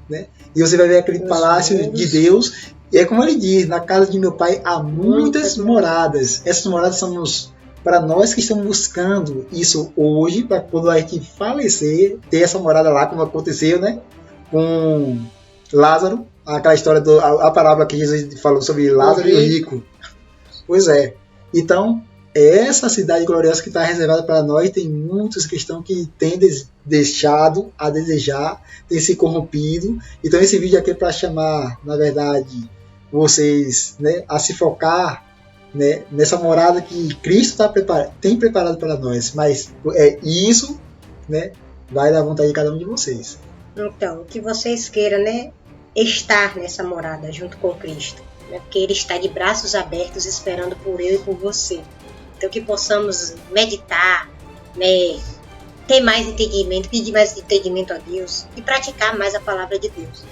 né? E você vai ver aquele palácio de Deus. E é como ele diz, na casa de meu pai há muitas moradas. Essas moradas são para nós que estamos buscando isso hoje, para quando a gente falecer, ter essa morada lá, como aconteceu, né? Com Lázaro, aquela história, a parábola que Jesus falou sobre Lázaro e o rico. Pois é. Então, essa cidade gloriosa que está reservada para nós, tem muitos cristãos que têm deixado a desejar, têm se corrompido. Então, esse vídeo aqui é para chamar, na verdade, vocês, né, a se focar, né, nessa morada que Cristo tem preparado para nós. Mas isso, né, vai dar vontade de cada um de vocês. Então, que vocês queiram, né, estar nessa morada junto com Cristo, né, porque Ele está de braços abertos esperando por eu e por você. Então, que possamos meditar, né, ter mais entendimento, pedir mais entendimento a Deus e praticar mais a palavra de Deus.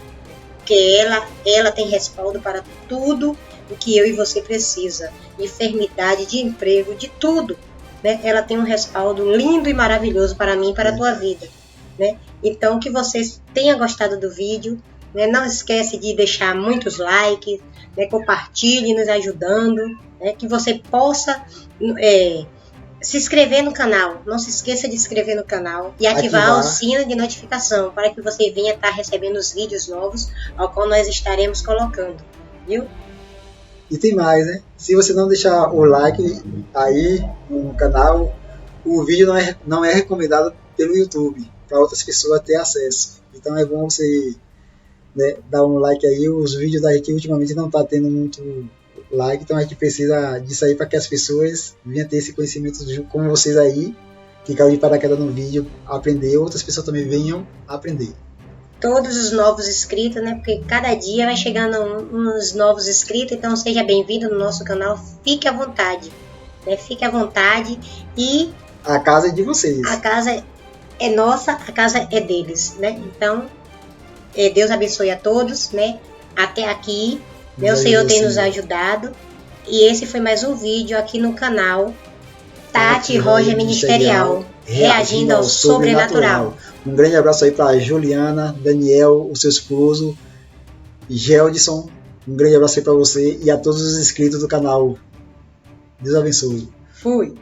Porque ela tem respaldo para tudo o que eu e você precisa. De enfermidade, de emprego, de tudo, né? Ela tem um respaldo lindo e maravilhoso para mim e para a tua vida, né? Então, que vocês tenham gostado do vídeo, né? Não esquece de deixar muitos likes, né? Compartilhe nos ajudando, né? Que você possa se inscrever no canal. Não se esqueça de se inscrever no canal e ativar o sino de notificação para que você venha estar recebendo os vídeos novos ao qual nós estaremos colocando, viu? E tem mais, né? Se você não deixar o like aí no canal, o vídeo não é recomendado pelo YouTube para outras pessoas ter acesso. Então é bom você, né, dar um like aí. Os vídeos da gente ultimamente não tá tendo muito like, então a gente precisa disso aí para que as pessoas venham ter esse conhecimento como vocês aí, que caiu de paraquedas no vídeo, aprender, outras pessoas também venham aprender. Todos os novos inscritos, né? Porque cada dia vai chegando uns novos inscritos, então seja bem-vindo no nosso canal, fique à vontade, né? Fique à vontade e... A casa é de vocês. A casa é nossa, a casa é deles, né? Então, Deus abençoe a todos, né? Até aqui, meu Senhor tem nos ajudado. E esse foi mais um vídeo aqui no canal Tati Roger Ministerial, reagindo ao sobrenatural. Um grande abraço aí para Juliana, Daniel, o seu esposo, Geldson, um grande abraço aí pra você e a todos os inscritos do canal. Deus abençoe. Fui.